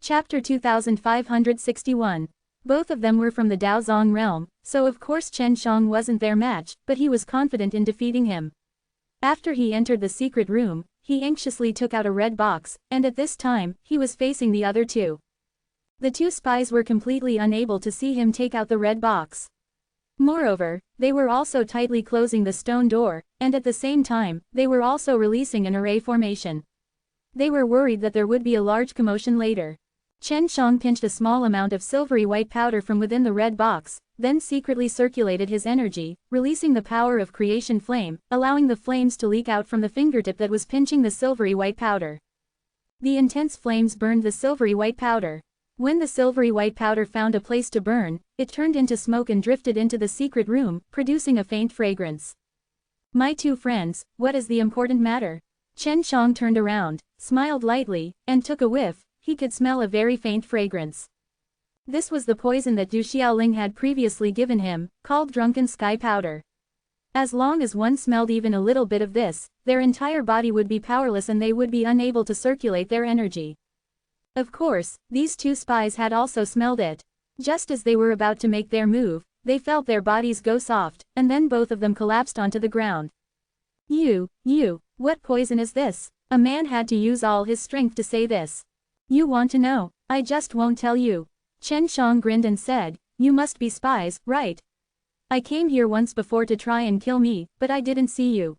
Chapter 2561. Both of them were from the Daozong realm, so of course Chen Shang wasn't their match, but he was confident in defeating him. After he entered the secret room, he anxiously took out a red box, and at this time, he was facing the other two. The two spies were completely unable to see him take out the red box. Moreover, they were also tightly closing the stone door, and at the same time, they were also releasing an array formation. They were worried that there would be a large commotion later. Chen Shang pinched a small amount of silvery white powder from within the red box, then secretly circulated his energy, releasing the power of creation flame, allowing the flames to leak out from the fingertip that was pinching the silvery white powder. The intense flames burned the silvery white powder. When the silvery white powder found a place to burn, it turned into smoke and drifted into the secret room, producing a faint fragrance. "My two friends, what is the important matter?" Chen Shang turned around, smiled lightly, and took a whiff. He could smell a very faint fragrance. This was the poison that Du Xiaoling had previously given him, called drunken sky powder. As long as one smelled even a little bit of this, their entire body would be powerless and they would be unable to circulate their energy. Of course, these two spies had also smelled it. Just as they were about to make their move, they felt their bodies go soft, and then both of them collapsed onto the ground. You, what poison is this?" A man had to use all his strength to say this. "You want to know? I just won't tell you." Chen Shang grinned and said, "You must be spies, right? I came here once before to try and kill me, but I didn't see you."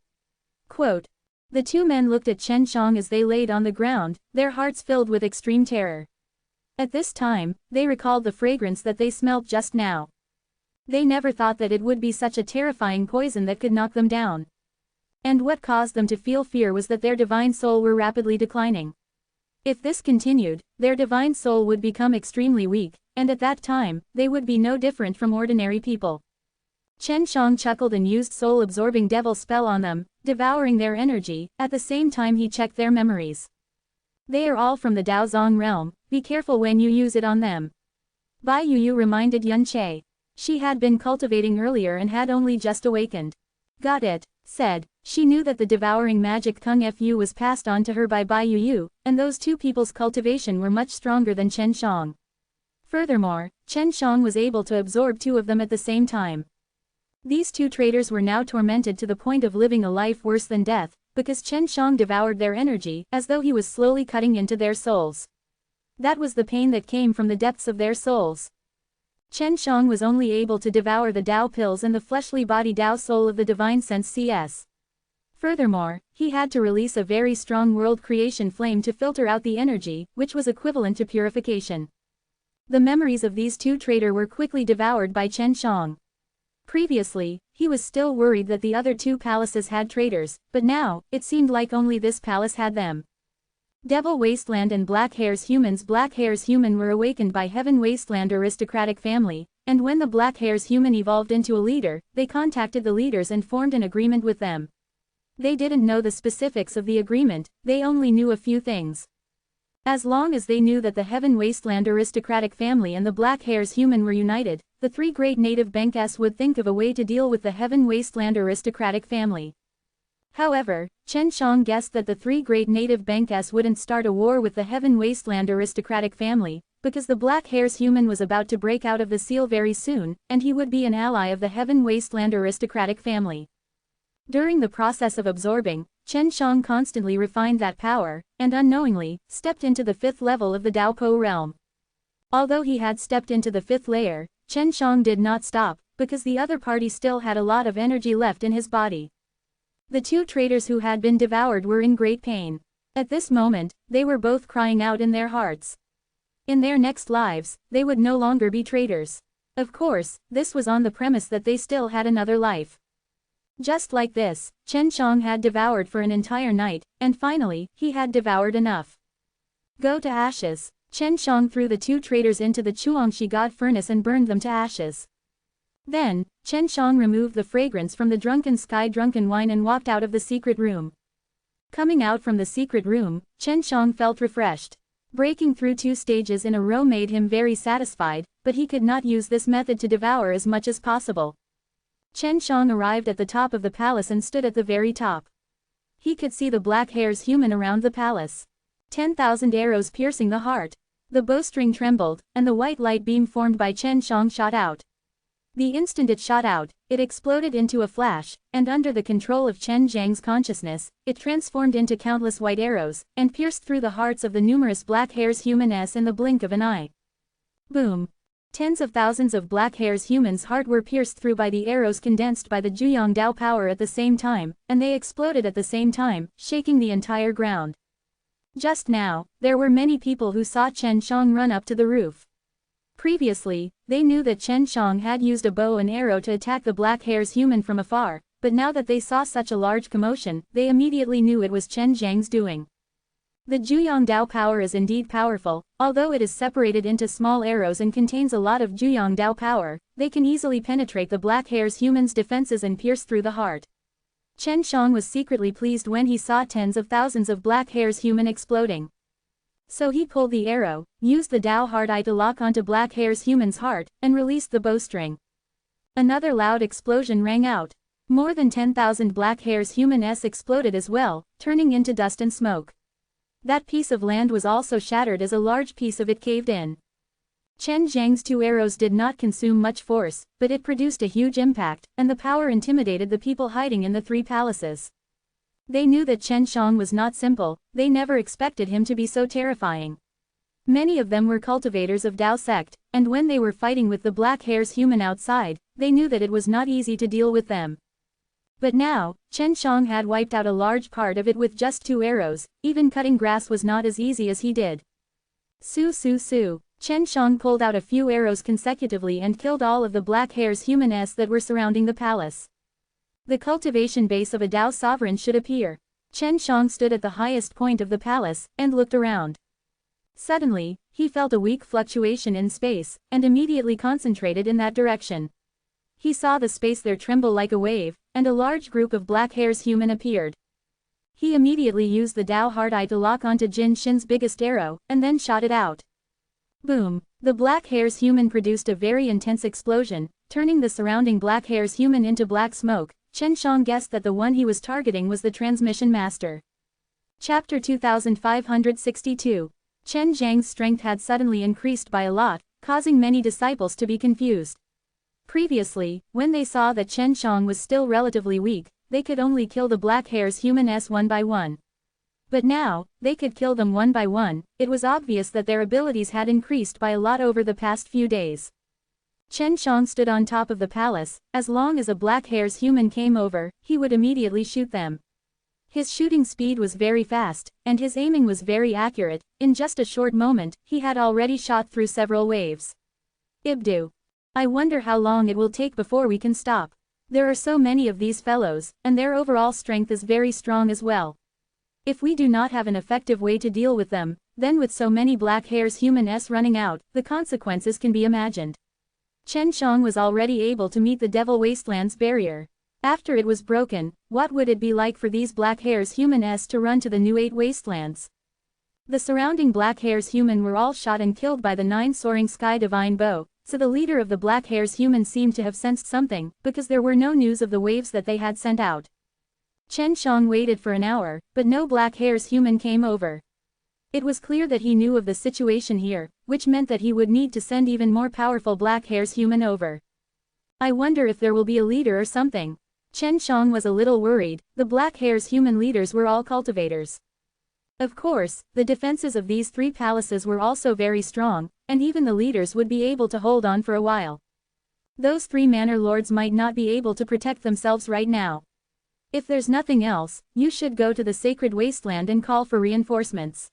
Quote. The two men looked at Chen Shang as they laid on the ground, their hearts filled with extreme terror. At this time, they recalled the fragrance that they smelt just now. They never thought that it would be such a terrifying poison that could knock them down. And what caused them to feel fear was that their divine soul were rapidly declining. If this continued, their divine soul would become extremely weak, and at that time, they would be no different from ordinary people. Chen Shang chuckled and used soul-absorbing devil spell on them, devouring their energy. At the same time he checked their memories. "They are all from the Daozong realm, be careful when you use it on them." Bai Yuyu reminded Yun Che. She had been cultivating earlier and had only just awakened. "Got it," said. She knew that the devouring magic Kung Fu was passed on to her by Bai Yuyu, and those two people's cultivation were much stronger than Chen Shang. Furthermore, Chen Shang was able to absorb two of them at the same time. These two traitors were now tormented to the point of living a life worse than death, because Chen Shang devoured their energy, as though he was slowly cutting into their souls. That was the pain that came from the depths of their souls. Chen Shang was only able to devour the Dao pills and the fleshly body Dao soul of the divine sense CS. Furthermore, he had to release a very strong world creation flame to filter out the energy, which was equivalent to purification. The memories of these two traitors were quickly devoured by Chen Shang. Previously, he was still worried that the other two palaces had traitors, but now, it seemed like only this palace had them. Devil Wasteland and Black Hair's humans were awakened by Heaven Wasteland aristocratic family, and when the Black Hair's human evolved into a leader, they contacted the leaders and formed an agreement with them. They didn't know the specifics of the agreement, they only knew a few things. As long as they knew that the Heaven Wasteland aristocratic family and the Black Hair's human were united, the three great native Benkas would think of a way to deal with the Heaven Wasteland aristocratic family. However, Chen Shang guessed that the three great native Benkas wouldn't start a war with the Heaven Wasteland aristocratic family, because the Black Hair's human was about to break out of the seal very soon, and he would be an ally of the Heaven Wasteland aristocratic family. During the process of absorbing, Chen Shang constantly refined that power, and unknowingly, stepped into the 5th level of the Daopo realm. Although he had stepped into the 5th layer, Chen Shang did not stop, because the other party still had a lot of energy left in his body. The two traitors who had been devoured were in great pain. At this moment, they were both crying out in their hearts. In their next lives, they would no longer be traitors. Of course, this was on the premise that they still had another life. Just like this, Chen Shang had devoured for an entire night, and finally, he had devoured enough. "Go to ashes." Chen Shang threw the two traitors into the Chuangshi God furnace and burned them to ashes. Then, Chen Shang removed the fragrance from the drunken wine and walked out of the secret room. Coming out from the secret room, Chen Shang felt refreshed. Breaking through 2 stages in a row made him very satisfied, but he could not use this method to devour as much as possible. Chen Shang arrived at the top of the palace and stood at the very top. He could see the Black Hair's human around the palace. 10,000 arrows piercing the heart. The bowstring trembled, and the white light beam formed by Chen Shang shot out. The instant it shot out, it exploded into a flash, and under the control of Chen Zhang's consciousness, it transformed into countless white arrows, and pierced through the hearts of the numerous black hairs humans in the blink of an eye. Boom! Tens of thousands of black hairs humans' heart were pierced through by the arrows condensed by the Juyang Dao power at the same time, and they exploded at the same time, shaking the entire ground. Just now, there were many people who saw Chen Shang run up to the roof. Previously, they knew that Chen Shang had used a bow and arrow to attack the black hairs human from afar, but now that they saw such a large commotion, they immediately knew it was Chen Zhang's doing. The Juyang Dao power is indeed powerful, although it is separated into small arrows and contains a lot of Juyang Dao power, they can easily penetrate the black hairs human's defenses and pierce through the heart. Chen Shang was secretly pleased when he saw tens of thousands of black hairs human exploding. So he pulled the arrow, used the Dao Heart Eye to lock onto black hairs human's heart, and released the bowstring. Another loud explosion rang out. More than 10,000 black hairs humans exploded as well, turning into dust and smoke. That piece of land was also shattered as a large piece of it caved in. Chen Zhang's two arrows did not consume much force, but it produced a huge impact, and the power intimidated the people hiding in the three palaces. They knew that Chen Shang was not simple, they never expected him to be so terrifying. Many of them were cultivators of Dao sect, and when they were fighting with the black hairs human outside, they knew that it was not easy to deal with them. But now, Chen Shang had wiped out a large part of it with just two arrows, even cutting grass was not as easy as he did. Su su su. Chen Shang pulled out a few arrows consecutively and killed all of the black hairs humans that were surrounding the palace. The cultivation base of a Dao sovereign should appear. Chen Shang stood at the highest point of the palace, and looked around. Suddenly, he felt a weak fluctuation in space, and immediately concentrated in that direction. He saw the space there tremble like a wave, and a large group of black hairs human appeared. He immediately used the Dao Heart Eye to lock onto Jin Shin's biggest arrow, and then shot it out. Boom! The black hairs human produced a very intense explosion, turning the surrounding black hairs human into black smoke. Chen Shang guessed that the one he was targeting was the transmission master. Chapter 2562. Chen Zhang's strength had suddenly increased by a lot, causing many disciples to be confused. Previously, when they saw that Chen Shang was still relatively weak, they could only kill the black hairs humans one by one. But now, they could kill them one by one. It was obvious that their abilities had increased by a lot over the past few days. Chen Shang stood on top of the palace. As long as a black hairs human came over, he would immediately shoot them. His shooting speed was very fast, and his aiming was very accurate. In just a short moment, he had already shot through several waves. Ibdu. I wonder how long it will take before we can stop. There are so many of these fellows, and their overall strength is very strong as well. If we do not have an effective way to deal with them, then with so many black hairs humans running out, the consequences can be imagined. Chen Shang was already able to meet the Devil Wasteland's barrier. After it was broken, what would it be like for these black hairs humans to run to the new 8 wastelands? The surrounding black hairs human were all shot and killed by the 9 soaring sky divine bow, so the leader of the black hairs human seemed to have sensed something, because there were no news of the waves that they had sent out. Chen Shang waited for an hour, but no black hairs human came over. It was clear that he knew of the situation here, which meant that he would need to send even more powerful black hairs human over. I wonder if there will be a leader or something. Chen Shang was a little worried. The black hairs human leaders were all cultivators. Of course, the defenses of these 3 palaces were also very strong, and even the leaders would be able to hold on for a while. Those 3 manor lords might not be able to protect themselves right now. If there's nothing else, you should go to the sacred wasteland and call for reinforcements.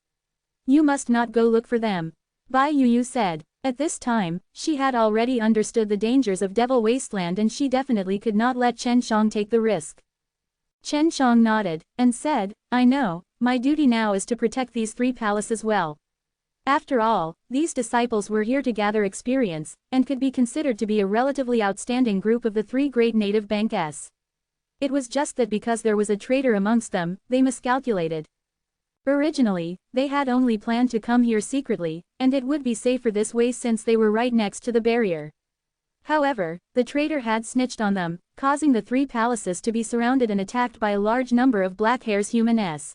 You must not go look for them. Bai Yu said. At this time, she had already understood the dangers of Devil Wasteland and she definitely could not let Chen Shang take the risk. Chen Shang nodded, and said, I know, my duty now is to protect these 3 palaces well. After all, these disciples were here to gather experience, and could be considered to be a relatively outstanding group of the 3 great native banks. It was just that because there was a traitor amongst them, they miscalculated. Originally, they had only planned to come here secretly, and it would be safer this way since they were right next to the barrier. However, the traitor had snitched on them, causing the 3 palaces to be surrounded and attacked by a large number of black hairs humans.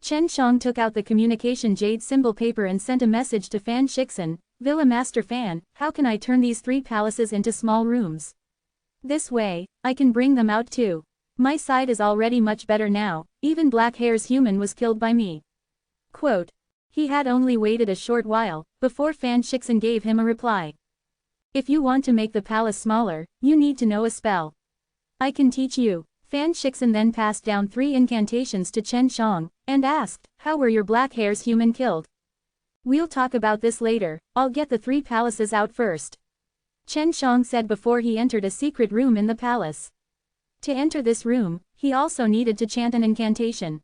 Chen Shang took out the communication jade symbol paper and sent a message to Fan Shixin, Villa Master Fan, how can I turn these 3 palaces into small rooms? This way, I can bring them out too. My side is already much better now, even Black Hair's human was killed by me. Quote. He had only waited a short while, before Fan Shixin gave him a reply. If you want to make the palace smaller, you need to know a spell. I can teach you. Fan Shixin then passed down 3 incantations to Chen Shang, and asked, how were your Black Hair's human killed? We'll talk about this later, I'll get the 3 palaces out first. Chen Shang said before he entered a secret room in the palace. To enter this room, he also needed to chant an incantation.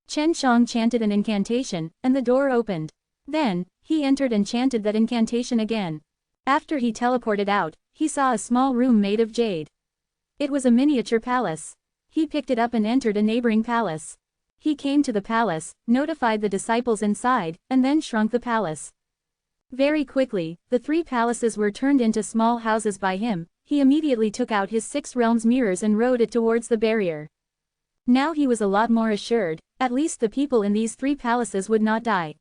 Chen Shang chanted an incantation, and the door opened. Then, he entered and chanted that incantation again. After he teleported out, he saw a small room made of jade. It was a miniature palace. He picked it up and entered a neighboring palace. He came to the palace, notified the disciples inside, and then shrunk the palace. Very quickly, the 3 palaces were turned into small houses by him. He immediately took out his 6 realms mirrors and rode it towards the barrier. Now he was a lot more assured, at least the people in these 3 palaces would not die.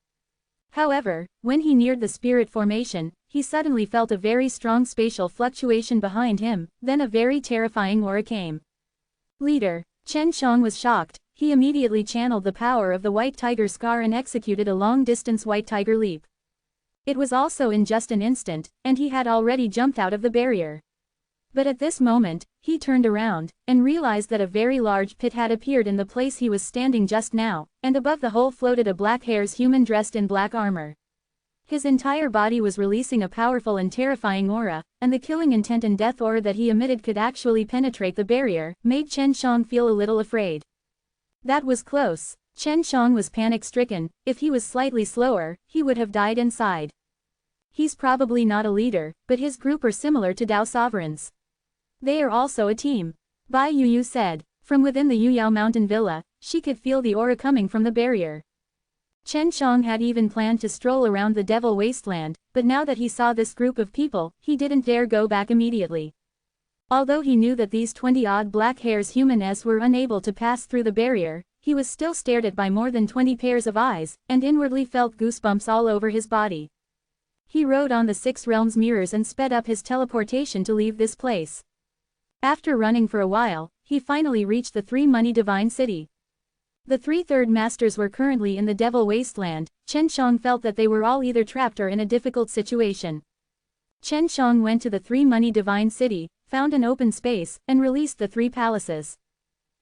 However, when he neared the spirit formation, he suddenly felt a very strong spatial fluctuation behind him, then a very terrifying aura came. Leader. Chen Shang was shocked, he immediately channeled the power of the White Tiger Scar and executed a long-distance White Tiger leap. It was also in just an instant, and he had already jumped out of the barrier. But at this moment, he turned around, and realized that a very large pit had appeared in the place he was standing just now, and above the hole floated a Black Hair's human dressed in black armor. His entire body was releasing a powerful and terrifying aura, and the killing intent and death aura that he emitted could actually penetrate the barrier, made Chen Shang feel a little afraid. That was close. Chen Shang was panic-stricken, if he was slightly slower, he would have died inside. He's probably not a leader, but his group are similar to Dao Sovereigns. They are also a team. Bai Yuyu said. From within the Yuyao Mountain Villa, she could feel the aura coming from the barrier. Chen Shang had even planned to stroll around the Devil Wasteland, but now that he saw this group of people, he didn't dare go back immediately. Although he knew that these 20-odd Black Hair's humans were unable to pass through the barrier, he was still stared at by more than 20 pairs of eyes, and inwardly felt goosebumps all over his body. He rode on the 6 realms mirrors and sped up his teleportation to leave this place. After running for a while, he finally reached the 3 Money Divine City. The 3 third masters were currently in the Devil Wasteland. Chen Shang felt that they were all either trapped or in a difficult situation. Chen Shang went to the 3 Money Divine City, found an open space, and released the 3 palaces.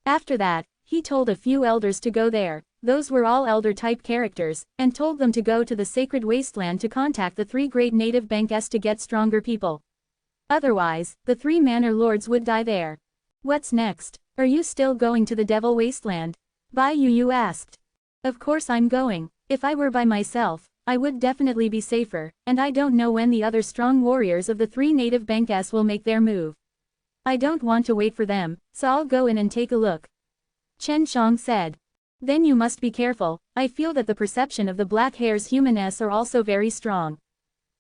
After that, he told a few elders to go there, those were all elder-type characters, and told them to go to the Sacred Wasteland to contact the 3 great native banks to get stronger people. Otherwise, the 3 manor lords would die there. What's next? Are you still going to the Devil Wasteland? Bai Yuyu asked. Of course I'm going. If I were by myself, I would definitely be safer, and I don't know when the other strong warriors of the 3 native banks will make their move. I don't want to wait for them, so I'll go in and take a look. Chen Shang said. Then you must be careful, I feel that the perception of the Black Hair's humans are also very strong.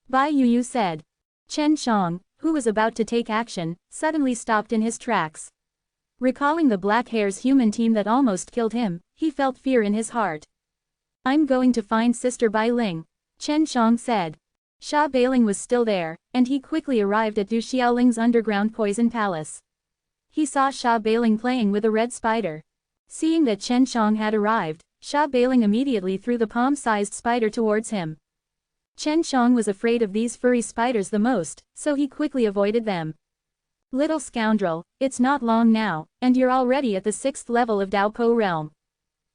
Bai Yuyu said. Chen Shang, who was about to take action, suddenly stopped in his tracks. Recalling the Black Hair's human team that almost killed him, he felt fear in his heart. I'm going to find Sister Bai Ling, Chen Shang said. Sha Bailing was still there, and he quickly arrived at Du Xiaoling's underground poison palace. He saw Sha Bailing playing with a red spider. Seeing that Chen Shang had arrived, Sha Bailing immediately threw the palm-sized spider towards him. Chen Shang was afraid of these furry spiders the most, so he quickly avoided them. Little scoundrel, it's not long now, and you're already at the 6th level of Dao Po realm.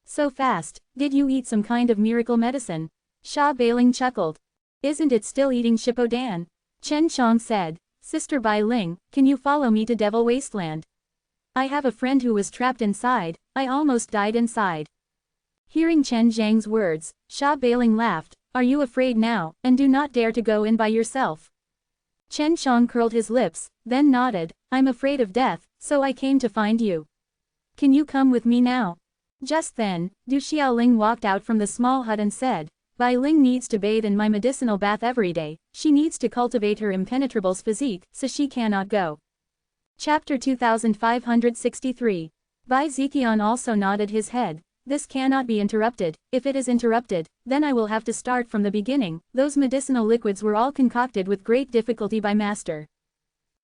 So fast, did you eat some kind of miracle medicine? Sha Bailing chuckled. Isn't it still eating Shippodan? Chen Shang said. Sister Bai Ling, can you follow me to Devil Wasteland? I have a friend who was trapped inside, I almost died inside. Hearing Chen Zhang's words, Sha Bailing laughed. Are you afraid now, and do not dare to go in by yourself? Chen Shang curled his lips, then nodded. I'm afraid of death, so I came to find you. Can you come with me now? Just then, Du Xiaoling walked out from the small hut and said, Bai Ling needs to bathe in my medicinal bath every day, she needs to cultivate her impenetrable's physique, so she cannot go. Chapter 2563. Bai Ziqian also nodded his head. This cannot be interrupted. If it is interrupted, then I will have to start from the beginning. Those medicinal liquids were all concocted with great difficulty by Master.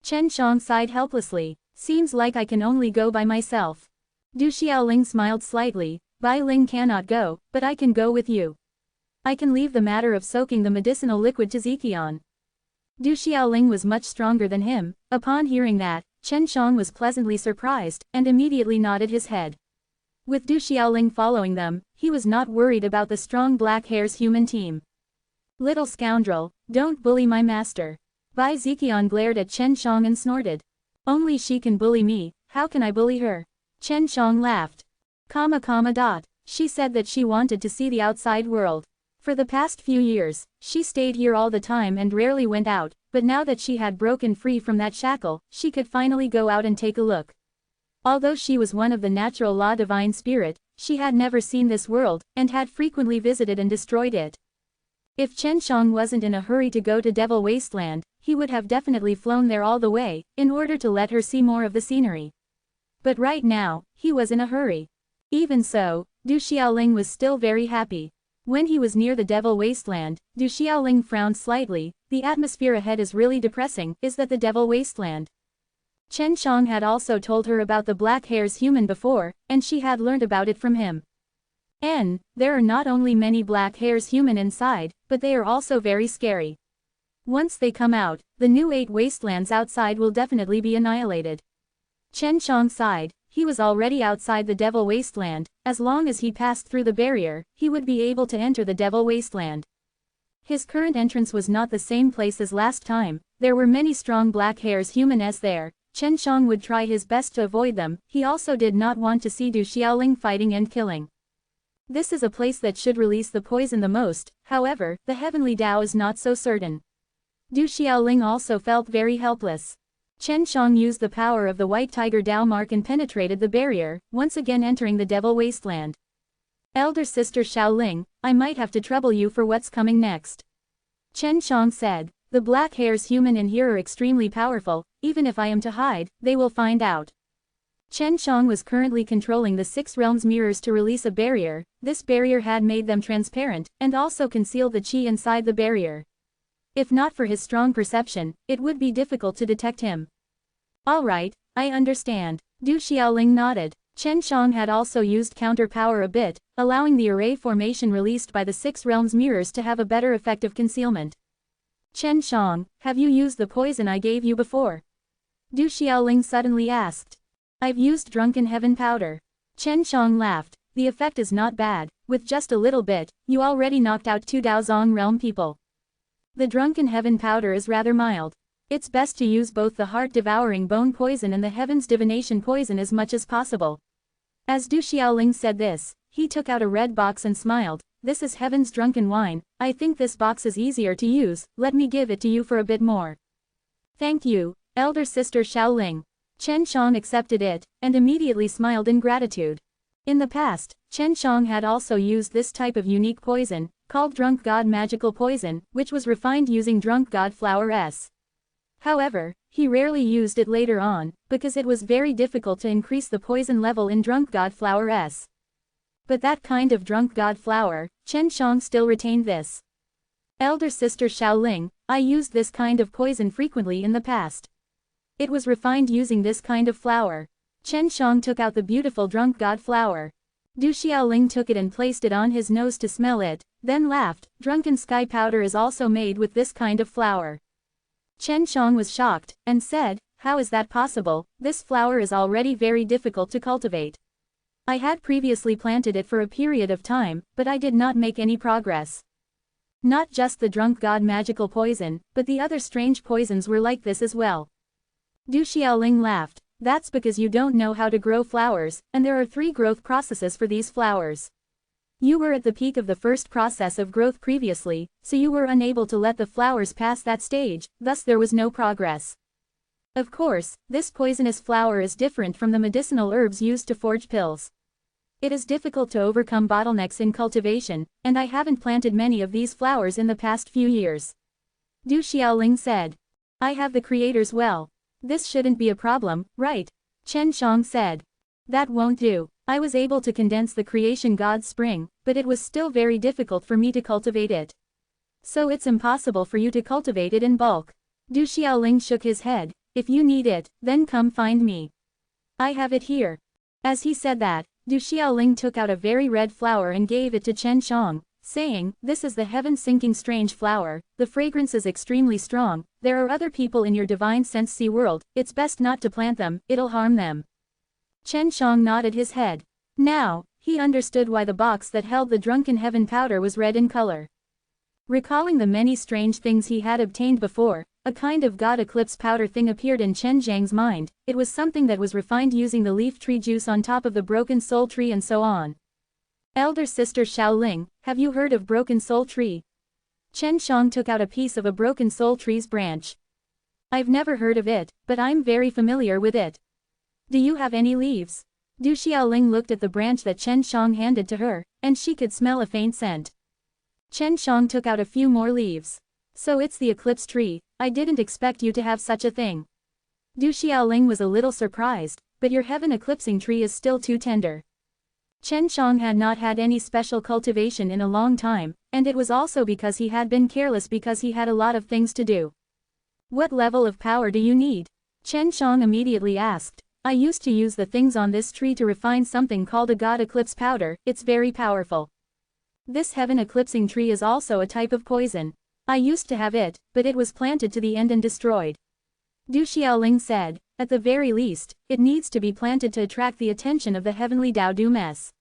Chen Shang sighed helplessly. Seems like I can only go by myself. Du Xiaoling smiled slightly. Bai Ling cannot go, but I can go with you. I can leave the matter of soaking the medicinal liquid to Ziqian. Du Xiaoling was much stronger than him. Upon hearing that, Chen Shang was pleasantly surprised, and immediately nodded his head. With Du Xiaoling following them, he was not worried about the strong black hair's human team. Little scoundrel, don't bully my master. Bai Ziqian glared at Chen Shang and snorted. Only she can bully me, how can I bully her? Chen Shang laughed. She said that she wanted to see the outside world. For the past few years, she stayed here all the time and rarely went out, but now that she had broken free from that shackle, she could finally go out and take a look. Although she was one of the natural law divine spirit, she had never seen this world, and had frequently visited and destroyed it. If Chen Shang wasn't in a hurry to go to Devil Wasteland, he would have definitely flown there all the way, in order to let her see more of the scenery. But right now, he was in a hurry. Even so, Du Xiaoling was still very happy. When he was near the Devil Wasteland, Du Xiaoling frowned slightly. The atmosphere ahead is really depressing. Is that the Devil Wasteland? Chen Shang had also told her about the black hair's human before, and she had learned about it from him. There are not only many black hair's human inside, but they are also very scary. Once they come out, the new 8 wastelands outside will definitely be annihilated. Chen Shang sighed. He was already outside the Devil Wasteland. As long as he passed through the barrier, he would be able to enter the Devil Wasteland. His current entrance was not the same place as last time. There were many strong black hair's human as there. Chen Shang would try his best to avoid them. He also did not want to see Du Xiaoling fighting and killing. This is a place that should release the poison the most. However, the heavenly Tao is not so certain. Du Xiaoling also felt very helpless. Chen Shang used the power of the White Tiger Tao mark and penetrated the barrier, once again entering the Devil Wasteland. Elder Sister Xiaoling, I might have to trouble you for what's coming next. Chen Shang said, the black hair's human in here are extremely powerful. Even if I am to hide, they will find out. Chen Shang was currently controlling the 6 realms mirrors to release a barrier. This barrier had made them transparent, and also concealed the qi inside the barrier. If not for his strong perception, it would be difficult to detect him. Alright, I understand. Du Xiaoling nodded. Chen Shang had also used counter power a bit, allowing the array formation released by the 6 realms mirrors to have a better effect of concealment. Chen Shang, have you used the poison I gave you before? Du Xiaoling suddenly asked. I've used Drunken Heaven powder. Chen Shang laughed. The effect is not bad. With just a little bit, you already knocked out 2 Daozong realm people. The Drunken Heaven powder is rather mild. It's best to use both the heart-devouring bone poison and the heaven's divination poison as much as possible. As Du Xiaoling said this, he took out a red box and smiled. This is heaven's drunken wine. I think this box is easier to use. Let me give it to you for a bit more. Thank you, Elder Sister Xiaoling. Chen Shang accepted it, and immediately smiled in gratitude. In the past, Chen Shang had also used this type of unique poison, called Drunk God Magical Poison, which was refined using Drunk God Flower S. However, he rarely used it later on, because it was very difficult to increase the poison level in Drunk God Flower S. But that kind of Drunk God Flower, Chen Shang still retained this. Elder Sister Xiaoling, I used this kind of poison frequently in the past. It was refined using this kind of flower. Chen Shang took out the beautiful Drunk God Flower. Du Xiaoling took it and placed it on his nose to smell it, then laughed. Drunken Sky powder is also made with this kind of flower. Chen Shang was shocked, and said, how is that possible? This flower is already very difficult to cultivate. I had previously planted it for a period of time, but I did not make any progress. Not just the Drunk God magical poison, but the other strange poisons were like this as well. Du Xiaoling laughed. That's because you don't know how to grow flowers, and there are 3 growth processes for these flowers. You were at the peak of the first process of growth previously, so you were unable to let the flowers pass that stage, thus there was no progress. Of course, this poisonous flower is different from the medicinal herbs used to forge pills. It is difficult to overcome bottlenecks in cultivation, and I haven't planted many of these flowers in the past few years. Du Xiaoling said. I have the creator's well. This shouldn't be a problem, right? Chen Shang said. That won't do. I was able to condense the creation God's spring, but it was still very difficult for me to cultivate it. So it's impossible for you to cultivate it in bulk. Du Xiaoling shook his head. If you need it, then come find me. I have it here. As he said that, Du Xiaoling took out a very red flower and gave it to Chen Shang, saying, "This is the heaven-sinking strange flower, the fragrance is extremely strong, there are other people in your divine sense sea world, it's best not to plant them, it'll harm them." Chen Shang nodded his head. Now, he understood why the box that held the drunken heaven powder was red in color. Recalling the many strange things he had obtained before, a kind of god eclipse powder thing appeared in Chen Zhang's mind. It was something that was refined using the leaf tree juice on top of the broken soul tree and so on. Elder sister Xiaoling, have you heard of broken soul tree? Chen Shang took out a piece of a broken soul tree's branch. I've never heard of it, but I'm very familiar with it. Do you have any leaves? Du Xiaoling looked at the branch that Chen Shang handed to her, and she could smell a faint scent. Chen Shang took out a few more leaves. So it's the eclipse tree, I didn't expect you to have such a thing. Du Xiaoling was a little surprised, but your heaven eclipsing tree is still too tender. Chen Shang had not had any special cultivation in a long time, and it was also because he had been careless because he had a lot of things to do. What level of power do you need? Chen Shang immediately asked. I used to use the things on this tree to refine something called a god eclipse powder, it's very powerful. This heaven eclipsing tree is also a type of poison. I used to have it, but it was planted to the end and destroyed. Du Xiaoling said, at the very least, it needs to be planted to attract the attention of the heavenly Dao Du mess.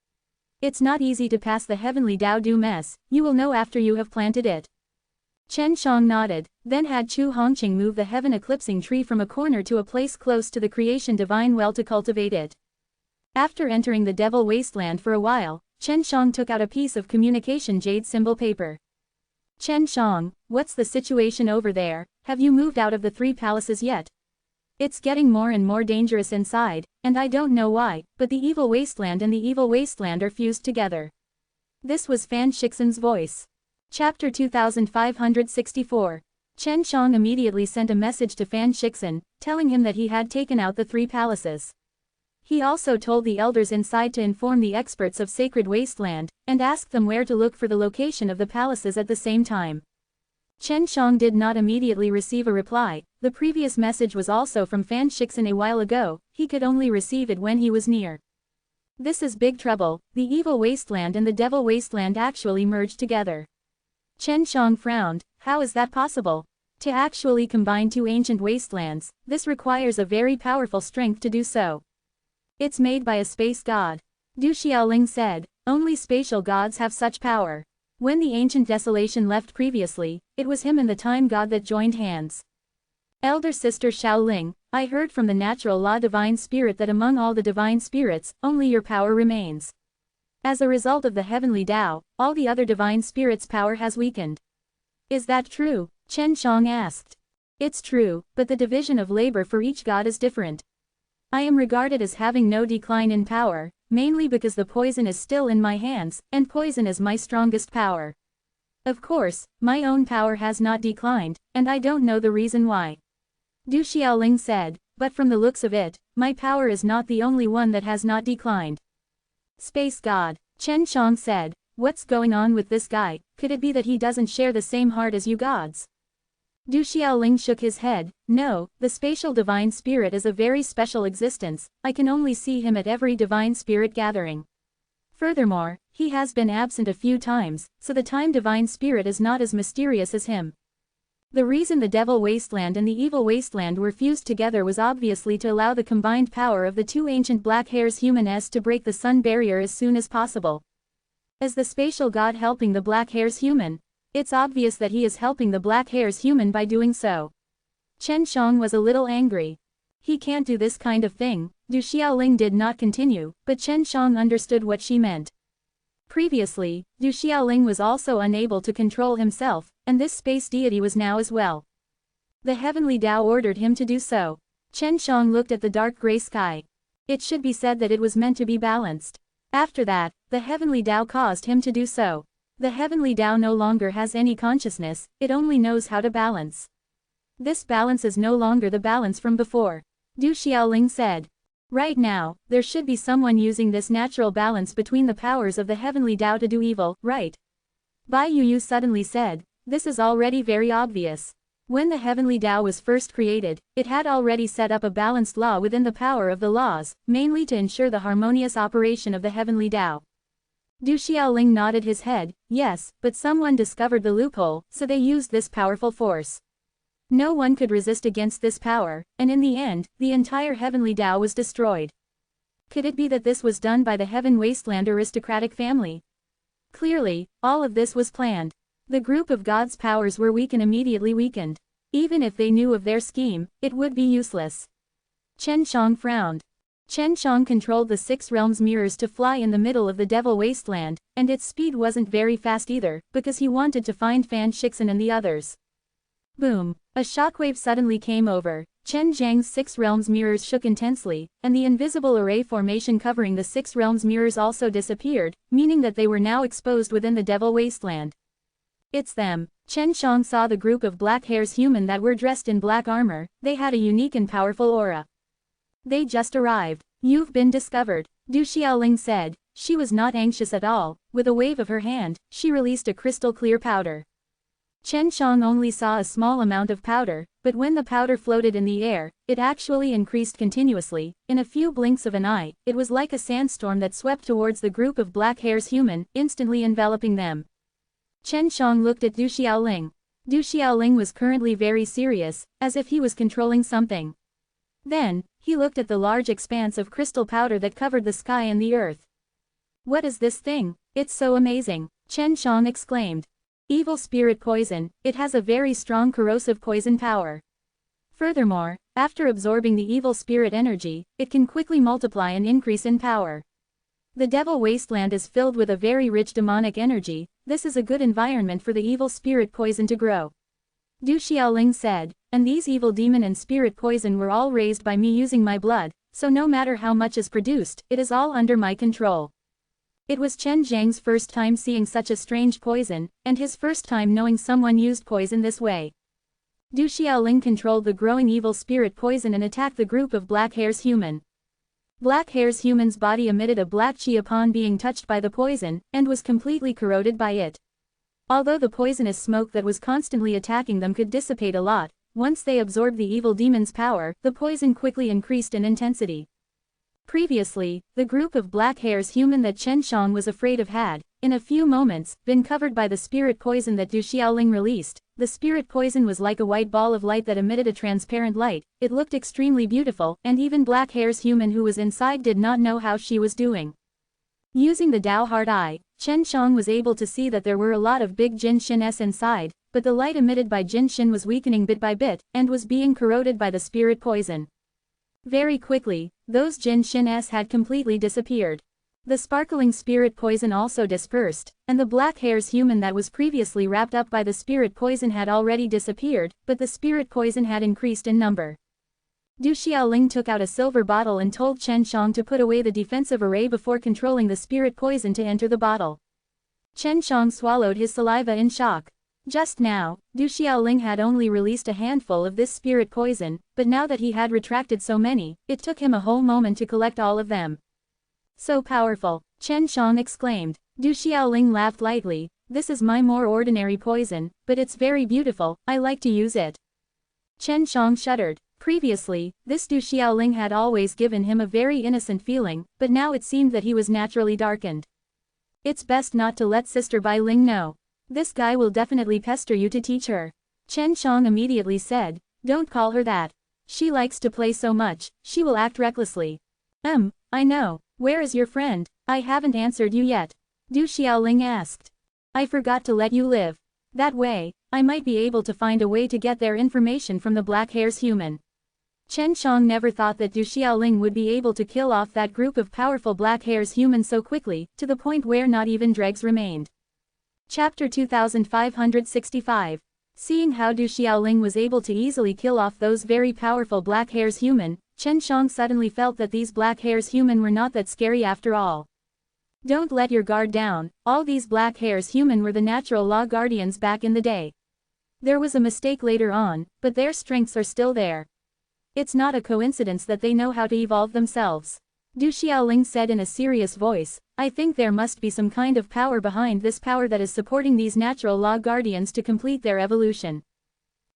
It's not easy to pass the heavenly Dao Du mess, you will know after you have planted it. Chen Shang nodded, then had Chu Hongqing move the heaven eclipsing tree from a corner to a place close to the creation divine well to cultivate it. After entering the devil wasteland for a while, Chen Shang took out a piece of communication jade symbol paper. Chen Shang, what's the situation over there? Have you moved out of the 3 palaces yet? It's getting more and more dangerous inside, and I don't know why, but the evil wasteland and the evil wasteland are fused together. This was Fan Shixin's voice. Chapter 2564. Chen Shang immediately sent a message to Fan Shixin, telling him that he had taken out the 3 palaces. He also told the elders inside to inform the experts of Sacred Wasteland, and asked them where to look for the location of the palaces at the same time. Chen Shang did not immediately receive a reply. The previous message was also from Fan Shixin a while ago, he could only receive it when he was near. This is big trouble, the evil wasteland and the devil wasteland actually merged together. Chen Shang frowned, how is that possible? To actually combine 2 ancient wastelands, this requires a very powerful strength to do so. It's made by a space god. Du Xiaoling said, only spatial gods have such power. When the ancient desolation left previously, it was him and the time god that joined hands. Elder sister Xiaoling, I heard from the natural law divine spirit that among all the divine spirits, only your power remains. As a result of the heavenly Tao, all the other divine spirits' power has weakened. Is that true? Chen Shang asked. It's true, but the division of labor for each god is different. I am regarded as having no decline in power, mainly because the poison is still in my hands, and poison is my strongest power. Of course, my own power has not declined, and I don't know the reason why. Du Xiaoling said, but from the looks of it, my power is not the only one that has not declined. Space God, Chen Shang said, what's going on with this guy, could it be that he doesn't share the same heart as you gods? Du Xiaoling shook his head, no, the spatial divine spirit is a very special existence, I can only see him at every divine spirit gathering. Furthermore, he has been absent a few times, so the time divine spirit is not as mysterious as him. The reason the devil wasteland and the evil wasteland were fused together was obviously to allow the combined power of the 2 ancient black hairs humanes to break the sun barrier as soon as possible. As the spatial god helping the black hairs human, it's obvious that he is helping the black hairs human by doing so. Chen Shang was a little angry. He can't do this kind of thing. Du Xiaoling did not continue, but Chen Shang understood what she meant. Previously, Du Xiaoling was also unable to control himself, and this space deity was now as well. The heavenly Tao ordered him to do so. Chen Shang looked at the dark gray sky. It should be said that it was meant to be balanced. After that, the heavenly Tao caused him to do so. The heavenly Tao no longer has any consciousness, it only knows how to balance. This balance is no longer the balance from before. Du Xiaoling said. Right now, there should be someone using this natural balance between the powers of the heavenly Tao to do evil, right? Bai Yu suddenly said, this is already very obvious. When the heavenly Tao was first created, it had already set up a balanced law within the power of the laws, mainly to ensure the harmonious operation of the heavenly Tao. Du Xiaoling nodded his head, yes, but someone discovered the loophole, so they used this powerful force. No one could resist against this power, and in the end, the entire heavenly Tao was destroyed. Could it be that this was done by the Heaven Wasteland aristocratic family? Clearly, all of this was planned. The group of gods' powers were weak and immediately weakened. Even if they knew of their scheme, it would be useless. Chen Shang frowned. Chen Shang controlled the 6 realms mirrors to fly in the middle of the Devil Wasteland, and its speed wasn't very fast either, because he wanted to find vansh.saran and the others. Boom! A shockwave suddenly came over. Chen Zhang's 6 realms mirrors shook intensely, and the invisible array formation covering the 6 realms mirrors also disappeared, meaning that they were now exposed within the Devil Wasteland. It's them. Chen Shang saw the group of black hairs human that were dressed in black armor. They had a unique and powerful aura. They just arrived. You've been discovered, Du Xiaoling said. She was not anxious at all. With a wave of her hand, she released a crystal clear powder. Chen Shang only saw a small amount of powder, but when the powder floated in the air, it actually increased continuously. In a few blinks of an eye, it was like a sandstorm that swept towards the group of black hairs human, instantly enveloping them. Chen Shang looked at Du Xiaoling. Du Xiaoling was currently very serious, as if he was controlling something. Then, he looked at the large expanse of crystal powder that covered the sky and the earth. What is this thing? It's so amazing, Chen Shang exclaimed. Evil spirit poison, it has a very strong corrosive poison power. Furthermore, after absorbing the evil spirit energy, it can quickly multiply and increase in power. The Devil Wasteland is filled with a very rich demonic energy. This is a good environment for the evil spirit poison to grow. Du Xiaoling said, and these evil demon and spirit poison were all raised by me using my blood, so no matter how much is produced, it is all under my control. It was Chen Zhang's first time seeing such a strange poison, and his first time knowing someone used poison this way. Du Xiaoling controlled the growing evil spirit poison and attacked the group of black hairs human. Black hairs human's body emitted a black chi upon being touched by the poison, and was completely corroded by it. Although the poisonous smoke that was constantly attacking them could dissipate a lot, once they absorbed the evil demon's power, the poison quickly increased in intensity. Previously, the group of black hairs human that Chen Shang was afraid of had, in a few moments, been covered by the spirit poison that Du Xiaoling released. The spirit poison was like a white ball of light that emitted a transparent light. It looked extremely beautiful, and even black hairs human who was inside did not know how she was doing. Using the Dao Heart Eye, Chen Shang was able to see that there were a lot of big Jin Shin-s inside, but the light emitted by Jin Shin was weakening bit by bit, and was being corroded by the spirit poison. Very quickly, those Jin Shin-s had completely disappeared. The sparkling spirit poison also dispersed, and the black hairs human that was previously wrapped up by the spirit poison had already disappeared, but the spirit poison had increased in number. Du Xiaoling took out a silver bottle and told Chen Shang to put away the defensive array before controlling the spirit poison to enter the bottle. Chen Shang swallowed his saliva in shock. Just now, Du Xiaoling had only released a handful of this spirit poison, but now that he had retracted so many, it took him a whole moment to collect all of them. So powerful, Chen Shang exclaimed. Du Xiaoling laughed lightly. This is my more ordinary poison, but it's very beautiful, I like to use it. Chen Shang shuddered. Previously, this Du Xiaoling had always given him a very innocent feeling, but now it seemed that he was naturally darkened. It's best not to let Sister Bai Ling know. This guy will definitely pester you to teach her. Chen Shang immediately said, don't call her that. She likes to play so much, she will act recklessly. I know. Where is your friend? I haven't answered you yet. Du Xiaoling asked. I forgot to let you live. That way, I might be able to find a way to get their information from the black hairs human. Chen Shang never thought that Du Xiaoling would be able to kill off that group of powerful black hairs human so quickly, to the point where not even dregs remained. Chapter 2565. Seeing how Du Xiaoling was able to easily kill off those very powerful black hairs human, Chen Shang suddenly felt that these black hairs human were not that scary after all. Don't let your guard down, all these black hairs human were the natural law guardians back in the day. There was a mistake later on, but their strengths are still there. It's not a coincidence that they know how to evolve themselves. Du Xiaoling said in a serious voice, I think there must be some kind of power behind this power that is supporting these natural law guardians to complete their evolution.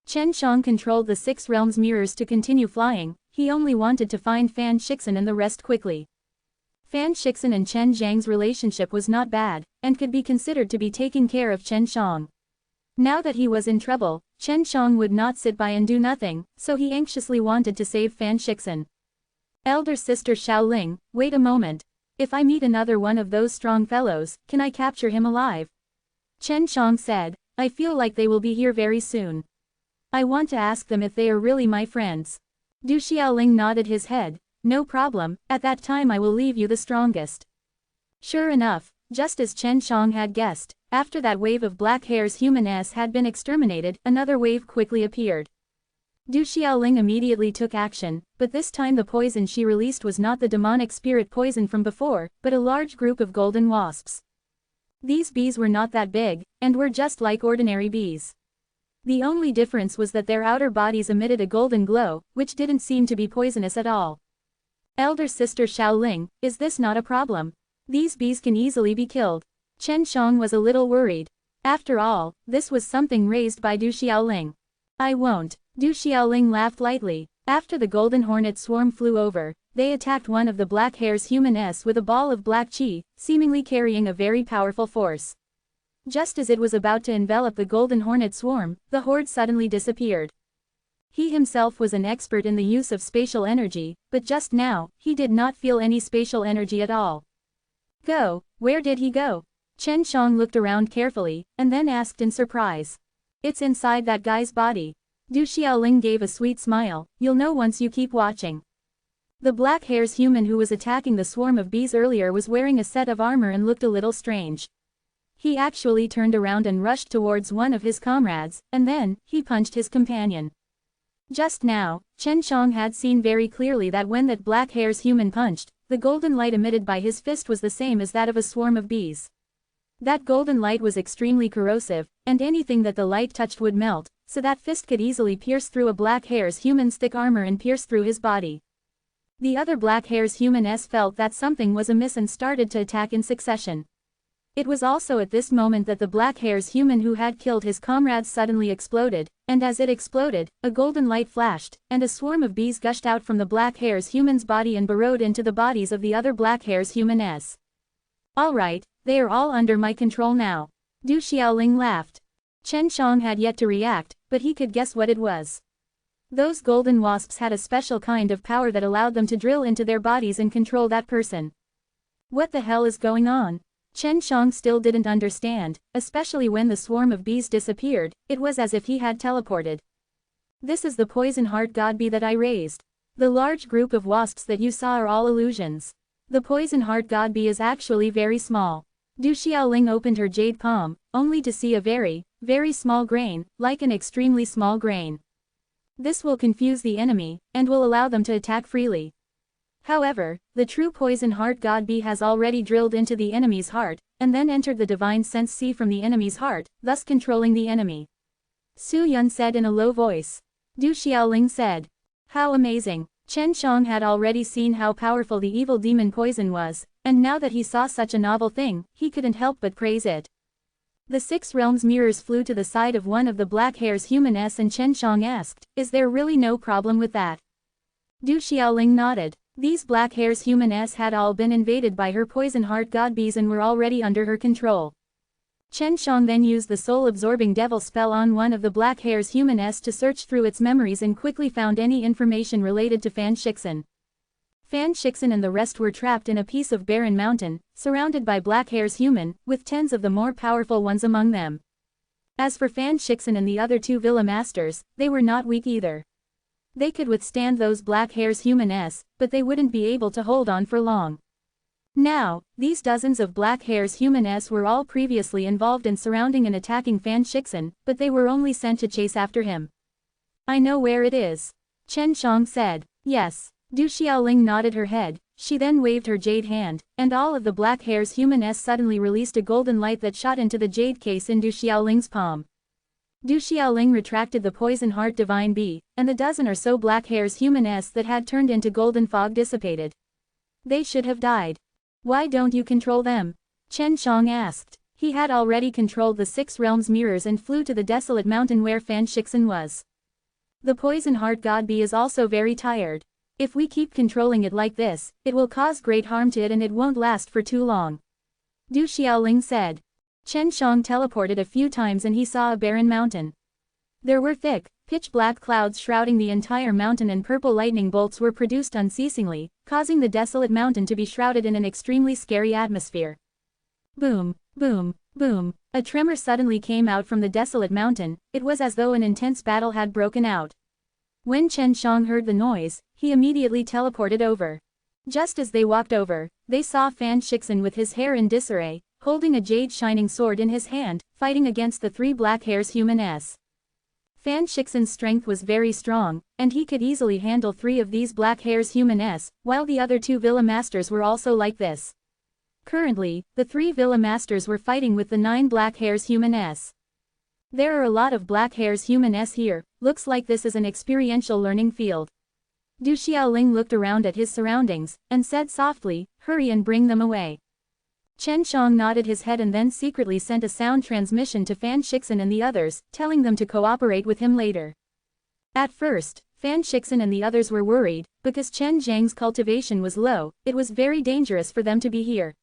Chen Shang controlled the 6 realms mirrors to continue flying, he only wanted to find Fan Shixin and the rest quickly. Fan Shixin and Chen Zhang's relationship was not bad, and could be considered to be taking care of Chen Shang. Now that he was in trouble, Chen Shang would not sit by and do nothing, so he anxiously wanted to save Fan Shixin. Elder sister Xiaoling, wait a moment. If I meet another one of those strong fellows, can I capture him alive? Chen Shang said, I feel like they will be here very soon. I want to ask them if they are really my friends. Du Xiaoling nodded his head, no problem, at that time I will leave you the strongest. Sure enough, just as Chen Shang had guessed, after that wave of black hairs human-s had been exterminated, another wave quickly appeared. Du Xiaoling immediately took action, but this time the poison she released was not the demonic spirit poison from before, but a large group of golden wasps. These bees were not that big, and were just like ordinary bees. The only difference was that their outer bodies emitted a golden glow, which didn't seem to be poisonous at all. Elder sister Xiaoling, is this not a problem? These bees can easily be killed. Chen Shang was a little worried. After all, this was something raised by Du Xiaoling. I won't. Du Xiaoling laughed lightly. After the golden hornet swarm flew over, they attacked one of the black hairs human-s with a ball of black qi, seemingly carrying a very powerful force. Just as it was about to envelop the golden hornet swarm, the horde suddenly disappeared. He himself was an expert in the use of spatial energy, but just now, he did not feel any spatial energy at all. Go, where did he go? Chen Shang looked around carefully, and then asked in surprise. It's inside that guy's body. Du Xiaoling gave a sweet smile, you'll know once you keep watching. The black hairs human who was attacking the swarm of bees earlier was wearing a set of armor and looked a little strange. He actually turned around and rushed towards one of his comrades, and then, he punched his companion. Just now, Chen Shang had seen very clearly that when that black hairs human punched, the golden light emitted by his fist was the same as that of a swarm of bees. That golden light was extremely corrosive, and anything that the light touched would melt, so that fist could easily pierce through a black hairs human's thick armor and pierce through his body. The other black hairs human-s felt that something was amiss and started to attack in succession. It was also at this moment that the black hairs human who had killed his comrades suddenly exploded, and as it exploded, a golden light flashed, and a swarm of bees gushed out from the black hairs human's body and burrowed into the bodies of the other black hairs human-s. Alright, they are all under my control now. Du Xiaoling laughed. Chen Shang had yet to react, but he could guess what it was. Those golden wasps had a special kind of power that allowed them to drill into their bodies and control that person. What the hell is going on? Chen Shang still didn't understand, especially when the swarm of bees disappeared, it was as if he had teleported. This is the poison heart god bee that I raised. The large group of wasps that you saw are all illusions. The poison heart god bee is actually very small. Du Xiaoling opened her jade palm, only to see a very, very small grain, like an extremely small grain. This will confuse the enemy, and will allow them to attack freely. However, the true poison heart god bee has already drilled into the enemy's heart, and then entered the divine sense C from the enemy's heart, thus controlling the enemy. Su Yun said in a low voice. Du Xiaoling said. How amazing. Chen Shang had already seen how powerful the evil demon poison was, and now that he saw such a novel thing, he couldn't help but praise it. The 6 realms mirrors flew to the side of one of the black hairs human-s and Chen Shang asked, is there really no problem with that? Du Xiaoling nodded. These black hairs human-s had all been invaded by her poison heart god bees and were already under her control. Chen Shang then used the soul-absorbing devil spell on one of the black hairs human-s to search through its memories and quickly found any information related to Fan Shixin. Fan Shixin and the rest were trapped in a piece of barren mountain, surrounded by black hairs human, with 10 of the more powerful ones among them. As for Fan Shixin and the other 2 Villa Masters, they were not weak either. They could withstand those black hairs human-s, but they wouldn't be able to hold on for long. Now, these dozens of black hairs human-s were all previously involved in surrounding and attacking Fan Shixin, but they were only sent to chase after him. I know where it is. Chen Shang said. Yes. Du Xiaoling nodded her head, she then waved her jade hand, and all of the black hairs human-s suddenly released a golden light that shot into the jade case in Du Xiaoling's palm. Du Xiaoling retracted the poison heart divine bee, and the dozen or so black hairs human-s that had turned into golden fog dissipated. They should have died. Why don't you control them? Chen Shang asked. He had already controlled the 6 realms mirrors and flew to the desolate mountain where Fan Shixin was. The poison heart god bee is also very tired. If we keep controlling it like this, it will cause great harm to it and it won't last for too long. Du Xiaoling said. Chen Shang teleported a few times and he saw a barren mountain. There were thick, pitch-black clouds shrouding the entire mountain and purple lightning bolts were produced unceasingly, causing the desolate mountain to be shrouded in an extremely scary atmosphere. Boom, boom, boom. A tremor suddenly came out from the desolate mountain. It was as though an intense battle had broken out. When Chen Shang heard the noise, he immediately teleported over. Just as they walked over, they saw Fan Shixin with his hair in disarray, holding a jade shining sword in his hand, fighting against the 3 black hairs human-s. Fan Shixin's strength was very strong, and he could easily handle 3 of these black hairs human-s, while the other 2 Villa Masters were also like this. Currently, the 3 Villa Masters were fighting with the 9 black hairs human-s. There are a lot of black hairs human-s here, looks like this is an experiential learning field. Du Xiaoling looked around at his surroundings, and said softly, hurry and bring them away. Chen Shang nodded his head and then secretly sent a sound transmission to Fan Shixin and the others, telling them to cooperate with him later. At first, Fan Shixin and the others were worried, because Chen Zhang's cultivation was low, it was very dangerous for them to be here.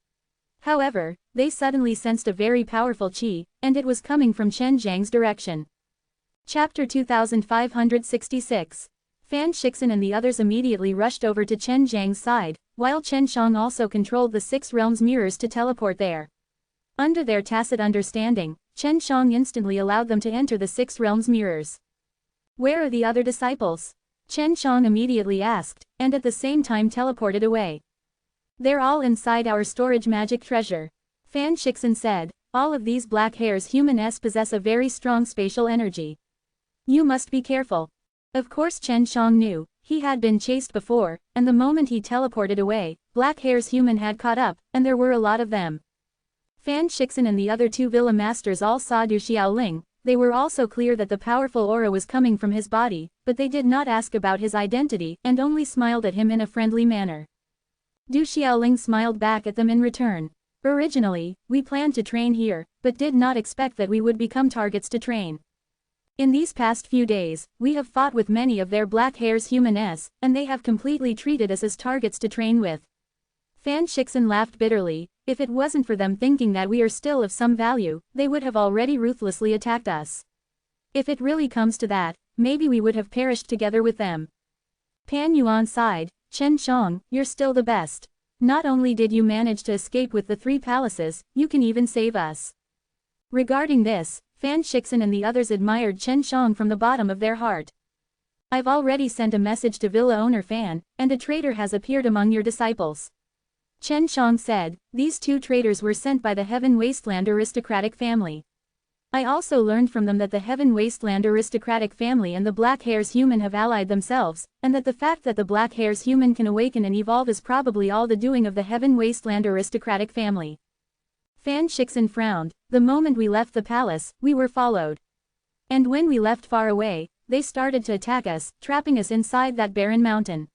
However, they suddenly sensed a very powerful qi, and it was coming from Chen Zhang's direction. Chapter 2566. Fan Shixin and the others immediately rushed over to Chen Zhang's side, while Chen Shang also controlled the 6 realms mirrors to teleport there. Under their tacit understanding, Chen Shang instantly allowed them to enter the 6 realms mirrors. Where are the other disciples? Chen Shang immediately asked, and at the same time teleported away. They're all inside our storage magic treasure. Fan Shixin said, all of these black hairs human-s possess a very strong spatial energy. You must be careful. Of course Chen Shang knew, he had been chased before, and the moment he teleported away, black hairs human had caught up, and there were a lot of them. Fan Shixin and the other 2 Villa Masters all saw Du Xiaoling, they were also clear that the powerful aura was coming from his body, but they did not ask about his identity and only smiled at him in a friendly manner. Du Xiaoling smiled back at them in return. Originally, we planned to train here, but did not expect that we would become targets to train. In these past few days, we have fought with many of their black hairs human-s, and they have completely treated us as targets to train with. Fan Shixin laughed bitterly, if it wasn't for them thinking that we are still of some value, they would have already ruthlessly attacked us. If it really comes to that, maybe we would have perished together with them. Pan Yuan sighed, Chen Shang, you're still the best. Not only did you manage to escape with the 3 palaces, you can even save us. Regarding this, Fan Shixin and the others admired Chen Shang from the bottom of their heart. I've already sent a message to Villa owner Fan, and a traitor has appeared among your disciples. Chen Shang said, these 2 traitors were sent by the Heaven Wasteland aristocratic family. I also learned from them that the Heaven Wasteland aristocratic family and the Black Hairs human have allied themselves, and that the fact that the Black Hairs human can awaken and evolve is probably all the doing of the Heaven Wasteland aristocratic family. Fan Shixin frowned, the moment we left the palace, we were followed. And when we left far away, they started to attack us, trapping us inside that barren mountain.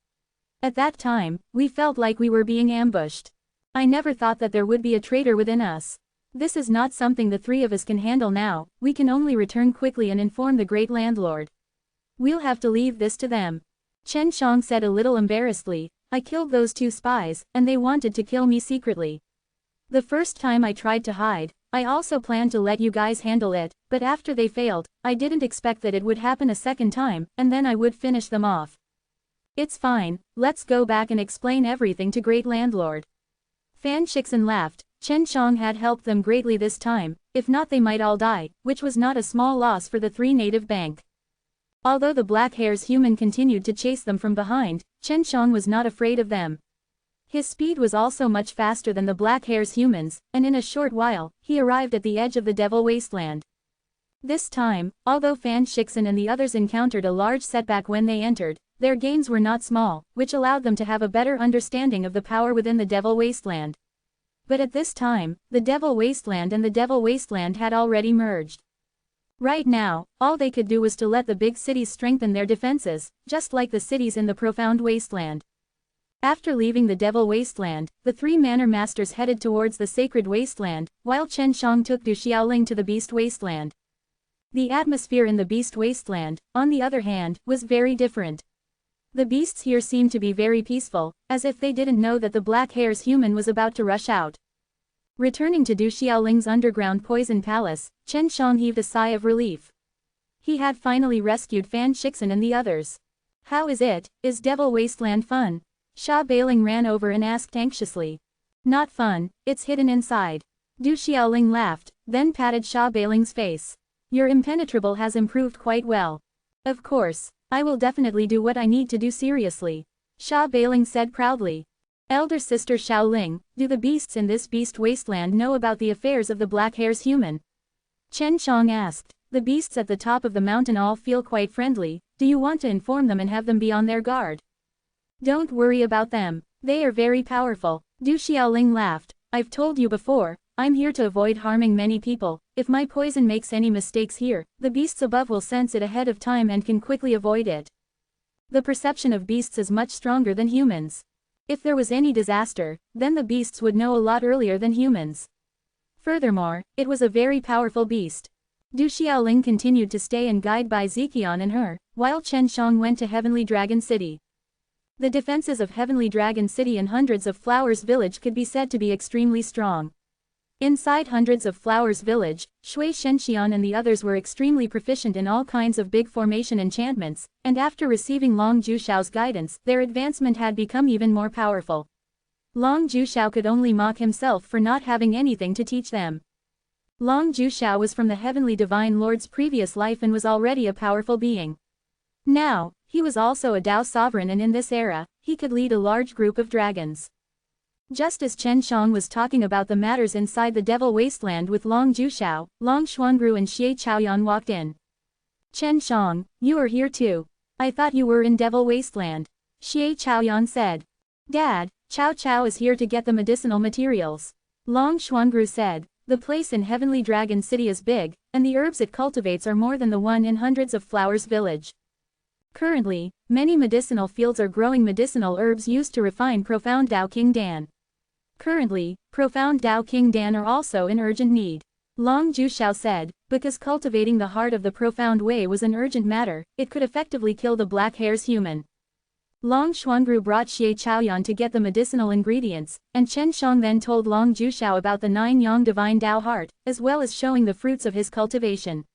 At that time, we felt like we were being ambushed. I never thought that there would be a traitor within us. This is not something the 3 of us can handle now, we can only return quickly and inform the great landlord. We'll have to leave this to them. Chen Shang said a little embarrassedly, I killed those 2 spies, and they wanted to kill me secretly. The first time I tried to hide, I also planned to let you guys handle it, but after they failed, I didn't expect that it would happen a second time, and then I would finish them off. It's fine, let's go back and explain everything to great landlord. Fan Shixin laughed, Chen Shang had helped them greatly this time, if not they might all die, which was not a small loss for the 3 native bank. Although the Black Hairs human continued to chase them from behind, Chen Shang was not afraid of them. His speed was also much faster than the Black Hairs humans, and in a short while, he arrived at the edge of the Devil Wasteland. This time, although Fan Shixin and the others encountered a large setback when they entered, their gains were not small, which allowed them to have a better understanding of the power within the Devil Wasteland. But at this time, the Devil Wasteland and the Devil Wasteland had already merged. Right now, all they could do was to let the big cities strengthen their defenses, just like the cities in the profound wasteland. After leaving the Devil Wasteland, the three Manor Masters headed towards the Sacred Wasteland, while Chen Shang took Du Xiaoling to the Beast Wasteland. The atmosphere in the Beast Wasteland, on the other hand, was very different. The beasts here seemed to be very peaceful, as if they didn't know that the Black Hare's human was about to rush out. Returning to Du Xiaoling's underground poison palace, Chen Shang heaved a sigh of relief. He had finally rescued Fan Shixin and the others. How is it? Is Devil Wasteland fun? Sha Bailing ran over and asked anxiously. Not fun, it's hidden inside. Du Xiaoling laughed, then patted Sha Bailing's face. Your impenetrable has improved quite well. Of course, I will definitely do what I need to do seriously. Sha Bailing said proudly. Elder sister Xiaoling, do the beasts in this beast wasteland know about the affairs of the Black Hare's human? Chen Shang asked. The beasts at the top of the mountain all feel quite friendly, do you want to inform them and have them be on their guard? Don't worry about them, they are very powerful. Du Xiaoling laughed. I've told you before, I'm here to avoid harming many people. If my poison makes any mistakes here, the beasts above will sense it ahead of time and can quickly avoid it. The perception of beasts is much stronger than humans. If there was any disaster, then the beasts would know a lot earlier than humans. Furthermore, it was a very powerful beast. Du Xiaoling continued to stay and guide by Ziqian and her, while Chen Shang went to Heavenly Dragon City. The defenses of Heavenly Dragon City and Hundreds of Flowers Village could be said to be extremely strong. Inside Hundreds of Flowers Village, Shui Shenxian and the others were extremely proficient in all kinds of big formation enchantments, and after receiving Long Jushao's guidance, their advancement had become even more powerful. Long Jushao could only mock himself for not having anything to teach them. Long Jushao was from the Heavenly Divine Lord's previous life and was already a powerful being. Now, he was also a Dao sovereign, and in this era, he could lead a large group of dragons. Just as Chen Shang was talking about the matters inside the Devil Wasteland with Long Jushao, Long Xuangru and Xie Chaoyan walked in. Chen Shang, you are here too. I thought you were in Devil Wasteland. Xie Chaoyan said. Dad, Chao Chao is here to get the medicinal materials. Long Xuangru said. The place in Heavenly Dragon City is big, and the herbs it cultivates are more than the one in Hundreds of Flowers Village. Currently, many medicinal fields are growing medicinal herbs used to refine Profound Dao King Dan. Currently, Profound Dao King Dan are also in urgent need. Long Jushao said, because cultivating the heart of the Profound Way was an urgent matter, it could effectively kill the Black Hare's human. Long Xuangru brought Xie Chaoyan to get the medicinal ingredients, and Chen Shang then told Long Jushao about the 9-yang Divine Dao Heart, as well as showing the fruits of his cultivation.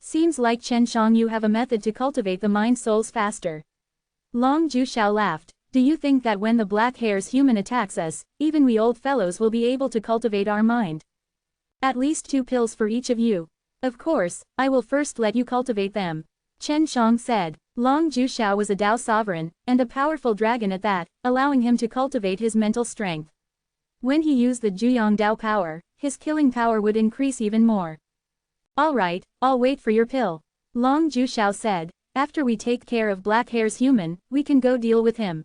Seems like Chen Shang you have a method to cultivate the mind souls faster. Long Jushao laughed. Do you think that when the Black Hare's human attacks us, even we old fellows will be able to cultivate our mind? At least 2 pills for each of you. Of course, I will first let you cultivate them. Chen Shang said. Long Jushao was a Dao sovereign, and a powerful dragon at that, allowing him to cultivate his mental strength. When he used the Juyang Dao power, his killing power would increase even more. Alright, I'll wait for your pill. Long Jushao said. After we take care of Black Hare's human, we can go deal with him.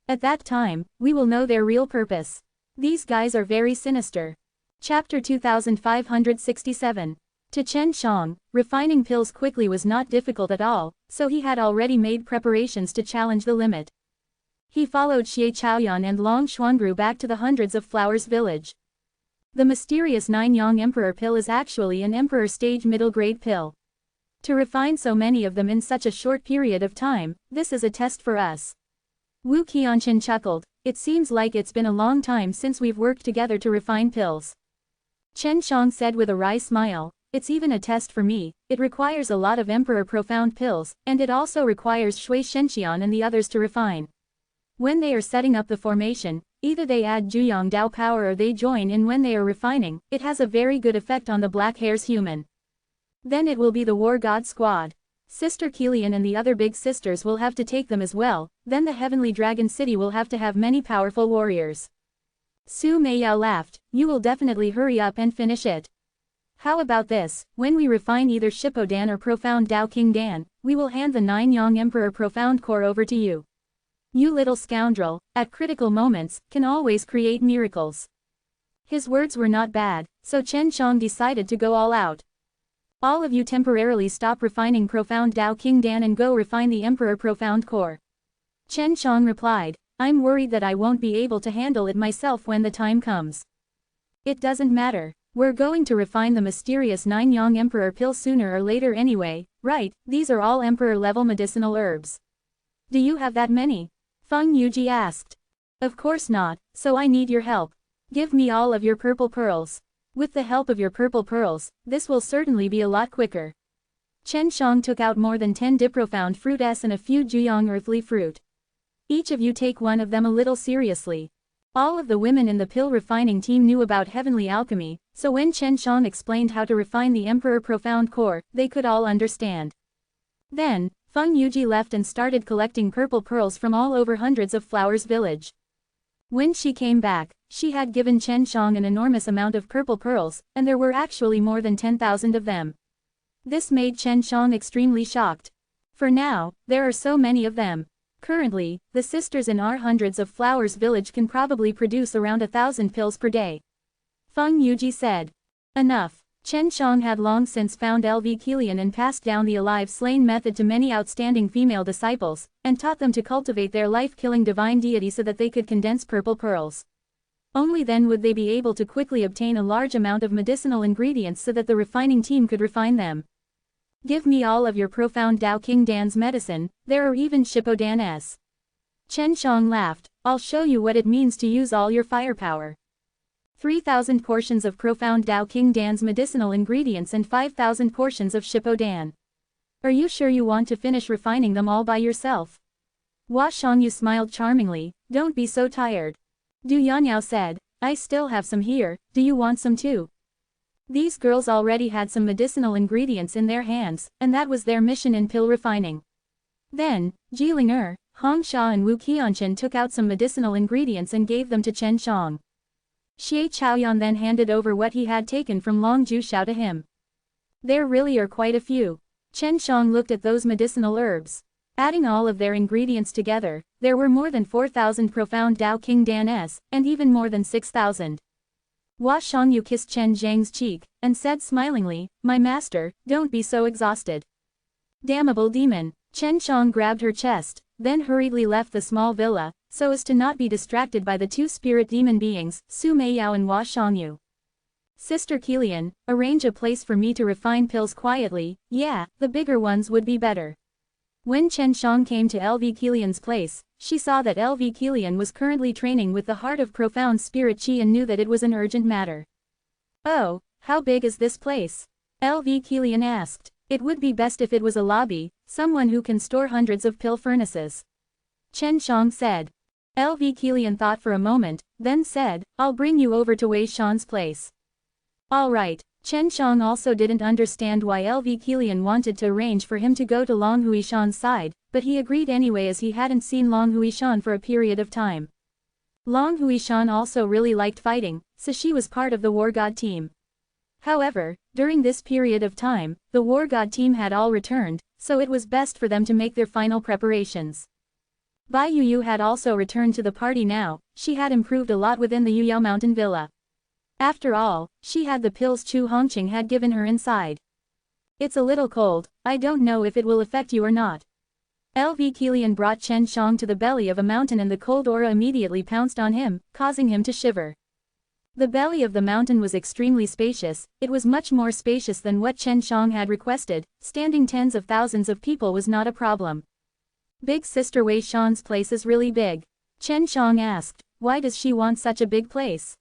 At that time, we will know their real purpose. These guys are very sinister. Chapter 2567. To Chen Shang, refining pills quickly was not difficult at all, so he had already made preparations to challenge the limit. He followed Xie Chaoyan and Long Xuangru back to the Hundreds of Flowers Village. The mysterious 9-yang Emperor pill is actually an Emperor stage middle grade pill. To refine so many of them in such a short period of time, this is a test for us. Wu Qianqin chuckled. It seems like it's been a long time since we've worked together to refine pills. Chen Shang said with a wry smile. It's even a test for me. It requires a lot of Emperor Profound pills, and it also requires Shui Shenxian and the others to refine. When they are setting up the formation, either they add Juyang Dao power or they join in when they are refining. It has a very good effect on the Black Hare's human. Then it will be the War God Squad. Sister Kilian and the other big sisters will have to take them as well, then the Heavenly Dragon City will have to have many powerful warriors. Su Meiyao laughed. You will definitely hurry up and finish it. How about this, when we refine either Shippodan or Profound Dao King Dan, we will hand the 9-yang Emperor Profound Core over to you. You little scoundrel, at critical moments, can always create miracles. His words were not bad, so Chen Shang decided to go all out. All of you temporarily stop refining Profound Tao King Dan and go refine the Emperor Profound Core. Chen Shang replied, I'm worried that I won't be able to handle it myself when the time comes. It doesn't matter. We're going to refine the mysterious 9 Yang Emperor pill sooner or later anyway, right? These are all Emperor-level medicinal herbs. Do you have that many? Feng Yuji asked. Of course not, so I need your help. Give me all of your purple pearls. With the help of your purple pearls, this will certainly be a lot quicker. Chen Shang took out more than 10 Profound Fruit S and a few Juyang earthly fruit. Each of you take one of them a little seriously. All of the women in the pill refining team knew about heavenly alchemy, so when Chen Shang explained how to refine the Emperor Profound Core, they could all understand. Then, Feng Yuji left and started collecting purple pearls from all over hundreds of Flowers Village. When she came back, she had given Chen Shang an enormous amount of purple pearls, and there were actually more than 10,000 of them. This made Chen Shang extremely shocked. For now, there are so many of them. Currently, the sisters in our hundreds of Flowers Village can probably produce around 1,000 pills per day. Feng Yuji said. Enough. Chen Shang had long since found LV Kilian and passed down the alive slain method to many outstanding female disciples, and taught them to cultivate their life-killing divine deity so that they could condense purple pearls. Only then would they be able to quickly obtain a large amount of medicinal ingredients so that the refining team could refine them. Give me all of your Profound Tao King Dan's medicine, there are even Shippodan's. Chen Shang laughed, I'll show you what it means to use all your firepower. 3,000 portions of Profound Tao King Dan's medicinal ingredients and 5,000 portions of Shippodan. Are you sure you want to finish refining them all by yourself? Hua Shangyu smiled charmingly, don't be so tired. Du Yanyao said, I still have some here, do you want some too? These girls already had some medicinal ingredients in their hands, and that was their mission in pill refining. Then, Jiling'er, Hong Sha and Wu Qianchen took out some medicinal ingredients and gave them to Chen Shang. Xie Chaoyan then handed over what he had taken from Long Ju Xiao to him. There really are quite a few. Chen Shang looked at those medicinal herbs. Adding all of their ingredients together, there were more than 4,000 Profound Tao King Dan's, and even more than 6,000. Hua Shangyu kissed Chen Zhang's cheek, and said smilingly, my master, don't be so exhausted. Damnable demon. Chen Shang grabbed her chest, then hurriedly left the small villa, so as to not be distracted by the 2 spirit demon beings, Su Meiyao and Hua Shangyu. Sister Kilian, arrange a place for me to refine pills quietly, yeah, the bigger ones would be better. When Chen Shang came to LV Kilian's place, she saw that LV Kilian was currently training with the Heart of Profound Spirit Chi and knew that it was an urgent matter. Oh, how big is this place? LV Kilian asked. It would be best if it was a lobby, someone who can store hundreds of pill furnaces. Chen Shang said. LV Kilian thought for a moment, then said, I'll bring you over to Wei Shan's place. All right. Chen Shang also didn't understand why LV Kilian wanted to arrange for him to go to Long Huishan's side, but he agreed anyway as he hadn't seen Long Huishan for a period of time. Long Huishan also really liked fighting, so she was part of the War God team. However, during this period of time, the War God team had all returned, so it was best for them to make their final preparations. Bai Yuyu had also returned to the party now, she had improved a lot within the Yuyao Mountain Villa. After all, she had the pills Chu Hongqing had given her inside. It's a little cold, I don't know if it will affect you or not. LV Kilian brought Chen Shang to the belly of a mountain and the cold aura immediately pounced on him, causing him to shiver. The belly of the mountain was extremely spacious, it was much more spacious than what Chen Shang had requested, standing tens of thousands of people was not a problem. Big Sister Wei Shan's place is really big. Chen Shang asked, why does she want such a big place?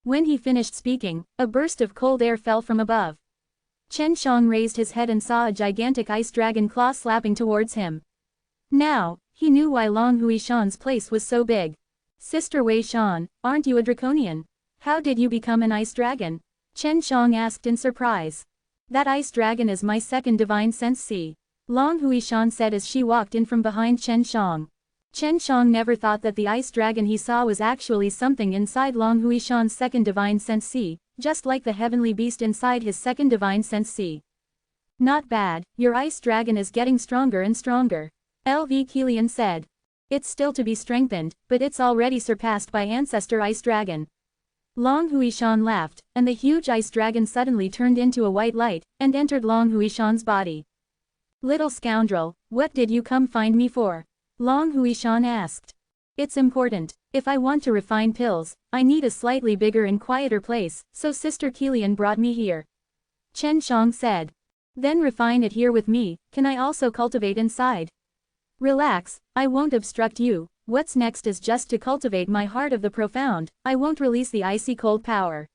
When he finished speaking, a burst of cold air fell from above. Chen Shang raised his head and saw a gigantic ice dragon claw slapping towards him. Now, he knew why Long Huishan's place was so big. Sister Wei Shan, aren't you a draconian? How did you become an ice dragon? Chen Shang asked in surprise. That ice dragon is my second divine sense C. Long Huishan said as she walked in from behind Chen Shang. Chen Shang never thought that the ice dragon he saw was actually something inside Long Huishan's second divine sense C, just like the heavenly beast inside his second divine sense C. Not bad, your ice dragon is getting stronger and stronger. LV Kilian said. It's still to be strengthened, but it's already surpassed by Ancestor Ice Dragon. Long Huishan laughed, and the huge ice dragon suddenly turned into a white light, and entered Long Huishan's body. Little scoundrel, what did you come find me for? Long Huishan asked. It's important. If I want to refine pills, I need a slightly bigger and quieter place, so Sister Kilian brought me here. Chen Shang said. Then refine it here with me, can I also cultivate inside? Relax, I won't obstruct you, what's next is just to cultivate my heart of the profound, I won't release the icy cold power.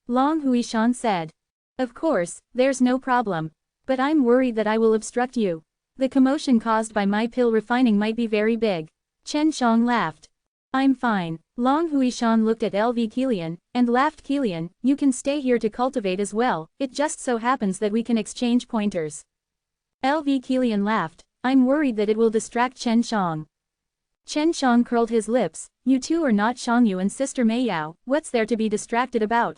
Long Huishan said. Of course, there's no problem. But I'm worried that I will obstruct you. The commotion caused by my pill refining might be very big. Chen Shang laughed. I'm fine. Long Huishan looked at LV Kilian, and laughed. Kilian, you can stay here to cultivate as well, it just so happens that we can exchange pointers. LV Kilian laughed, I'm worried that it will distract Chen Shang. Chen Shang curled his lips, you two are not Shangyu and Sister Meiyao, what's there to be distracted about?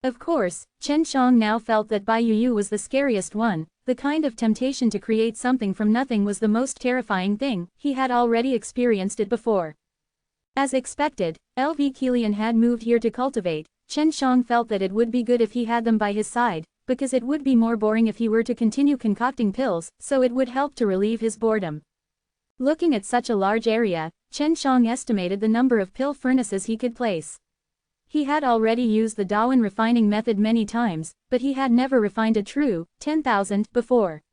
Of course, Chen Shang now felt that Bai Yu was the scariest one, the kind of temptation to create something from nothing was the most terrifying thing, he had already experienced it before. As expected, LV Kilian had moved here to cultivate. Chen Shang felt that it would be good if he had them by his side, because it would be more boring if he were to continue concocting pills, so it would help to relieve his boredom. Looking at such a large area, Chen Shang estimated the number of pill furnaces he could place. He had already used the Dawen refining method many times, but he had never refined a true 10,000 before.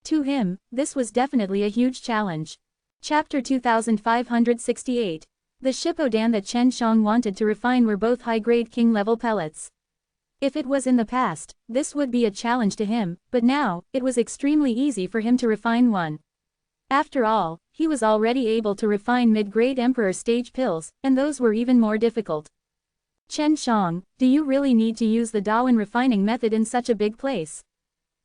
To him, this was definitely a huge challenge. Chapter 2568. The Shippodan that Chen Shang wanted to refine were both high-grade king-level pellets. If it was in the past, this would be a challenge to him, but now, it was extremely easy for him to refine one. After all, he was already able to refine mid-grade Emperor stage pills, and those were even more difficult. Chen Shang, do you really need to use the Dawen refining method in such a big place?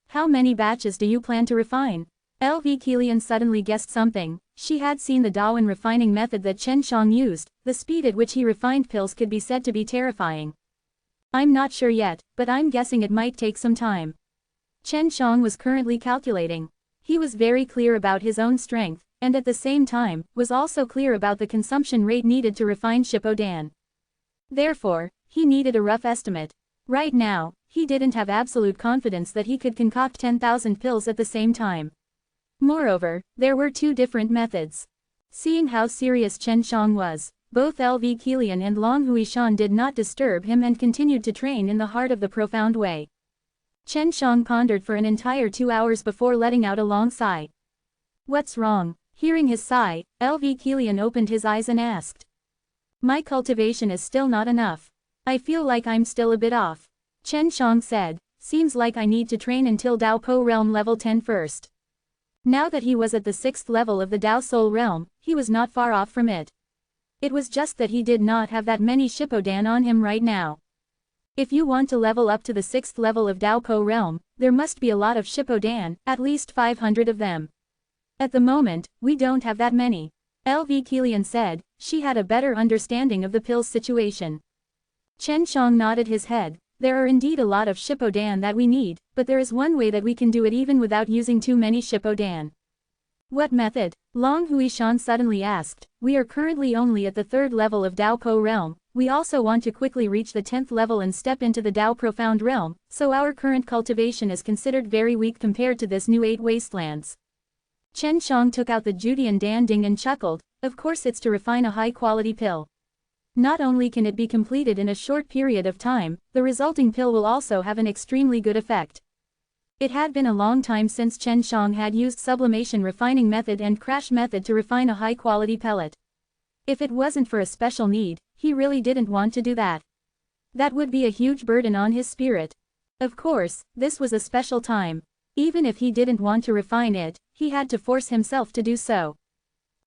How many batches do you plan to refine? LV Kilian suddenly guessed something. She had seen the Dawen refining method that Chen Shang used, the speed at which he refined pills could be said to be terrifying. I'm not sure yet, but I'm guessing it might take some time. Chen Shang was currently calculating. He was very clear about his own strength, and at the same time, was also clear about the consumption rate needed to refine Shippodan. Therefore, he needed a rough estimate. Right now, he didn't have absolute confidence that he could concoct 10,000 pills at the same time. Moreover, there were two different methods. Seeing how serious Chen Shang was, both LV Kilian and Long Huishan did not disturb him and continued to train in the heart of the profound way. Chen Shang pondered for an entire 2 hours before letting out a long sigh. What's wrong? Hearing his sigh, LV Kilian opened his eyes and asked. My cultivation is still not enough. I feel like I'm still a bit off. Chen Shang said, seems like I need to train until Dao Po Realm level 10 first. Now that he was at the 6th level of the Dao Soul Realm, he was not far off from it. It was just that he did not have that many Shippodan on him right now. If you want to level up to the 6th level of Dao Po Realm, there must be a lot of Shippodan, at least 500 of them. At the moment, we don't have that many. LV Kilian said, she had a better understanding of the pill's situation. Chen Shang nodded his head. There are indeed a lot of Shippodan that we need, but there is one way that we can do it even without using too many Shippodan. What method? Long Huishan suddenly asked. We are currently only at the 3rd level of Dao Po Realm, we also want to quickly reach the 10th level and step into the Dao Profound Realm, so our current cultivation is considered very weak compared to this new 8 wastelands. Chen Shang took out the Judian Danding and chuckled, of course it's to refine a high-quality pill. Not only can it be completed in a short period of time, the resulting pill will also have an extremely good effect. It had been a long time since Chen Shang had used sublimation refining method and crash method to refine a high-quality pellet. If it wasn't for a special need, he really didn't want to do that. That would be a huge burden on his spirit. Of course, this was a special time. Even if he didn't want to refine it, he had to force himself to do so.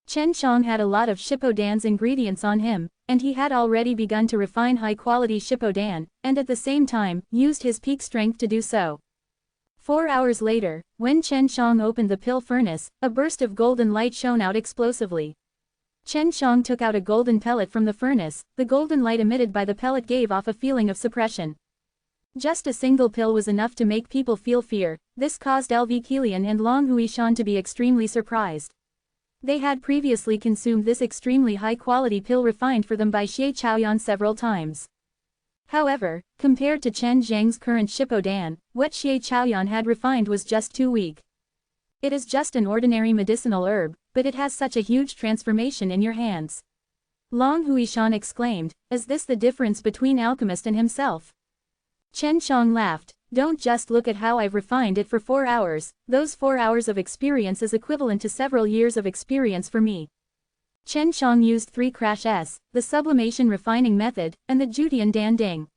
Chen Shang had a lot of Shippodan's ingredients on him, and he had already begun to refine high-quality Shippodan, and at the same time, used his peak strength to do so. 4 hours later, when Chen Shang opened the pill furnace, a burst of golden light shone out explosively. Chen Shang took out a golden pellet from the furnace, the golden light emitted by the pellet gave off a feeling of suppression. Just a single pill was enough to make people feel fear, this caused LV Kilian and Long Huishan to be extremely surprised. They had previously consumed this extremely high-quality pill refined for them by Xie Chaoyan several times. However, compared to Chen Zhang's current Shippodan, what Xie Chaoyan had refined was just too weak. It is just an ordinary medicinal herb, but it has such a huge transformation in your hands. Long Huishan exclaimed, is this the difference between alchemist and himself? Chen Shang laughed, don't just look at how I've refined it for 4 hours, those 4 hours of experience is equivalent to several years of experience for me. Chen Shang used 3 crash S, the sublimation refining method, and the Jutian Dan Ding.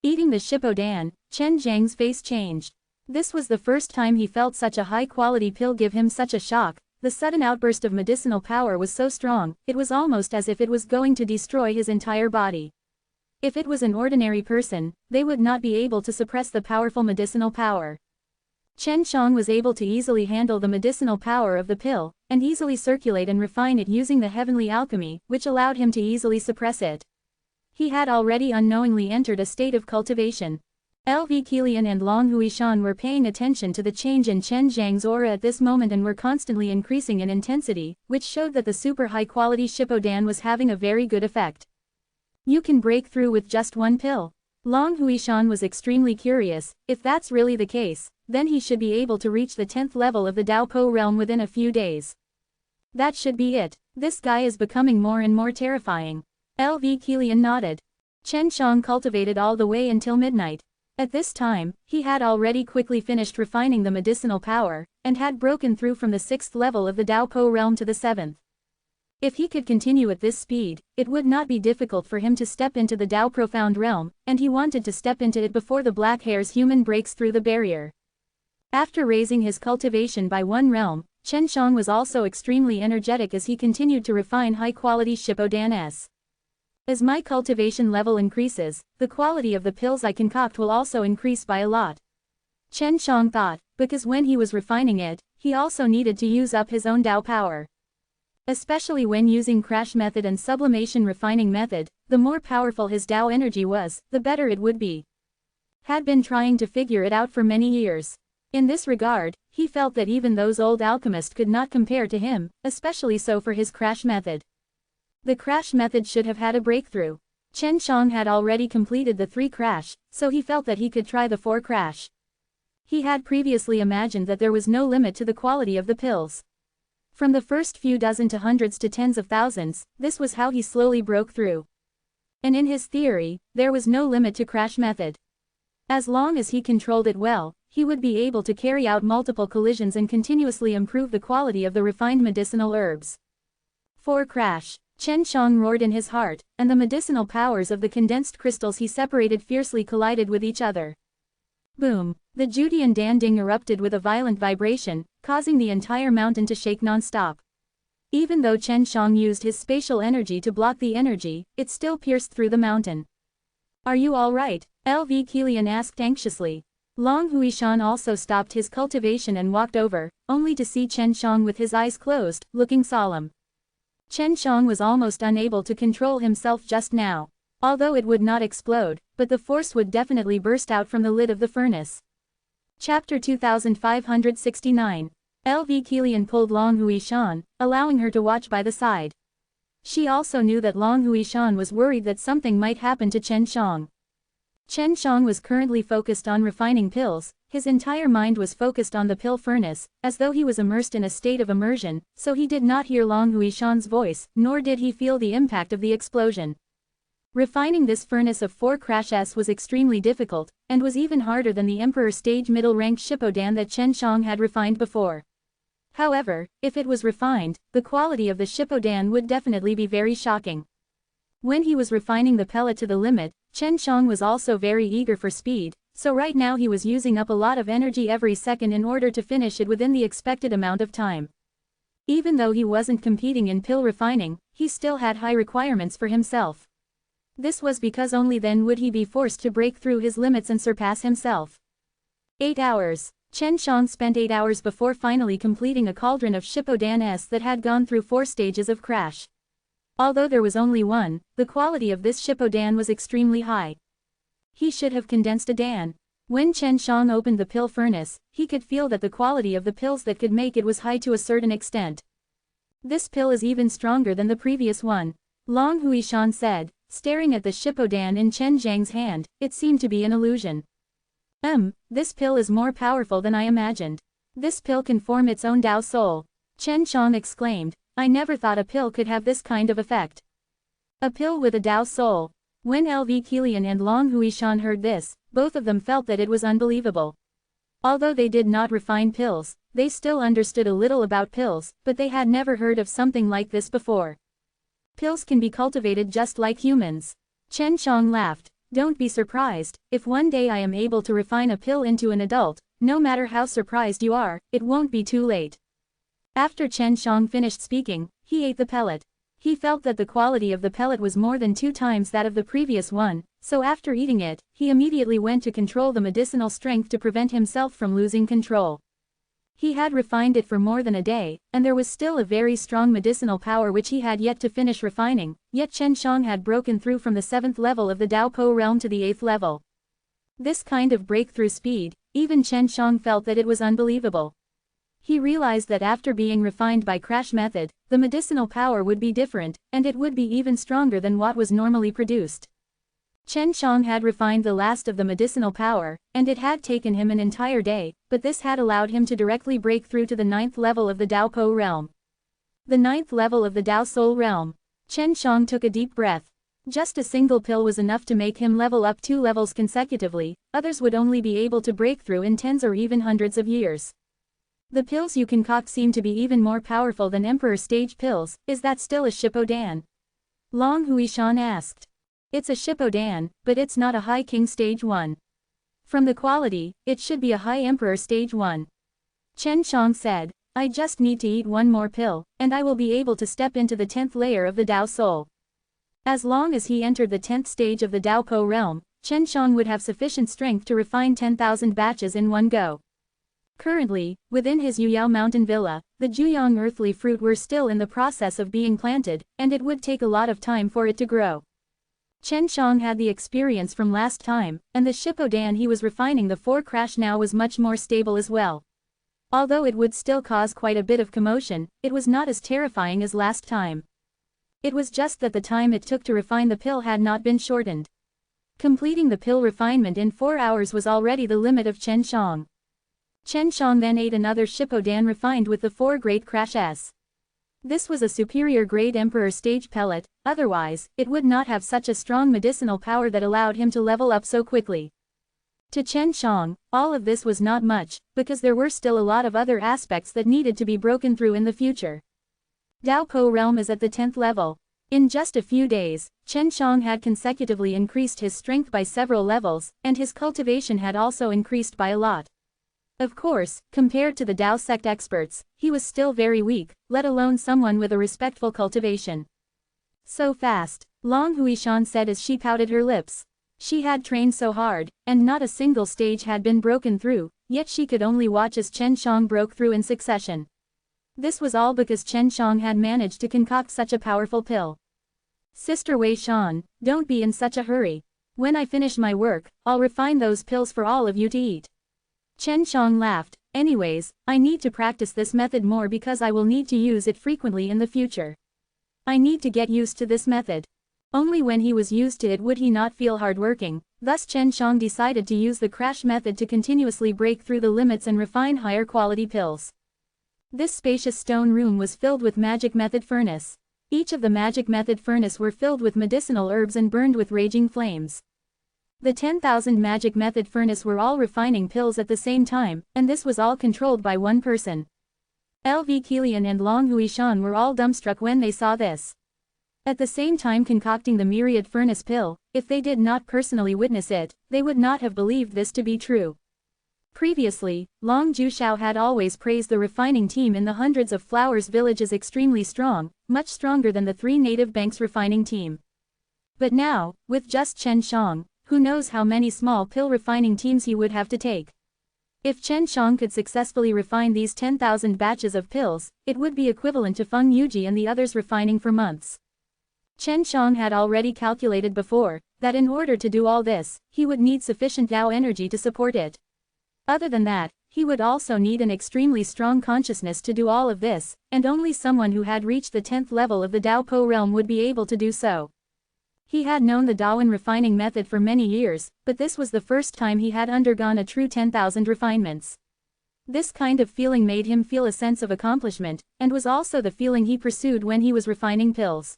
Eating the Shippodan, Chen Zhang's face changed. This was the first time he felt such a high-quality pill give him such a shock. The sudden outburst of medicinal power was so strong, it was almost as if it was going to destroy his entire body. If it was an ordinary person, they would not be able to suppress the powerful medicinal power. Chen Shang was able to easily handle the medicinal power of the pill, and easily circulate and refine it using the heavenly alchemy, which allowed him to easily suppress it. He had already unknowingly entered a state of cultivation. LV Kilian and Long Huishan were paying attention to the change in Chen Zhang's aura at this moment and were constantly increasing in intensity, which showed that the super high-quality Shippodan was having a very good effect. You can break through with just 1 pill. Long Huishan was extremely curious. If that's really the case, then he should be able to reach the 10th level of the Daopo realm within a few days. That should be it. This guy is becoming more and more terrifying. LV Kilian nodded. Chen Shang cultivated all the way until midnight. At this time, he had already quickly finished refining the medicinal power, and had broken through from the 6th level of the Daopo realm to the 7th. If he could continue at this speed, it would not be difficult for him to step into the Dao Profound realm, and he wanted to step into it before the Black Hair's human breaks through the barrier. After raising his cultivation by 1 realm, Chen Shang was also extremely energetic as he continued to refine high-quality Shippodan S. As my cultivation level increases, the quality of the pills I concoct will also increase by a lot. Chen Shang thought, because when he was refining it, he also needed to use up his own Dao power. Especially when using crash method and sublimation refining method, the more powerful his Dao energy was, the better it would be. Had been trying to figure it out for many years. In this regard, he felt that even those old alchemists could not compare to him, especially so for his crash method. The crash method should have had a breakthrough. Chen Shang had already completed the 3 crash, so he felt that he could try the 4 crash. He had previously imagined that there was no limit to the quality of the pills. From the first few dozen to hundreds to tens of thousands, this was how he slowly broke through. And in his theory, there was no limit to crash method. As long as he controlled it well, he would be able to carry out multiple collisions and continuously improve the quality of the refined medicinal herbs. 4 crash. Chen Shang roared in his heart, and the medicinal powers of the condensed crystals he separated fiercely collided with each other. Boom! The Jutian Danding erupted with a violent vibration, causing the entire mountain to shake non-stop. Even though Chen Shang used his spatial energy to block the energy, it still pierced through the mountain. Are you all right? LV Kilian asked anxiously. Long Huishan also stopped his cultivation and walked over, only to see Chen Shang with his eyes closed, looking solemn. Chen Shang was almost unable to control himself just now. Although it would not explode, but the force would definitely burst out from the lid of the furnace. Chapter 2569. LV Kilian pulled Long Huishan, allowing her to watch by the side. She also knew that Long Huishan was worried that something might happen to Chen Shang. Chen Shang was currently focused on refining pills, his entire mind was focused on the pill furnace, as though he was immersed in a state of immersion, so he did not hear Long Huishan's voice, nor did he feel the impact of the explosion. Refining this furnace of 4 crash S was extremely difficult, and was even harder than the Emperor stage middle-rank Shippodan that Chen Shang had refined before. However, if it was refined, the quality of the Shippodan would definitely be very shocking. When he was refining the pellet to the limit, Chen Shang was also very eager for speed, so right now he was using up a lot of energy every second in order to finish it within the expected amount of time. Even though he wasn't competing in pill refining, he still had high requirements for himself. This was because only then would he be forced to break through his limits and surpass himself. 8 hours. Chen Shang spent 8 hours before finally completing a cauldron of Shippodan S that had gone through 4 stages of crash. Although there was only one, the quality of this Shippodan was extremely high. He should have condensed a Dan. When Chen Shang opened the pill furnace, he could feel that the quality of the pills that could make it was high to a certain extent. This pill is even stronger than the previous one. Long Huishan said, staring at the Shippodan in Chen Zhang's hand. It seemed to be an illusion. This pill is more powerful than I imagined. This pill can form its own Tao soul. Chen Shang exclaimed, I never thought a pill could have this kind of effect. A pill with a Tao soul. When LV Kilian and Long Huishan heard this, both of them felt that it was unbelievable. Although they did not refine pills, they still understood a little about pills, but they had never heard of something like this before. Pills can be cultivated just like humans. Chen Shang laughed. Don't be surprised, if one day I am able to refine a pill into an adult, no matter how surprised you are, it won't be too late. After Chen Shang finished speaking, he ate the pellet. He felt that the quality of the pellet was more than 2 times that of the previous one, so after eating it, he immediately went to control the medicinal strength to prevent himself from losing control. He had refined it for more than a day, and there was still a very strong medicinal power which he had yet to finish refining, yet Chen Shang had broken through from the 7th level of the Dao Po realm to the 8th level. This kind of breakthrough speed, even Chen Shang felt that it was unbelievable. He realized that after being refined by crash method, the medicinal power would be different, and it would be even stronger than what was normally produced. Chen Shang had refined the last of the medicinal power, and it had taken him an entire day, but this had allowed him to directly break through to the 9th level of the Dao Po realm. The 9th level of the Dao Soul realm. Chen Shang took a deep breath. Just a single pill was enough to make him level up 2 levels consecutively, others would only be able to break through in tens or even hundreds of years. The pills you concoct seem to be even more powerful than Emperor stage pills, is that still a Shippodan? Long Huishan asked. It's a Shippodan, but it's not a High King stage 1. From the quality, it should be a High Emperor stage 1. Chen Shang said, I just need to eat one more pill, and I will be able to step into the 10th layer of the Dao Soul. As long as he entered the 10th stage of the Dao Po realm, Chen Shang would have sufficient strength to refine 10,000 batches in one go. Currently, within his Yuyao mountain villa, the Juyang earthly fruit were still in the process of being planted, and it would take a lot of time for it to grow. Chen Shang had the experience from last time, and the Shippodan he was refining the 4 crash now was much more stable as well. Although it would still cause quite a bit of commotion, it was not as terrifying as last time. It was just that the time it took to refine the pill had not been shortened. Completing the pill refinement in 4 hours was already the limit of Chen Shang. Chen Shang then ate another Shippodan refined with the 4 great crash S. This was a superior grade Emperor stage pellet, otherwise, it would not have such a strong medicinal power that allowed him to level up so quickly. To Chen Shang, all of this was not much, because there were still a lot of other aspects that needed to be broken through in the future. Dao Po realm is at the 10th level. In just a few days, Chen Shang had consecutively increased his strength by several levels, and his cultivation had also increased by a lot. Of course, compared to the Dao sect experts, he was still very weak, let alone someone with a respectful cultivation. So fast, Long Huishan said as she pouted her lips. She had trained so hard, and not a single stage had been broken through, yet she could only watch as Chen Shang broke through in succession. This was all because Chen Shang had managed to concoct such a powerful pill. Sister Wei Shan, don't be in such a hurry. When I finish my work, I'll refine those pills for all of you to eat. Chen Shang laughed. Anyways, I need to practice this method more because I will need to use it frequently in the future. I need to get used to this method. Only when he was used to it would he not feel hardworking, thus Chen Shang decided to use the crash method to continuously break through the limits and refine higher quality pills. This spacious stone room was filled with magic method furnace. Each of the magic method furnace were filled with medicinal herbs and burned with raging flames. The 10,000 magic method furnace were all refining pills at the same time, and this was all controlled by one person. LV Kilian and Long Huishan were all dumbstruck when they saw this. At the same time concocting the myriad furnace pill, if they did not personally witness it, they would not have believed this to be true. Previously, Long Jushao had always praised the refining team in the hundreds of flowers village as extremely strong, much stronger than the 3 native banks refining team. But now, with just Chen Shang, who knows how many small pill refining teams he would have to take. If Chen Shang could successfully refine these 10,000 batches of pills, it would be equivalent to Feng Yuji and the others refining for months. Chen Shang had already calculated before, that in order to do all this, he would need sufficient Dao energy to support it. Other than that, he would also need an extremely strong consciousness to do all of this, and only someone who had reached the 10th level of the Dao Po realm would be able to do so. He had known the Dawan refining method for many years, but this was the first time he had undergone a true 10,000 refinements. This kind of feeling made him feel a sense of accomplishment, and was also the feeling he pursued when he was refining pills.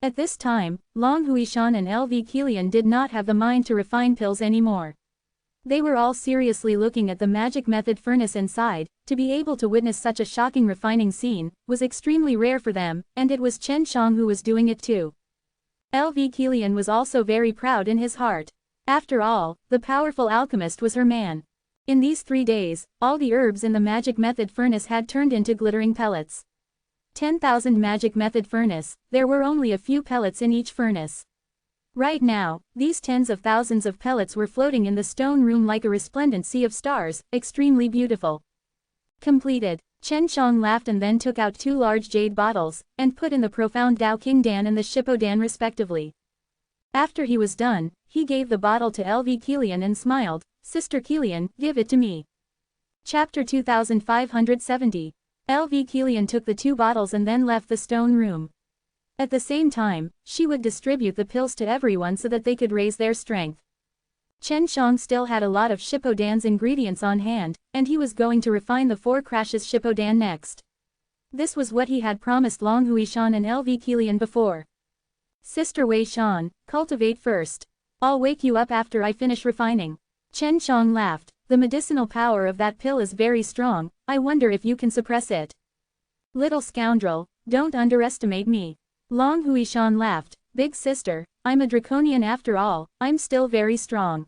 At this time, Long Huishan and LV Kilian did not have the mind to refine pills anymore. They were all seriously looking at the magic method furnace inside. To be able to witness such a shocking refining scene was extremely rare for them, and it was Chen Shang who was doing it too. LV Kilian was also very proud in his heart. After all, the powerful alchemist was her man. In these 3 days, all the herbs in the magic method furnace had turned into glittering pellets. 10,000 magic method furnace, there were only a few pellets in each furnace. Right now, these tens of thousands of pellets were floating in the stone room like a resplendent sea of stars, extremely beautiful. Completed. Chen Shang laughed and then took out 2 large jade bottles, and put in the profound Dao King Dan and the Shippo Dan respectively. After he was done, he gave the bottle to LV Kilian and smiled, "Sister Kilian, give it to me." Chapter 2570. LV Kilian took the 2 bottles and then left the stone room. At the same time, she would distribute the pills to everyone so that they could raise their strength. Chen Shang still had a lot of Shippo Dan's ingredients on hand, and he was going to refine the 4 crashes Shippo Dan next. This was what he had promised Long Huishan and LV Kilian before. "Sister Wei Shan, cultivate first. I'll wake you up after I finish refining." Chen Shang laughed. "The medicinal power of that pill is very strong, I wonder if you can suppress it." "Little scoundrel, don't underestimate me." Long Huishan laughed. "Big sister, I'm a draconian after all, I'm still very strong."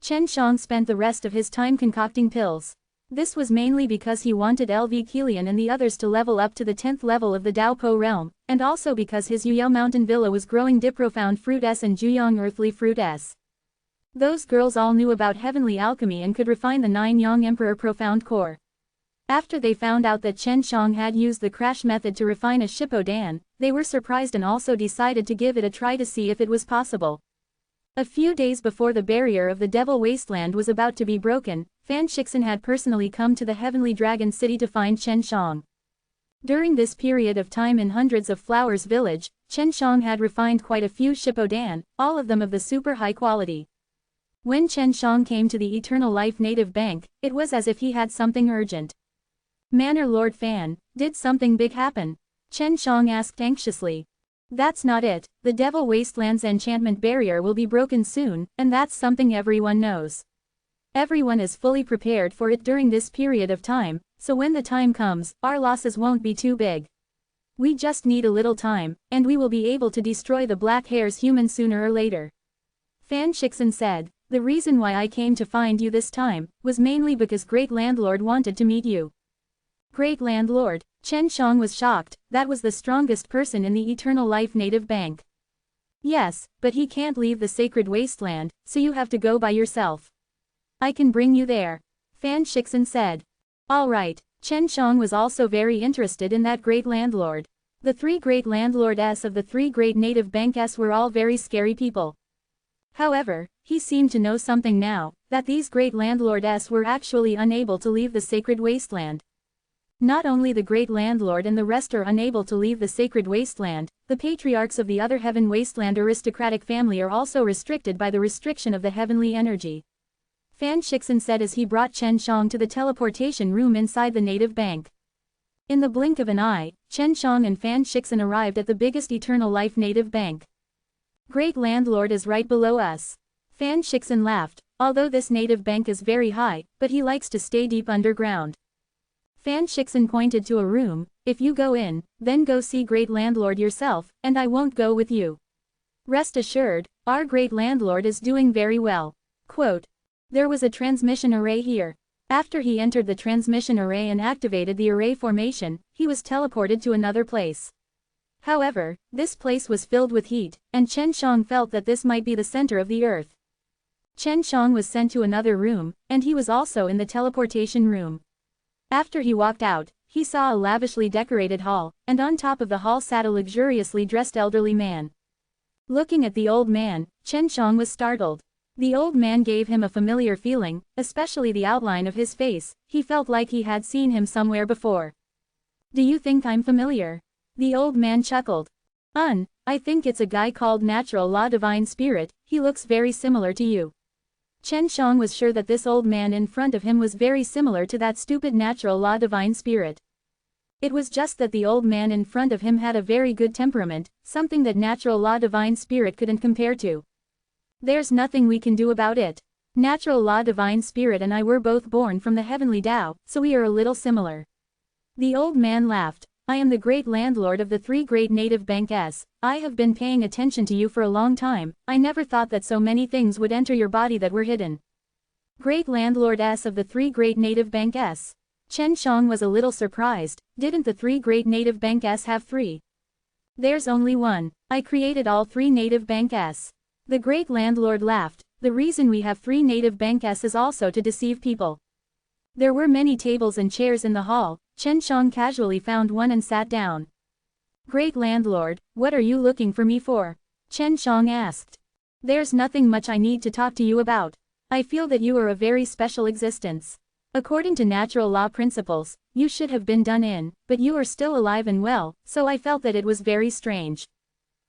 Chen Shang spent the rest of his time concocting pills. This was mainly because he wanted LV Kilian and the others to level up to the 10th level of the Dao Po realm, and also because his Yuyao Mountain Villa was growing Dip Profound Fruit S and Juyang Earthly Fruit S. Those girls all knew about heavenly alchemy and could refine the 9 Yang Emperor Profound Core. After they found out that Chen Shang had used the crash method to refine a Shippo Dan, they were surprised and also decided to give it a try to see if it was possible. A few days before the barrier of the Devil Wasteland was about to be broken, Fan Shixin had personally come to the Heavenly Dragon City to find Chen Shang. During this period of time in Hundreds of Flowers village, Chen Shang had refined quite a few Shippo Dan, all of them of the super high quality. When Chen Shang came to the Eternal Life Native Bank, it was as if he had something urgent. "Manor Lord Fan, did something big happen?" Chen Shang asked anxiously. "That's not it, the Devil Wasteland's enchantment barrier will be broken soon, and that's something everyone knows. Everyone is fully prepared for it during this period of time, so when the time comes, our losses won't be too big. We just need a little time, and we will be able to destroy the Black Hare's human sooner or later." Fan Shixin said, "The reason why I came to find you this time, was mainly because Great Landlord wanted to meet you." Great Landlord? Chen Shang was shocked, that was the strongest person in the Eternal Life Native Bank. "Yes, but he can't leave the Sacred Wasteland, so you have to go by yourself." "I can bring you there," Fan Shixin said. "All right." Chen Shang was also very interested in that Great Landlord. The 3 Great Landlords of the 3 Great Native Banks were all very scary people. However, he seemed to know something now, that these Great Landlords were actually unable to leave the Sacred Wasteland. Not only the Great Landlord and the rest are unable to leave the Sacred Wasteland, the patriarchs of the other Heaven Wasteland aristocratic family are also restricted by the restriction of the heavenly energy. Fan Shixin said as he brought Chen Shang to the teleportation room inside the native bank. In the blink of an eye, Chen Shang and Fan Shixin arrived at the biggest Eternal Life Native Bank. "Great Landlord is right below us." Fan Shixin laughed, "Although this native bank is very high, but he likes to stay deep underground." Fan Shixin pointed to a room, "If you go in, then go see Great Landlord yourself, and I won't go with you. Rest assured, our Great Landlord is doing very well." Quote. There was a transmission array here. After he entered the transmission array and activated the array formation, he was teleported to another place. However, this place was filled with heat, and Chen Shang felt that this might be the center of the earth. Chen Shang was sent to another room, and he was also in the teleportation room. After he walked out, he saw a lavishly decorated hall, and on top of the hall sat a luxuriously dressed elderly man. Looking at the old man, Chen Shang was startled. The old man gave him a familiar feeling, especially the outline of his face. He felt like he had seen him somewhere before. "Do you think I'm familiar?" The old man chuckled. I think it's a guy called Natural Law Divine Spirit, he looks very similar to you. Chen Shang was sure that this old man in front of him was very similar to that stupid Natural Law Divine Spirit. It was just that the old man in front of him had a very good temperament, something that Natural Law Divine Spirit couldn't compare to. There's nothing we can do about it. Natural Law Divine Spirit and I were both born from the heavenly Tao, so we are a little similar. The old man laughed. I am the great landlord of the 3 great native banks. I have been paying attention to you for a long time. I never thought that so many things would enter your body that were hidden. Great landlord S of the 3 great native banks. Chen Shang was a little surprised. Didn't the 3 great native banks have 3? There's only one. I created all 3 native banks. The great landlord laughed. The reason we have 3 native banks is also to deceive people. There were many tables and chairs in the hall. Chen Shang casually found one and sat down. Great landlord, what are you looking for me for? Chen Shang asked. There's nothing much I need to talk to you about. I feel that you are a very special existence. According to natural law principles, you should have been done in, but you are still alive and well, so I felt that it was very strange.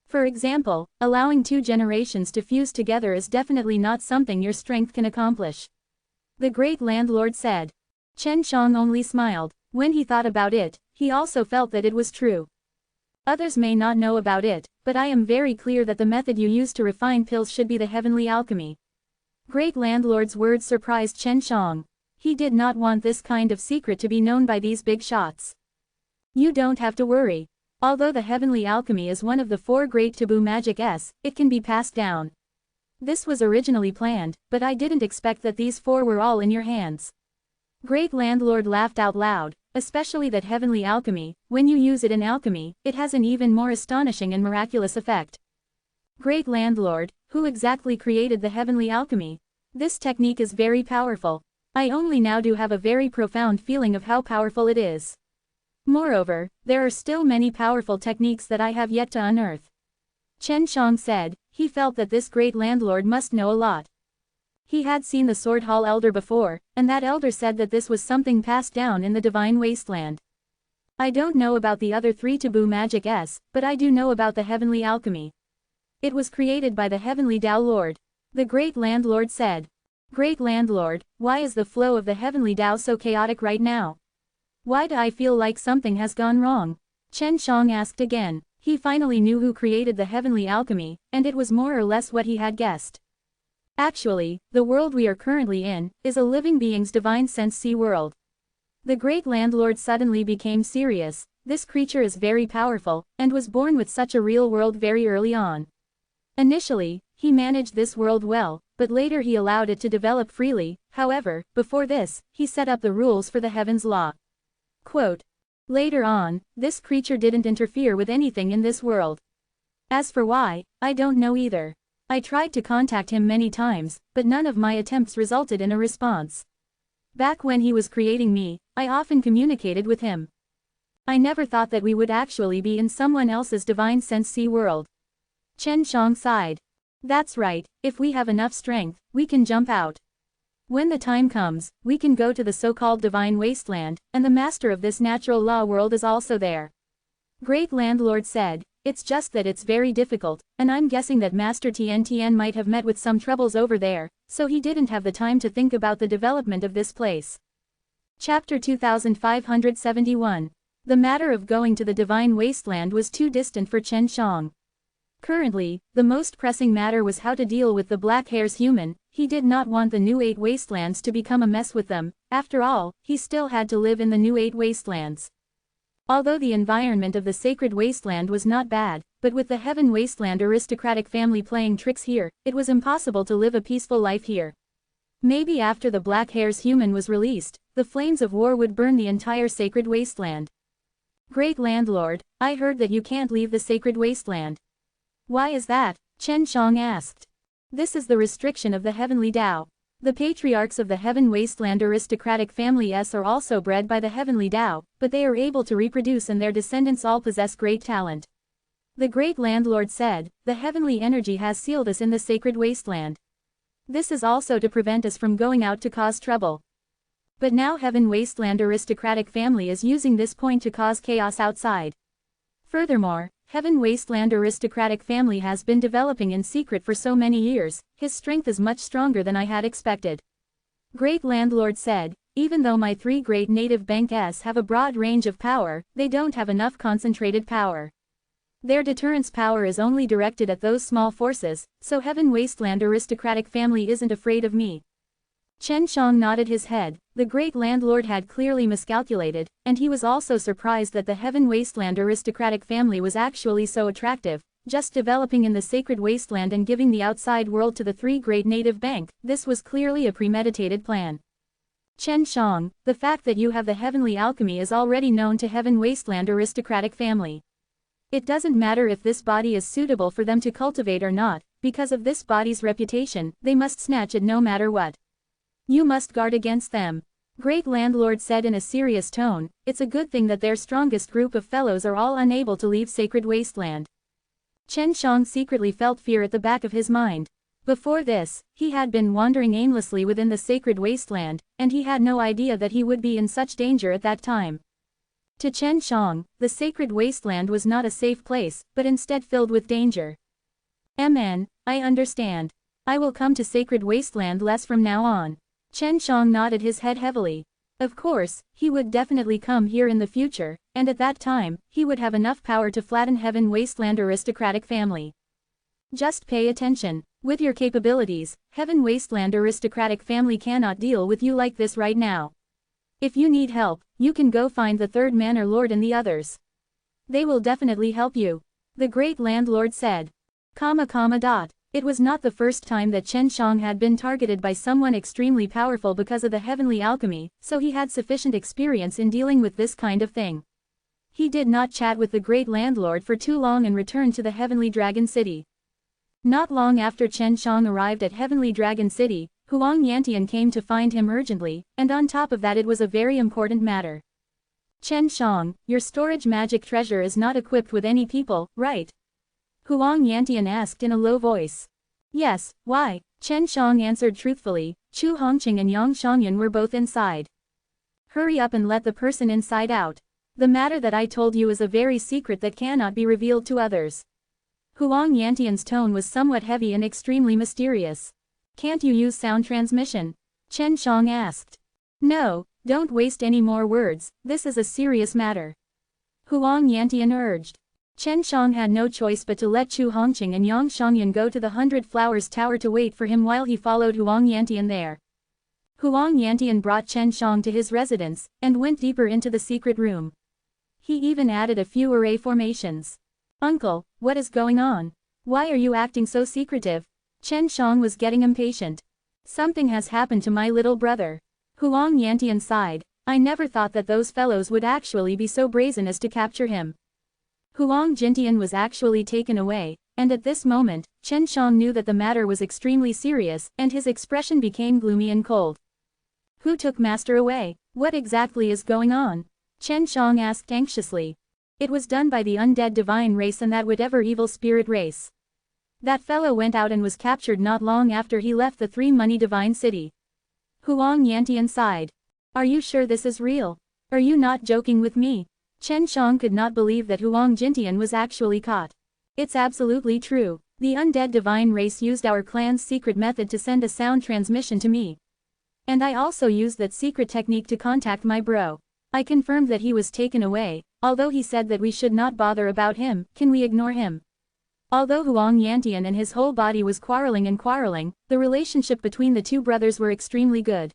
For example, allowing 2 generations to fuse together is definitely not something your strength can accomplish. The great landlord said. Chen Shang only smiled. When he thought about it, he also felt that it was true. Others may not know about it, but I am very clear that the method you use to refine pills should be the heavenly alchemy. Great landlord's words surprised Chen Shang. He did not want this kind of secret to be known by these big shots. You don't have to worry. Although the heavenly alchemy is one of the 4 great taboo magics, it can be passed down. This was originally planned, but I didn't expect that these 4 were all in your hands. Great landlord laughed out loud, especially that heavenly alchemy. When you use it in alchemy, it has an even more astonishing and miraculous effect. Great landlord, who exactly created the heavenly alchemy? This technique is very powerful. I only now do have a very profound feeling of how powerful it is. Moreover, there are still many powerful techniques that I have yet to unearth. Chen Shang said. He felt that this great landlord must know a lot. He had seen the Sword Hall Elder before, and that elder said that this was something passed down in the Divine Wasteland. I don't know about the other 3 taboo magics, but I do know about the heavenly alchemy. It was created by the heavenly Tao Lord. The great landlord said. Great landlord, why is the flow of the heavenly Tao so chaotic right now? Why do I feel like something has gone wrong? Chen Shang asked again. He finally knew who created the heavenly alchemy, and it was more or less what he had guessed. Actually, the world we are currently in, is a living being's divine sense world. The great landlord suddenly became serious. This creature is very powerful, and was born with such a real world very early on. Initially, he managed this world well, but later he allowed it to develop freely. However, before this, he set up the rules for the heaven's law. Quote. Later on, this creature didn't interfere with anything in this world. As for why, I don't know either. I tried to contact him many times, but none of my attempts resulted in a response. Back when he was creating me, I often communicated with him. I never thought that we would actually be in someone else's divine sense world. Chen Shang sighed. That's right, if we have enough strength, we can jump out. When the time comes, we can go to the so-called divine wasteland, and the master of this natural law world is also there. Great landlord said. It's just that it's very difficult, and I'm guessing that Master Tian might have met with some troubles over there, so he didn't have the time to think about the development of this place. Chapter 2571. The matter of going to the divine wasteland was too distant for Chen Shang. Currently, the most pressing matter was how to deal with the black hairs human. He did not want the new 8 wastelands to become a mess with them. After all, he still had to live in the new 8 wastelands. Although the environment of the sacred wasteland was not bad, but with the heaven wasteland aristocratic family playing tricks here, it was impossible to live a peaceful life here. Maybe after the black hairs human was released, the flames of war would burn the entire sacred wasteland. Great landlord, I heard that you can't leave the sacred wasteland. Why is that? Chen Shang asked. This is the restriction of the heavenly Tao. The patriarchs of the heaven wasteland aristocratic families are also bred by the heavenly Tao, but they are able to reproduce and their descendants all possess great talent. The great landlord said, the heavenly energy has sealed us in the sacred wasteland. This is also to prevent us from going out to cause trouble. But now heaven wasteland aristocratic family is using this point to cause chaos outside. Furthermore, Heaven Wasteland aristocratic family has been developing in secret for so many years, his strength is much stronger than I had expected. Great Landlord said, even though my 3 great native banks have a broad range of power, they don't have enough concentrated power. Their deterrence power is only directed at those small forces, so Heaven Wasteland aristocratic family isn't afraid of me. Chen Shang nodded his head. The great landlord had clearly miscalculated, and he was also surprised that the Heaven Wasteland aristocratic family was actually so attractive, just developing in the sacred wasteland and giving the outside world to the 3 great native bank. This was clearly a premeditated plan. Chen Shang, the fact that you have the heavenly alchemy is already known to Heaven Wasteland aristocratic family. It doesn't matter if this body is suitable for them to cultivate or not, because of this body's reputation, they must snatch it no matter what. You must guard against them. Great Landlord said in a serious tone, it's a good thing that their strongest group of fellows are all unable to leave Sacred Wasteland. Chen Shang secretly felt fear at the back of his mind. Before this, he had been wandering aimlessly within the Sacred Wasteland, and he had no idea that he would be in such danger at that time. To Chen Shang, the Sacred Wasteland was not a safe place, but instead filled with danger. I understand. I will come to Sacred Wasteland less from now on. Chen Shang nodded his head heavily. Of course, he would definitely come here in the future, and at that time, he would have enough power to flatten Heaven Wasteland aristocratic family. Just pay attention. With your capabilities, Heaven Wasteland aristocratic family cannot deal with you like this right now. If you need help, you can go find the 3rd Manor Lord and the others. They will definitely help you. The great landlord said. It was not the first time that Chen Shang had been targeted by someone extremely powerful because of the heavenly alchemy, so he had sufficient experience in dealing with this kind of thing. He did not chat with the great landlord for too long and returned to the Heavenly Dragon City. Not long after Chen Shang arrived at Heavenly Dragon City, Huang Yantian came to find him urgently, and on top of that it was a very important matter. Chen Shang, your storage magic treasure is not equipped with any people, right? Huang Yantian asked in a low voice. Yes, why? Chen Shang answered truthfully. Chu Hongqing and Yang Shangyan were both inside. Hurry up and let the person inside out. The matter that I told you is a very secret that cannot be revealed to others. Huang Yantian's tone was somewhat heavy and extremely mysterious. Can't you use sound transmission? Chen Shang asked. No, don't waste any more words, this is a serious matter. Huang Yantian urged. Chen Shang had no choice but to let Chu Hongqing and Yang Shangyan go to the 100 Flowers Tower to wait for him while he followed Huang Yantian there. Huang Yantian brought Chen Shang to his residence, and went deeper into the secret room. He even added a few array formations. Uncle, what is going on? Why are you acting so secretive? Chen Shang was getting impatient. Something has happened to my little brother. Huang Yantian sighed. I never thought that those fellows would actually be so brazen as to capture him. Huang Jintian was actually taken away, and at this moment, Chen Shang knew that the matter was extremely serious, and his expression became gloomy and cold. Who took Master away? What exactly is going on? Chen Shang asked anxiously. It was done by the undead divine race and that whatever evil spirit race. That fellow went out and was captured not long after he left the 3 Money Divine City. Huang Yantian sighed. Are you sure this is real? Are you not joking with me? Chen Shang could not believe that Huang Jintian was actually caught. It's absolutely true. The undead divine race used our clan's secret method to send a sound transmission to me. And I also used that secret technique to contact my bro. I confirmed that he was taken away, although he said that we should not bother about him. Can we ignore him? Although Huang Yantian and his whole body was quarreling, the relationship between the 2 brothers were extremely good.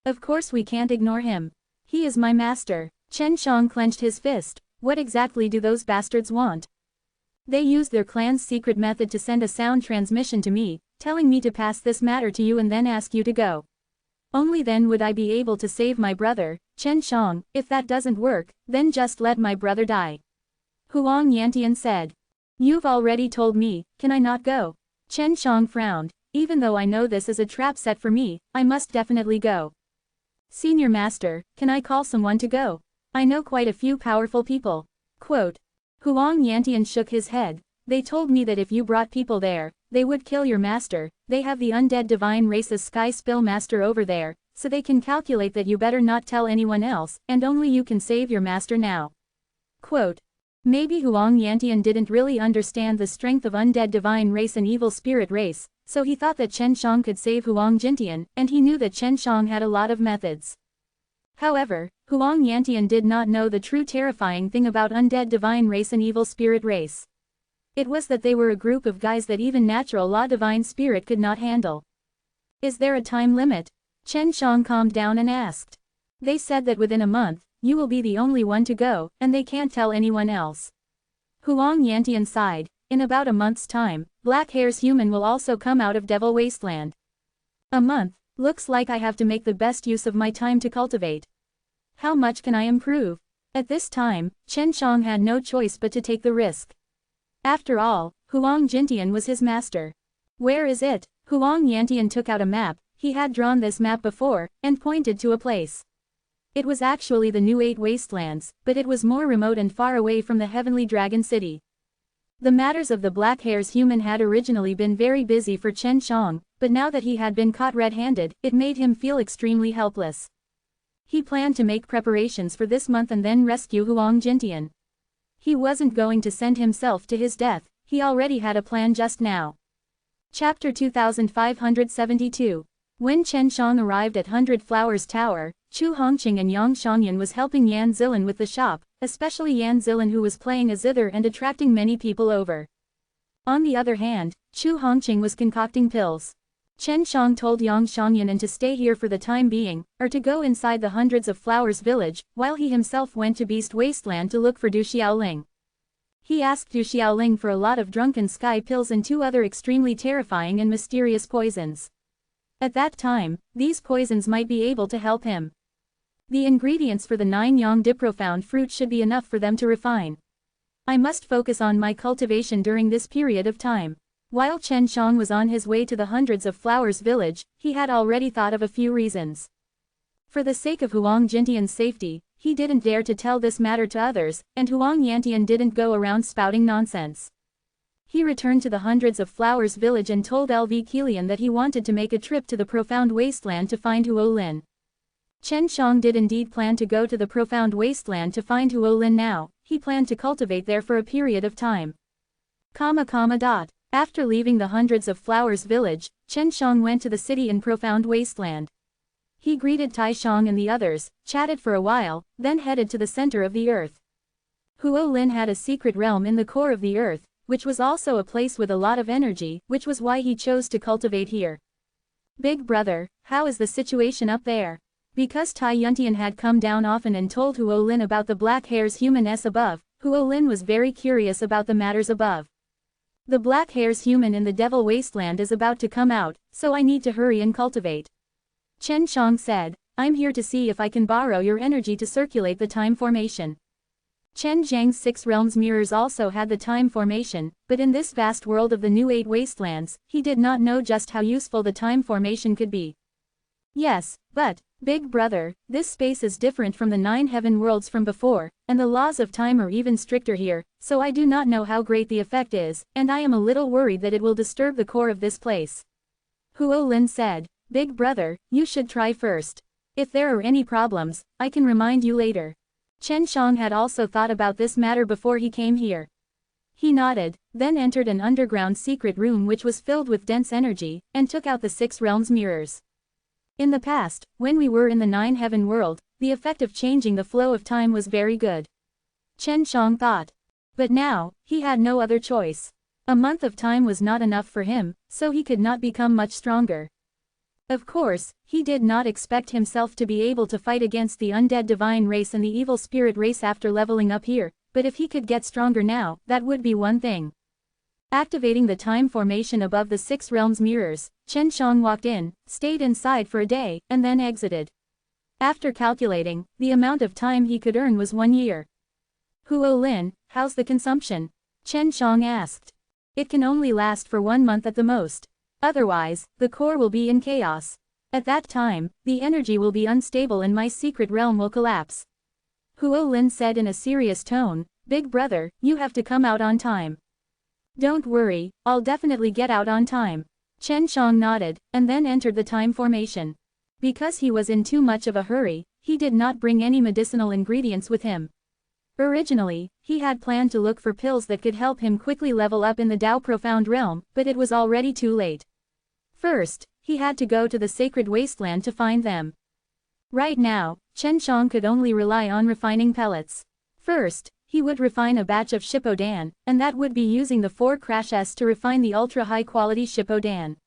Of course we can't ignore him. He is my master. Chen Shang clenched his fist. What exactly do those bastards want? They used their clan's secret method to send a sound transmission to me, telling me to pass this matter to you and then ask you to go. Only then would I be able to save my brother. Chen Shang, if that doesn't work, then just let my brother die. Huang Yantian said. You've already told me, can I not go? Chen Shang frowned. Even though I know this is a trap set for me, I must definitely go. Senior Master, can I call someone to go? I know quite a few powerful people. Quote. Huang Yantian shook his head. They told me that if you brought people there, they would kill your master. They have the undead divine race's sky spill master over there, so they can calculate that you better not tell anyone else, and only you can save your master now. Quote. Maybe Huang Yantian didn't really understand the strength of undead divine race and evil spirit race, so he thought that Chen Shang could save Huang Jintian, and he knew that Chen Shang had a lot of methods. However, Huang Yantian did not know the true terrifying thing about undead divine race and evil spirit race. It was that they were a group of guys that even natural law divine spirit could not handle. Is there a time limit? Chen Shang calmed down and asked. They said that within a month, you will be the only one to go, and they can't tell anyone else. Huang Yantian sighed. In about a month's time, Black Hair's human will also come out of Devil Wasteland. A month, looks like I have to make the best use of my time to cultivate. How much can I improve? At this time, Chen Shang had no choice but to take the risk. After all, Huang Jintian was his master. Where is it? Huang Yantian took out a map. He had drawn this map before, and pointed to a place. It was actually the New Eight Wastelands, but it was more remote and far away from the Heavenly Dragon City. The matters of the Black Hair's human had originally been very busy for Chen Shang, but now that he had been caught red-handed, it made him feel extremely helpless. He planned to make preparations for this month and then rescue Huang Jintian. He wasn't going to send himself to his death, he already had a plan just now. Chapter 2572. When Chen Shang arrived at 100 Flowers Tower, Chu Hongqing and Yang Shangyan was helping Yan Zilan with the shop, especially Yan Zilan, who was playing a zither and attracting many people over. On the other hand, Chu Hongqing was concocting pills. Chen Shang told Yang Shangyan to stay here for the time being, or to go inside the Hundreds of Flowers village, while he himself went to Beast Wasteland to look for Du Xiaoling. He asked Du Xiaoling for a lot of drunken sky pills and 2 other extremely terrifying and mysterious poisons. At that time, these poisons might be able to help him. The ingredients for the 9 Yang Diprofound fruit should be enough for them to refine. I must focus on my cultivation during this period of time. While Chen Shang was on his way to the Hundreds of Flowers village, he had already thought of a few reasons. For the sake of Huang Jintian's safety, he didn't dare to tell this matter to others, and Huang Yantian didn't go around spouting nonsense. He returned to the Hundreds of Flowers village and told LV Kilian that he wanted to make a trip to the Profound Wasteland to find Huo Lin. Chen Shang did indeed plan to go to the Profound Wasteland to find Huo Lin now. He planned to cultivate there for a period of time. After leaving the Hundreds of Flowers village, Chen Shang went to the city in Profound Wasteland. He greeted Tai Shang and the others, chatted for a while, then headed to the center of the earth. Huo Lin had a secret realm in the core of the earth, which was also a place with a lot of energy, which was why he chose to cultivate here. Big brother, how is the situation up there? Because Tai Yuntian had come down often and told Huo Lin about the Black Hair's human above, Huo Lin was very curious about the matters above. The Black Hair's human in the Devil Wasteland is about to come out, so I need to hurry and cultivate. Chen Shang said, I'm here to see if I can borrow your energy to circulate the time formation. Chen Zhang's 6 realms mirrors also had the time formation, but in this vast world of the New Eight Wastelands, he did not know just how useful the time formation could be. Yes, but, big brother, this space is different from the 9 heaven worlds from before, and the laws of time are even stricter here, so I do not know how great the effect is, and I am a little worried that it will disturb the core of this place. Huo Lin said, Big brother, you should try first. If there are any problems, I can remind you later. Chen Shang had also thought about this matter before he came here. He nodded, then entered an underground secret room which was filled with dense energy, and took out the 6 realms mirrors. In the past, when we were in the 9 heaven world, the effect of changing the flow of time was very good. Chen Shang thought. But now, he had no other choice. A month of time was not enough for him, so he could not become much stronger. Of course, he did not expect himself to be able to fight against the undead divine race and the evil spirit race after leveling up here, but if he could get stronger now, that would be one thing. Activating the time formation above the 6 realms mirrors, Chen Shang walked in, stayed inside for a day, and then exited. After calculating, the amount of time he could earn was 1 year. Huo Lin, how's the consumption? Chen Shang asked. It can only last for 1 month at the most. Otherwise, the core will be in chaos. At that time, the energy will be unstable and my secret realm will collapse. Huo Lin said in a serious tone, Big brother, you have to come out on time. Don't worry, I'll definitely get out on time. Chen Shang nodded, and then entered the time formation. Because he was in too much of a hurry, he did not bring any medicinal ingredients with him. Originally, he had planned to look for pills that could help him quickly level up in the Tao Profound realm, but it was already too late. First, he had to go to the sacred wasteland to find them. Right now, Chen Shang could only rely on refining pellets. First, he would refine a batch of Shippodan, and that would be using the 4 crashes to refine the ultra-high-quality Shippodan.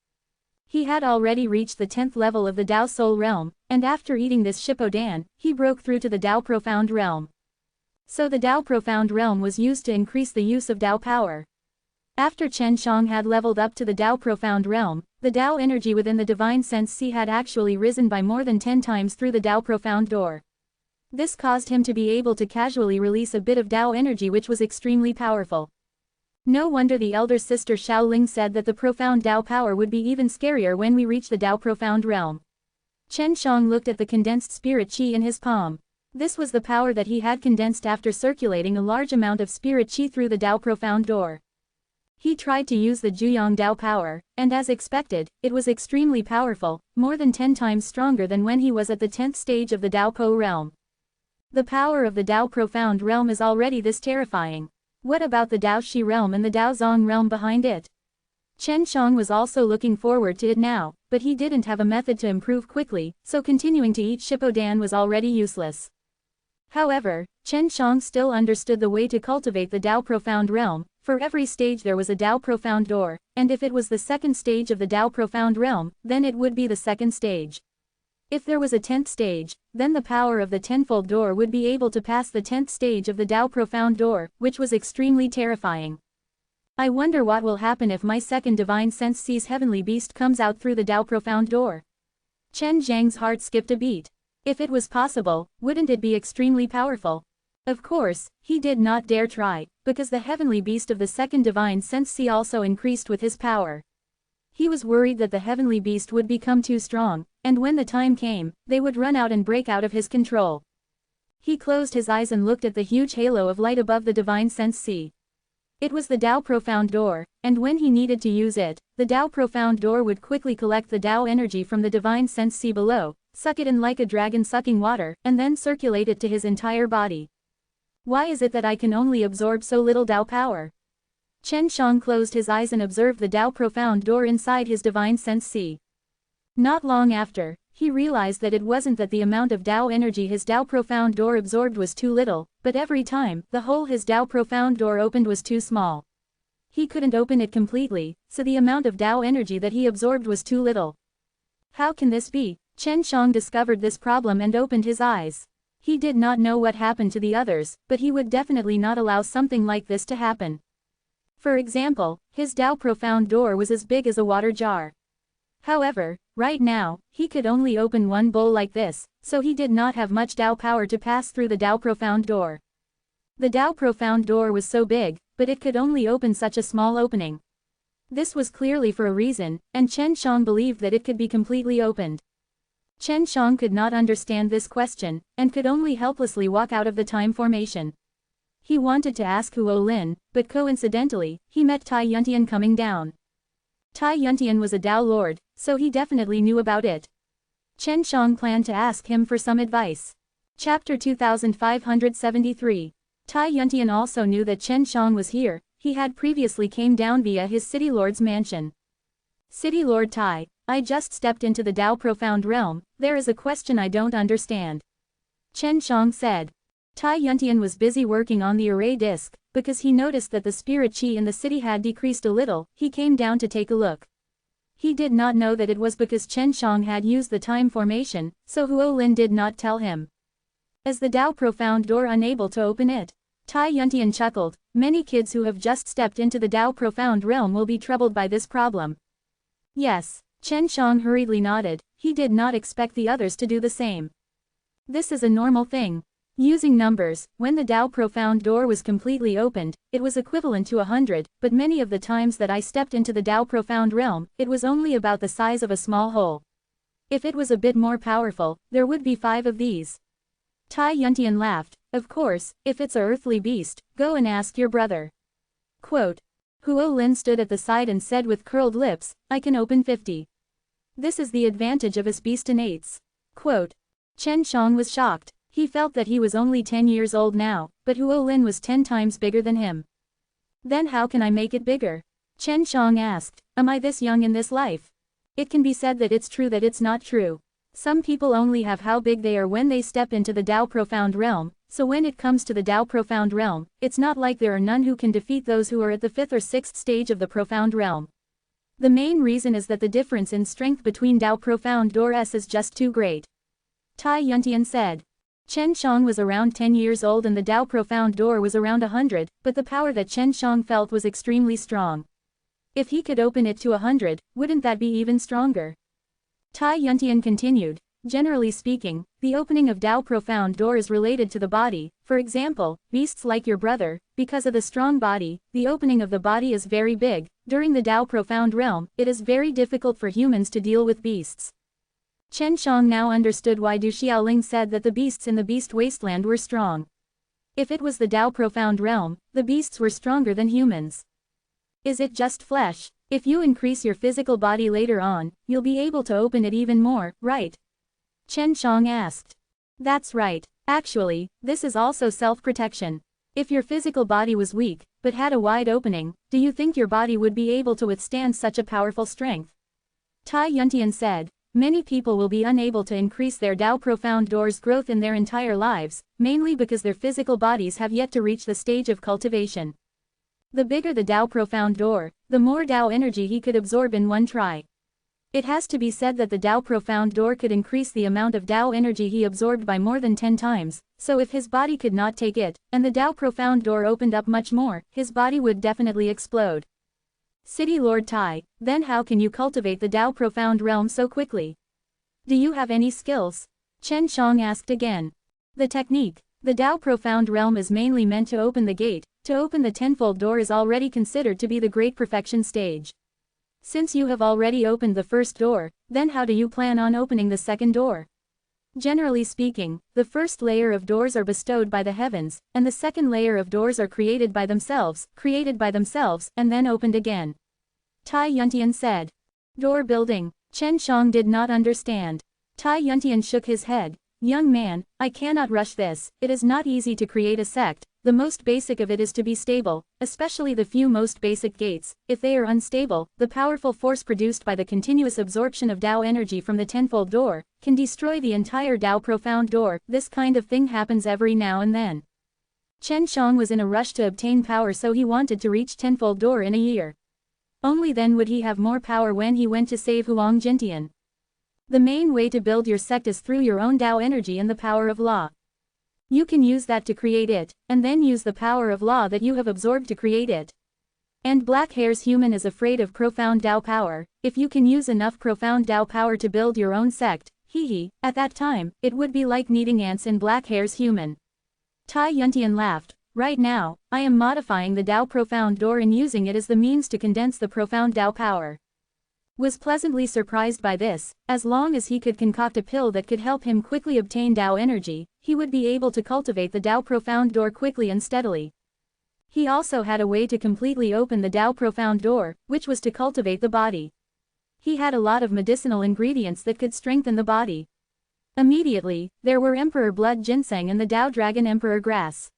He had already reached the 10th level of the Tao Soul realm, and after eating this Shippodan, he broke through to the Tao Profound realm. So the Tao Profound realm was used to increase the use of Tao power. After Chen Shang had leveled up to the Tao Profound realm, the Tao energy within the Divine Sense Sea had actually risen by more than 10 times through the Tao Profound door. This caused him to be able to casually release a bit of Tao energy which was extremely powerful. No wonder the elder sister Shaoling said that the profound Tao power would be even scarier when we reach the Tao Profound realm. Chen Shang looked at the condensed spirit qi in his palm. This was the power that he had condensed after circulating a large amount of spirit qi through the Tao Profound door. He tried to use the Juyang Tao power, and as expected, it was extremely powerful, more than 10 times stronger than when he was at the 10th stage of the Tao Po realm. The power of the Tao Profound realm is already this terrifying. What about the Tao Shi realm and the Tao Zong realm behind it? Chen Shang was also looking forward to it now, but he didn't have a method to improve quickly, so continuing to eat Shippodan was already useless. However, Chen Shang still understood the way to cultivate the Tao Profound realm. For every stage there was a Tao Profound door, and if it was the 2nd stage of the Tao Profound realm, then it would be the 2nd stage. If there was a 10th stage, then the power of the tenfold door would be able to pass the 10th stage of the Tao Profound door, which was extremely terrifying. I wonder what will happen if my second divine sense sees heavenly beast comes out through the Tao Profound door. Chen Zhang's heart skipped a beat. If it was possible, wouldn't it be extremely powerful? Of course, he did not dare try, because the heavenly beast of the second divine sense sea also increased with his power. He was worried that the heavenly beast would become too strong, and when the time came, they would run out and break out of his control. He closed his eyes and looked at the huge halo of light above the divine sense sea. It was the Tao Profound door, and when he needed to use it, the Tao Profound door would quickly collect the Tao energy from the divine sense sea below, suck it in like a dragon sucking water, and then circulate it to his entire body. Why is it that I can only absorb so little Tao power? Chen Shang closed his eyes and observed the Tao Profound door inside his divine sense sea. Not long after, he realized that it wasn't that the amount of Tao energy his Tao Profound door absorbed was too little, but every time, the hole his Tao Profound door opened was too small. He couldn't open it completely, so the amount of Tao energy that he absorbed was too little. How can this be? Chen Shang discovered this problem and opened his eyes. He did not know what happened to the others, but he would definitely not allow something like this to happen. For example, his Tao Profound door was as big as a water jar. However, right now, he could only open one bowl like this, so he did not have much Tao power to pass through the Tao Profound door. The Tao Profound door was so big, but it could only open such a small opening. This was clearly for a reason, and Chen Shang believed that it could be completely opened. Chen Shang could not understand this question, and could only helplessly walk out of the time formation. He wanted to ask Huo Lin, but coincidentally, he met Tai Yuntian coming down. Tai Yuntian was a Tao Lord, so he definitely knew about it. Chen Shang planned to ask him for some advice. Chapter 2573. Tai Yuntian also knew that Chen Shang was here. He had previously came down via his City Lord's mansion. City Lord Tai, I just stepped into the Tao Profound realm, there is a question I don't understand. Chen Shang said. Tai Yuntian was busy working on the array disk, because he noticed that the spirit qi in the city had decreased a little. He came down to take a look. He did not know that it was because Chen Shang had used the time formation, so Huo Lin did not tell him. As the Tao Profound door unable to open it, Tai Yuntian chuckled. Many kids who have just stepped into the Tao Profound realm will be troubled by this problem. Yes. Chen Shang hurriedly nodded. He did not expect the others to do the same. This is a normal thing. Using numbers, when the Tao Profound door was completely opened, it was equivalent to 100, but many of the times that I stepped into the Tao Profound realm, it was only about the size of a small hole. If it was a bit more powerful, there would be 5 of these. Tai Yuntian laughed. Of course, if it's a earthly beast, go and ask your brother. Quote. Huo Lin stood at the side and said with curled lips, I can open 50. This is the advantage of us beastinates. Quote. Chen Shang was shocked. He felt that he was only 10 years old now, but Huo Lin was 10 times bigger than him. Then how can I make it bigger? Chen Shang asked, am I this young in this life? It can be said that it's true that it's not true. Some people only have how big they are when they step into the Tao Profound Realm, so when it comes to the Tao Profound Realm, it's not like there are none who can defeat those who are at the 5th or 6th stage of the Profound Realm. The main reason is that the difference in strength between Tao Profound Doors is just too great. Tai Yuntian said. Chen Shang was around 10 years old and the Tao Profound Door was around 100, but the power that Chen Shang felt was extremely strong. If he could open it to 100, wouldn't that be even stronger? Tai Yuntian continued, generally speaking, the opening of Tao Profound Door is related to the body. For example, beasts like your brother, because of the strong body, the opening of the body is very big. During the Tao Profound Realm, it is very difficult for humans to deal with beasts. Chen Shang now understood why Du Xiaoling said that the beasts in the Beast Wasteland were strong. If it was the Tao Profound Realm, the beasts were stronger than humans. Is it just flesh? If you increase your physical body later on, you'll be able to open it even more, right? Chen Shang asked. That's right. Actually, this is also self-protection. If your physical body was weak, but had a wide opening, do you think your body would be able to withstand such a powerful strength? Tai Yuntian said, many people will be unable to increase their Tao Profound Door's growth in their entire lives, mainly because their physical bodies have yet to reach the stage of cultivation. The bigger the Tao Profound Door, the more Tao energy he could absorb in one try. It has to be said that the Tao Profound Door could increase the amount of Tao energy he absorbed by more than 10 times, so if his body could not take it, and the Tao Profound Door opened up much more, his body would definitely explode. City Lord Tai, then how can you cultivate the Tao Profound Realm so quickly? Do you have any skills? Chen Shang asked again. The technique. The Tao Profound Realm is mainly meant to open the gate. To open the tenfold door is already considered to be the great perfection stage. Since you have already opened the first door, then how do you plan on opening the second door? Generally speaking, the first layer of doors are bestowed by the heavens, and the second layer of doors are created by themselves, and then opened again. Tai Yuntian said. Door building. Chen Shang did not understand. Tai Yuntian shook his head. Young man, I cannot rush this. It is not easy to create a sect. The most basic of it is to be stable, especially the few most basic gates. If they are unstable, the powerful force produced by the continuous absorption of Tao energy from the tenfold door can destroy the entire Tao Profound Door. This kind of thing happens every now and then. Chen Shang was in a rush to obtain power, so he wanted to reach tenfold door in a year. Only then would he have more power when he went to save Huang Jintian. The main way to build your sect is through your own Tao energy and the power of law. You can use that to create it, and then use the power of law that you have absorbed to create it. And Black Hair's human is afraid of profound Tao power. If you can use enough profound Tao power to build your own sect, at that time, it would be like needing ants in Black Hair's human. Tai Yuntian laughed. Right now, I am modifying the Tao Profound Door and using it as the means to condense the profound Tao power. Was pleasantly surprised by this. As long as he could concoct a pill that could help him quickly obtain Tao energy, he would be able to cultivate the Tao Profound Door quickly and steadily. He also had a way to completely open the Tao Profound Door, which was to cultivate the body. He had a lot of medicinal ingredients that could strengthen the body. Immediately, there were Emperor Blood Ginseng and the Tao Dragon Emperor Grass.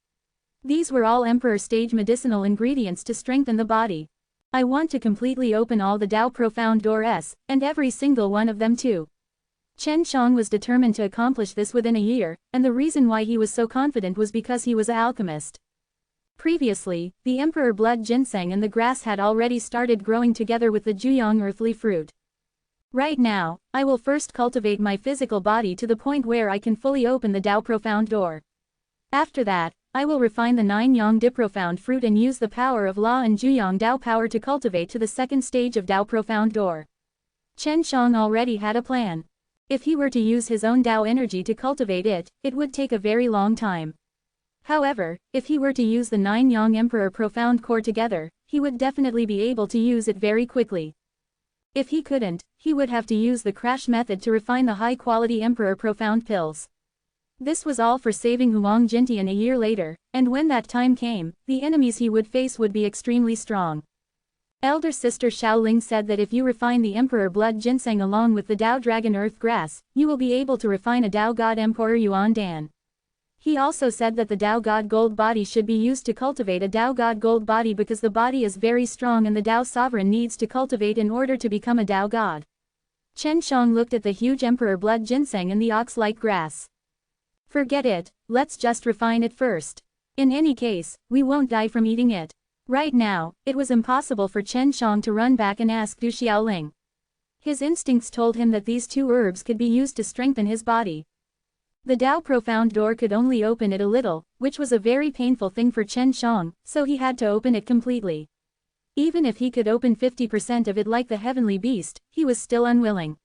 These were all Emperor stage medicinal ingredients to strengthen the body. I want to completely open all the Tao Profound Doors, and every single one of them too. Chen Shang was determined to accomplish this within a year, and the reason why he was so confident was because he was an alchemist. Previously, the Emperor Blood Ginseng and the grass had already started growing together with the Juyang earthly fruit. Right now, I will first cultivate my physical body to the point where I can fully open the Tao Profound Door. After that, I will refine the 9 Yang Di Profound fruit and use the power of law and Juyang Dao power to cultivate to the second stage of Tao Profound Door. Chen Shang already had a plan. If he were to use his own Tao energy to cultivate it, it would take a very long time. However, if he were to use the 9 Yang Emperor Profound Core together, he would definitely be able to use it very quickly. If he couldn't, he would have to use the crash method to refine the high-quality Emperor Profound pills. This was all for saving Huang Jintian a year later, and when that time came, the enemies he would face would be extremely strong. Elder Sister Shaoling said that if you refine the Emperor Blood Ginseng along with the Tao Dragon Earth Grass, you will be able to refine a Tao God Emperor Yuan Dan. He also said that the Tao God Gold body should be used to cultivate a Tao God Gold body because the body is very strong and the Tao Sovereign needs to cultivate in order to become a Tao God. Chen Shang looked at the huge emperor blood ginseng and the ox-like grass. Forget it, let's just refine it first. In any case, we won't die from eating it. Right now, it was impossible for Chen Shang to run back and ask Du Xiaoling. His instincts told him that these two herbs could be used to strengthen his body. The Tao Profound door could only open it a little, which was a very painful thing for Chen Shang, so he had to open it completely. Even if he could open 50% of it like the heavenly beast, he was still unwilling.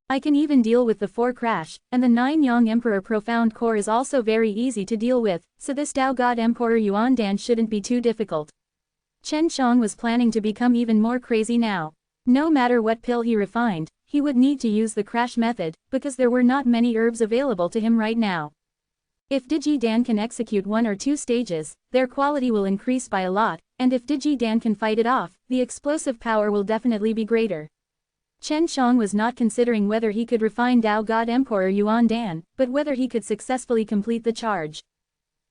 I can even deal with the 4 crash, and the 9 Yang Emperor Profound Core is also very easy to deal with, so this Tao God Emperor Yuan Dan shouldn't be too difficult. Chen Shang was planning to become even more crazy now. No matter what pill he refined, he would need to use the crash method, because there were not many herbs available to him right now. If Digi Dan can execute 1 or 2 stages, their quality will increase by a lot, and if Digi Dan can fight it off, the explosive power will definitely be greater. Chen Shang was not considering whether he could refine Tao God Emperor Yuan Dan, but whether he could successfully complete the charge.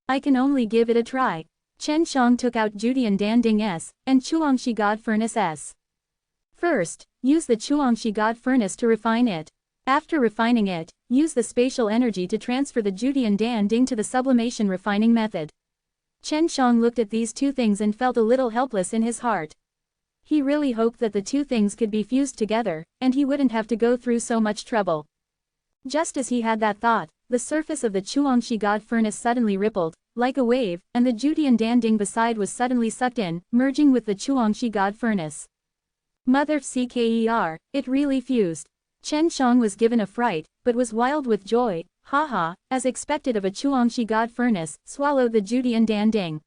I can only give it a try. Chen Shang took out Judian Dan Ding S, and Chuangshi God Furnace S. First, use the Chuangshi God Furnace to refine it. After refining it, use the spatial energy to transfer the Judian Dan Ding to the sublimation refining method. Chen Shang looked at these two things and felt a little helpless in his heart. He really hoped that the two things could be fused together, and he wouldn't have to go through so much trouble. Just as he had that thought, the surface of the Chuangshi God Furnace suddenly rippled, like a wave, and the Judian Dan Ding beside was suddenly sucked in, merging with the Chuangshi God Furnace. Mother CKER, it really fused. Chen Shang was given a fright, but was wild with joy, haha, as expected of a Chuangshi God Furnace, swallowed the Judian Dan Ding.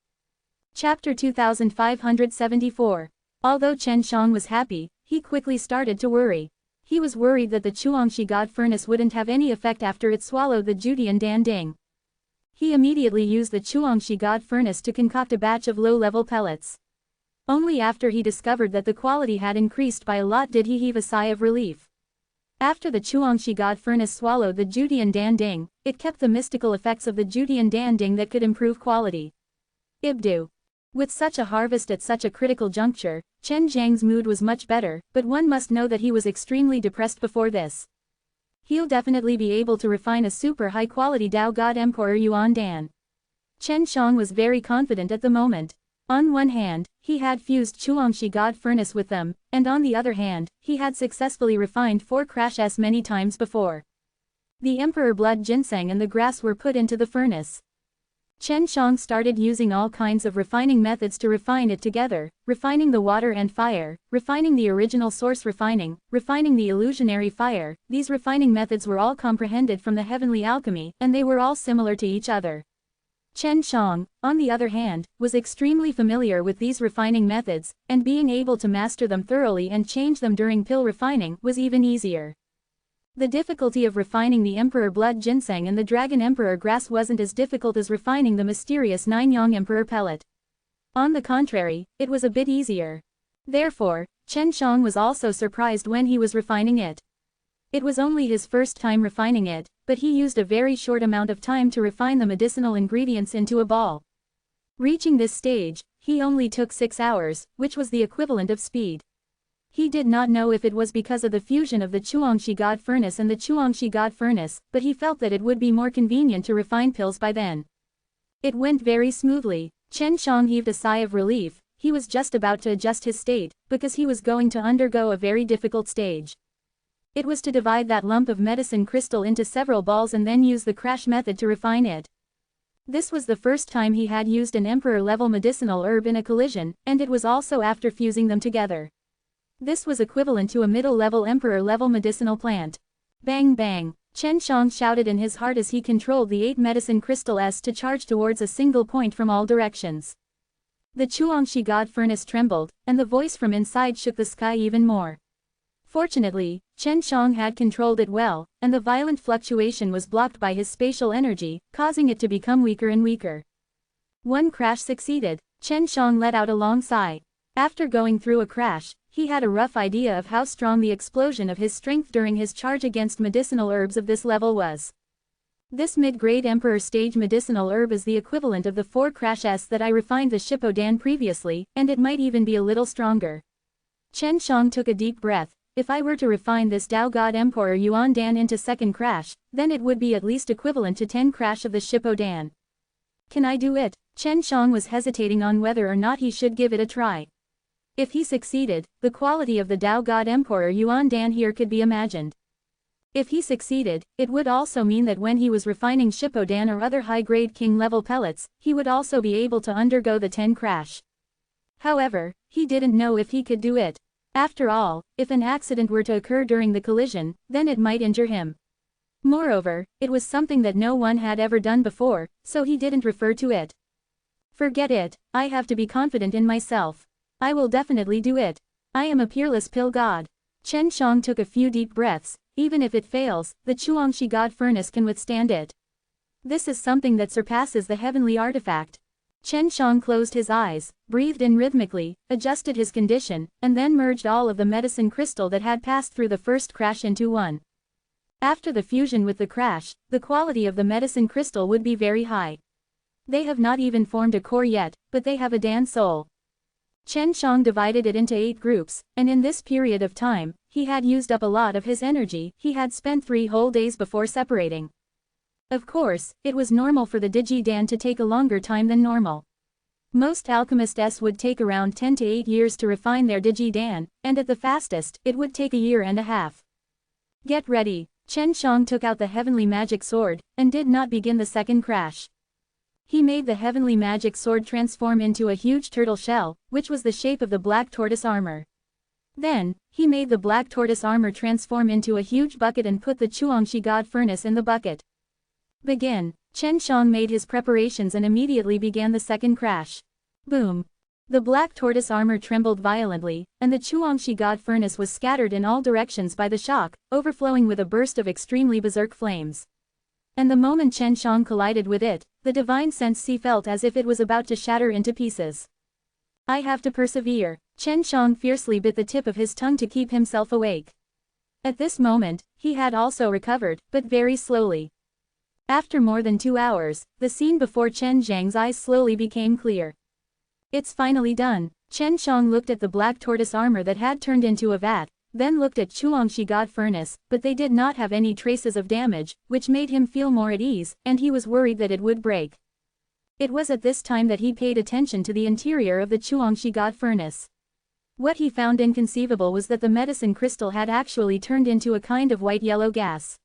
Chapter 2574. Although Chen Shang was happy, he quickly started to worry. He was worried that the Chuangshi God Furnace wouldn't have any effect after it swallowed the Judian Dan Ding. He immediately used the Chuangshi God Furnace to concoct a batch of low-level pellets. Only after he discovered that the quality had increased by a lot did he heave a sigh of relief. After the Chuangshi God Furnace swallowed the Judian Dan Ding, it kept the mystical effects of the Judian Dan Ding that could improve quality. Ibdu. With such a harvest at such a critical juncture, Chen Zhang's mood was much better, but one must know that he was extremely depressed before this. He'll definitely be able to refine a super high-quality Tao God Emperor Yuan Dan. Chen Shang was very confident at the moment. On one hand, he had fused Chuangshi God Furnace with them, and on the other hand, he had successfully refined 4 crash S many times before. The Emperor Blood Ginseng and the grass were put into the furnace. Chen Shang started using all kinds of refining methods to refine it together, refining the water and fire, refining the original source refining the illusionary fire. These refining methods were all comprehended from the heavenly alchemy, and they were all similar to each other. Chen Shang, on the other hand, was extremely familiar with these refining methods, and being able to master them thoroughly and change them during pill refining was even easier. The difficulty of refining the Emperor Blood Ginseng and the Dragon Emperor Grass wasn't as difficult as refining the mysterious 9 Yang Emperor Pellet. On the contrary, it was a bit easier. Therefore, Chen Shang was also surprised when he was refining it. It was only his first time refining it, but he used a very short amount of time to refine the medicinal ingredients into a ball. Reaching this stage, he only took 6 hours, which was the equivalent of speed. He did not know if it was because of the fusion of the Chuangshi God Furnace and the Chuangshi God Furnace, but he felt that it would be more convenient to refine pills by then. It went very smoothly. Chen Shang heaved a sigh of relief. He was just about to adjust his state, because he was going to undergo a very difficult stage. It was to divide that lump of medicine crystal into several balls and then use the crash method to refine it. This was the first time he had used an emperor-level medicinal herb in a collision, and it was also after fusing them together. This was equivalent to a middle-level emperor-level medicinal plant. Bang bang, Chen Shang shouted in his heart as he controlled the 8 medicine crystal S to charge towards a single point from all directions. The Chuangshi God Furnace trembled, and the voice from inside shook the sky even more. Fortunately, Chen Shang had controlled it well, and the violent fluctuation was blocked by his spatial energy, causing it to become weaker and weaker. One crash succeeded. Chen Shang let out a long sigh. After going through a crash, he had a rough idea of how strong the explosion of his strength during his charge against medicinal herbs of this level was. This mid-grade Emperor stage medicinal herb is the equivalent of the 4 crashes that I refined the Shippodan previously, and it might even be a little stronger. Chen Shang took a deep breath. If I were to refine this Tao God Emperor Yuan Dan into second crash, then it would be at least equivalent to 10 crash of the Shippodan. Can I do it? Chen Shang was hesitating on whether or not he should give it a try. If he succeeded, the quality of the Tao God Emperor Yuan Dan here could be imagined. If he succeeded, it would also mean that when he was refining Shippodan or other high-grade king-level pellets, he would also be able to undergo the 10 crash. However, he didn't know if he could do it. After all, if an accident were to occur during the collision, then it might injure him. Moreover, it was something that no one had ever done before, so he didn't refer to it. Forget it, I have to be confident in myself. I will definitely do it. I am a peerless pill god. Chen Shang took a few deep breaths. Even if it fails, the Chuangshi God Furnace can withstand it. This is something that surpasses the heavenly artifact. Chen Shang closed his eyes, breathed in rhythmically, adjusted his condition, and then merged all of the medicine crystal that had passed through the first crash into one. After the fusion with the crash, the quality of the medicine crystal would be very high. They have not even formed a core yet, but they have a Dan soul. Chen Shang divided it into 8 groups, and in this period of time, he had used up a lot of his energy. He had spent 3 whole days before separating. Of course, it was normal for the Digi-Dan to take a longer time than normal. Most alchemists would take around 10 to 8 years to refine their Digi-Dan, and at the fastest, it would take a year and a half. Get ready. Chen Shang took out the heavenly magic sword, and did not begin the second crash. He made the heavenly magic sword transform into a huge turtle shell, which was the shape of the black tortoise armor. Then, he made the black tortoise armor transform into a huge bucket and put the Chuangshi God Furnace in the bucket. Begin. Chen Shang made his preparations and immediately began the second crash. Boom. The black tortoise armor trembled violently, and the Chuangshi God Furnace was scattered in all directions by the shock, overflowing with a burst of extremely berserk flames. And the moment Chen Shang collided with it, the divine sense felt as if it was about to shatter into pieces. I have to persevere. Chen Shang fiercely bit the tip of his tongue to keep himself awake. At this moment, he had also recovered, but very slowly. After more than 2 hours, the scene before Chen Zhang's eyes slowly became clear. It's finally done. Chen Shang looked at the black tortoise armor that had turned into a vat, then looked at Chuangshi God Furnace, but they did not have any traces of damage, which made him feel more at ease, and he was worried that it would break. It was at this time that he paid attention to the interior of the Chuangshi God Furnace. What he found inconceivable was that the medicine crystal had actually turned into a kind of white-yellow gas.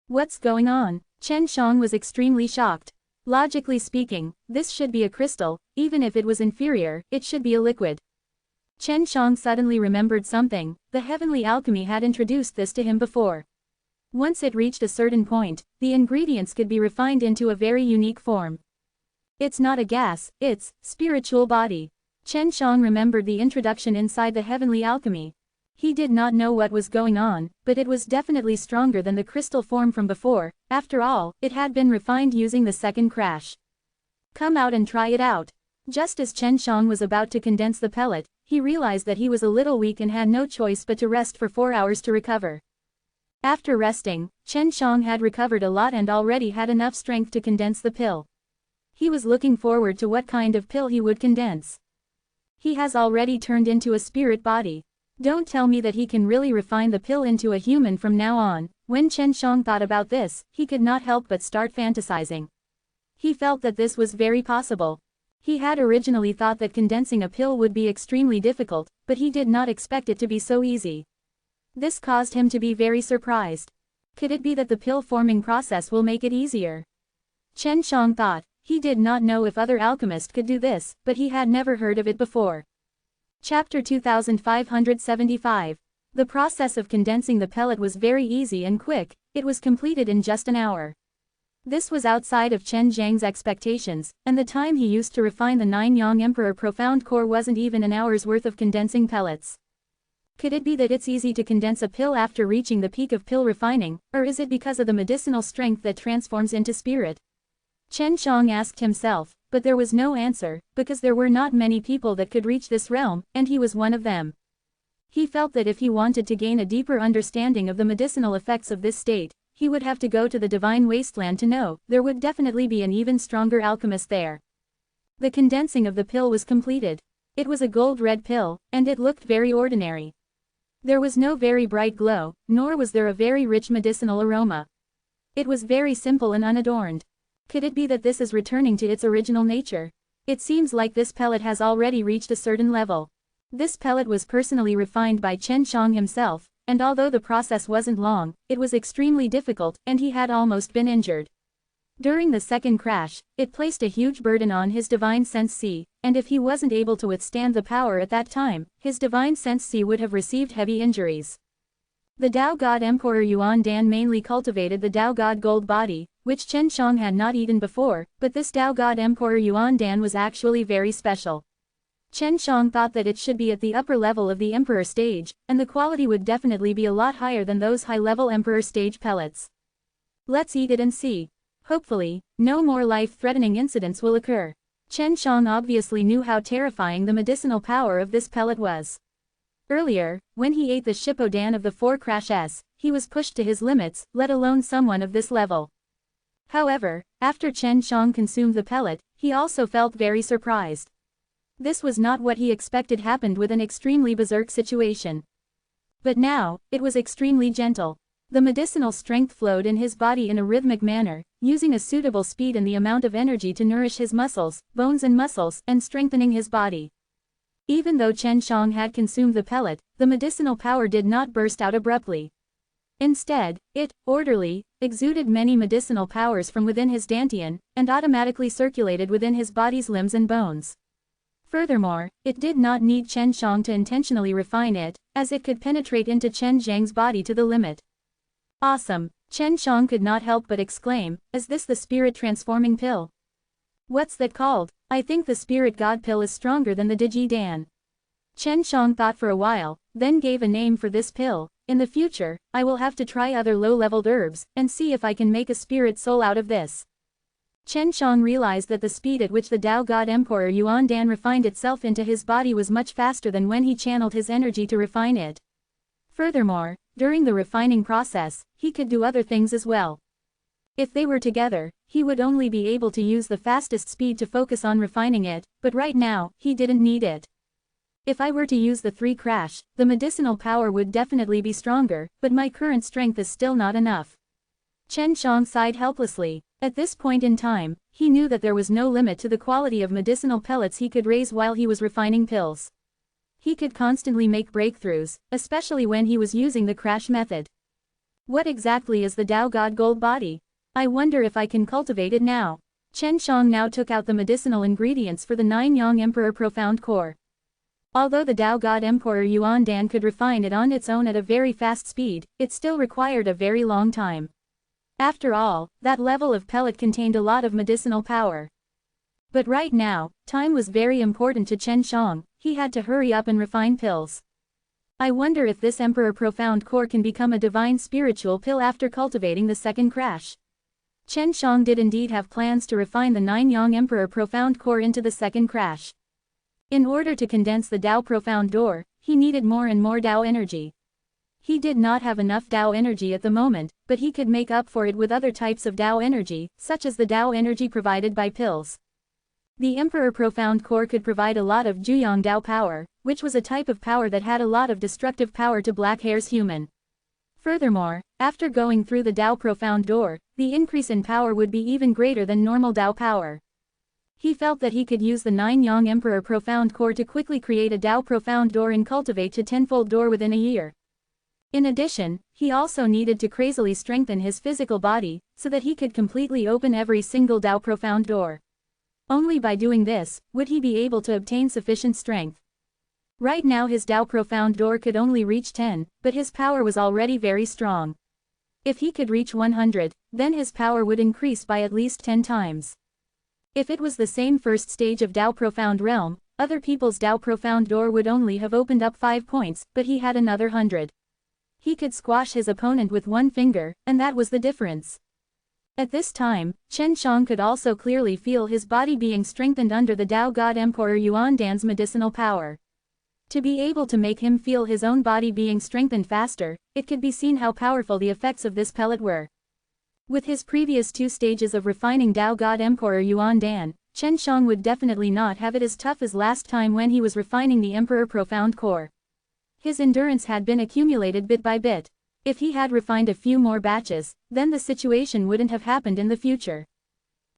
What's going on? Chen Shang was extremely shocked. Logically speaking, this should be a crystal. Even if it was inferior, it should be a liquid. Chen Shang suddenly remembered something. The heavenly alchemy had introduced this to him before. Once it reached a certain point, the ingredients could be refined into a very unique form. It's not a gas, it's spiritual body. Chen Shang remembered the introduction inside the heavenly alchemy. He did not know what was going on, but it was definitely stronger than the crystal form from before. After all, it had been refined using the second crash. Come out and try it out. Just as Chen Shang was about to condense the pellet, he realized that he was a little weak and had no choice but to rest for 4 hours to recover. After resting, Chen Shang had recovered a lot and already had enough strength to condense the pill. He was looking forward to what kind of pill he would condense. He has already turned into a spirit body. Don't tell me that he can really refine the pill into a human from now on. When Chen Shang thought about this, he could not help but start fantasizing. He felt that this was very possible. He had originally thought that condensing a pill would be extremely difficult, but he did not expect it to be so easy. This caused him to be very surprised. Could it be that the pill-forming process will make it easier? Chen Shang thought. He did not know if other alchemists could do this, but he had never heard of it before. Chapter 2575. The process of condensing the pellet was very easy and quick. It was completed in just an hour. This was outside of Chen Zhang's expectations, and the time he used to refine the 9-yang Emperor Profound Core wasn't even an hour's worth of condensing pellets. Could it be that it's easy to condense a pill after reaching the peak of pill refining, or is it because of the medicinal strength that transforms into spirit? Chen Shang asked himself, but there was no answer, because there were not many people that could reach this realm, and he was one of them. He felt that if he wanted to gain a deeper understanding of the medicinal effects of this state, he would have to go to the divine wasteland to know. There would definitely be an even stronger alchemist there. The condensing of the pill was completed. It was a gold-red pill, and it looked very ordinary. There was no very bright glow, nor was there a very rich medicinal aroma. It was very simple and unadorned. Could it be that this is returning to its original nature? It seems like this pellet has already reached a certain level. This pellet was personally refined by Chen Shang himself, and although the process wasn't long, it was extremely difficult, and he had almost been injured. During the second crash, it placed a huge burden on his divine sense C, and if he wasn't able to withstand the power at that time, his divine sense C would have received heavy injuries. The Tao God Emperor Yuan Dan mainly cultivated the Tao God gold body, which Chen Shang had not eaten before, but this Tao God Emperor Yuan Dan was actually very special. Chen Shang thought that it should be at the upper level of the Emperor stage, and the quality would definitely be a lot higher than those high-level Emperor stage pellets. Let's eat it and see. Hopefully, no more life-threatening incidents will occur. Chen Shang obviously knew how terrifying the medicinal power of this pellet was. Earlier, when he ate the Shippodan of the 4 crashes, he was pushed to his limits, let alone someone of this level. However, after Chen Shang consumed the pellet, he also felt very surprised. This was not what he expected happened with an extremely berserk situation. But now, it was extremely gentle. The medicinal strength flowed in his body in a rhythmic manner, using a suitable speed and the amount of energy to nourish his muscles, bones and muscles, and strengthening his body. Even though Chen Shang had consumed the pellet, the medicinal power did not burst out abruptly. Instead, it, orderly, exuded many medicinal powers from within his dantian, and automatically circulated within his body's limbs and bones. Furthermore, it did not need Chen Shang to intentionally refine it, as it could penetrate into Chen Zhang's body to the limit. Awesome! Chen Shang could not help but exclaim, is this the spirit transforming pill? What's that called? I think the spirit god pill is stronger than the Digi Dan. Chen Shang thought for a while, then gave a name for this pill. In the future, I will have to try other low-leveled herbs, and see if I can make a spirit soul out of this. Chen Shang realized that the speed at which the Tao God Emperor Yuan Dan refined itself into his body was much faster than when he channeled his energy to refine it. Furthermore, during the refining process, he could do other things as well. If they were together, he would only be able to use the fastest speed to focus on refining it, but right now, he didn't need it. If I were to use the 3 crash, the medicinal power would definitely be stronger, but my current strength is still not enough. Chen Shang sighed helplessly. At this point in time, he knew that there was no limit to the quality of medicinal pellets he could raise while he was refining pills. He could constantly make breakthroughs, especially when he was using the crash method. What exactly is the Tao God Gold Body? I wonder if I can cultivate it now. Chen Shang now took out the medicinal ingredients for the 9 Yang Emperor Profound Core. Although the Tao God Emperor Yuan Dan could refine it on its own at a very fast speed, it still required a very long time. After all, that level of pellet contained a lot of medicinal power. But right now, time was very important to Chen Shang. He had to hurry up and refine pills. I wonder if this Emperor Profound Core can become a divine spiritual pill after cultivating the second crash. Chen Shang did indeed have plans to refine the 9 Yang Emperor Profound Core into the second crash. In order to condense the Tao Profound Door, he needed more and more Tao energy. He did not have enough Tao energy at the moment, but he could make up for it with other types of Tao energy, such as the Tao energy provided by pills. The Emperor Profound Core could provide a lot of Juyang Tao power, which was a type of power that had a lot of destructive power to Black Hair's human. Furthermore, after going through the Tao Profound Door, the increase in power would be even greater than normal Tao power. He felt that he could use the 9 Yang Emperor Profound Core to quickly create a Tao Profound Door and cultivate to 10-fold door within a year. In addition, he also needed to crazily strengthen his physical body, so that he could completely open every single Tao Profound Door. Only by doing this, would he be able to obtain sufficient strength. Right now his Tao Profound Door could only reach 10, but his power was already very strong. If he could reach 100, then his power would increase by at least 10 times. If it was the same first stage of Tao Profound Realm, other people's Tao Profound Door would only have opened up 5 points, but he had another 100. He could squash his opponent with one finger, and that was the difference. At this time, Chen Shang could also clearly feel his body being strengthened under the Tao God Emperor Yuan Dan's medicinal power. To be able to make him feel his own body being strengthened faster, it could be seen how powerful the effects of this pellet were. With his previous 2 stages of refining Tao God Emperor Yuan Dan, Chen Shang would definitely not have it as tough as last time when he was refining the Emperor Profound Core. His endurance had been accumulated bit by bit. If he had refined a few more batches, then the situation wouldn't have happened in the future.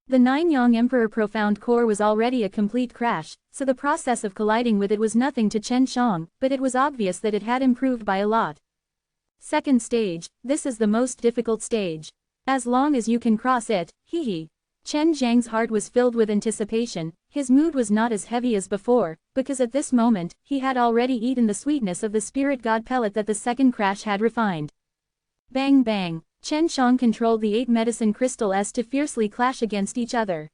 The 9-yang Emperor Profound Core was already a complete crash, so the process of colliding with it was nothing to Chen Shang, but it was obvious that it had improved by a lot. Second stage, this is the most difficult stage. As long as you can cross it, hee. Chen Zhang's heart was filled with anticipation. His mood was not as heavy as before, because at this moment, he had already eaten the sweetness of the spirit god pellet that the second crash had refined. Bang bang, Chen Shang controlled the 8 medicine crystals to fiercely clash against each other.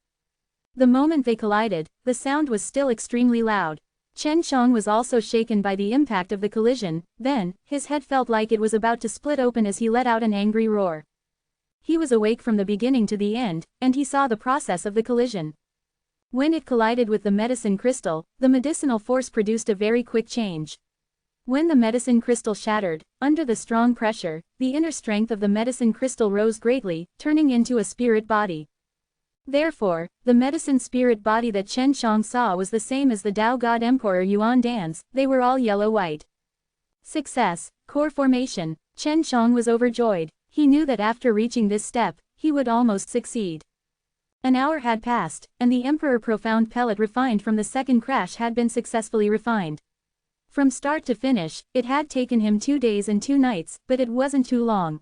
The moment they collided, the sound was still extremely loud. Chen Shang was also shaken by the impact of the collision, then, his head felt like it was about to split open as he let out an angry roar. He was awake from the beginning to the end, and he saw the process of the collision. When it collided with the medicine crystal, the medicinal force produced a very quick change. When the medicine crystal shattered, under the strong pressure, the inner strength of the medicine crystal rose greatly, turning into a spirit body. Therefore, the medicine spirit body that Chen Shang saw was the same as the Tao God Emperor Yuan Dan's. They were all yellow-white. Success, core formation. Chen Shang was overjoyed. He knew that after reaching this step, he would almost succeed. An hour had passed, and the Emperor Profound Pellet refined from the second crash had been successfully refined. From start to finish, it had taken him 2 days and 2 nights, but it wasn't too long.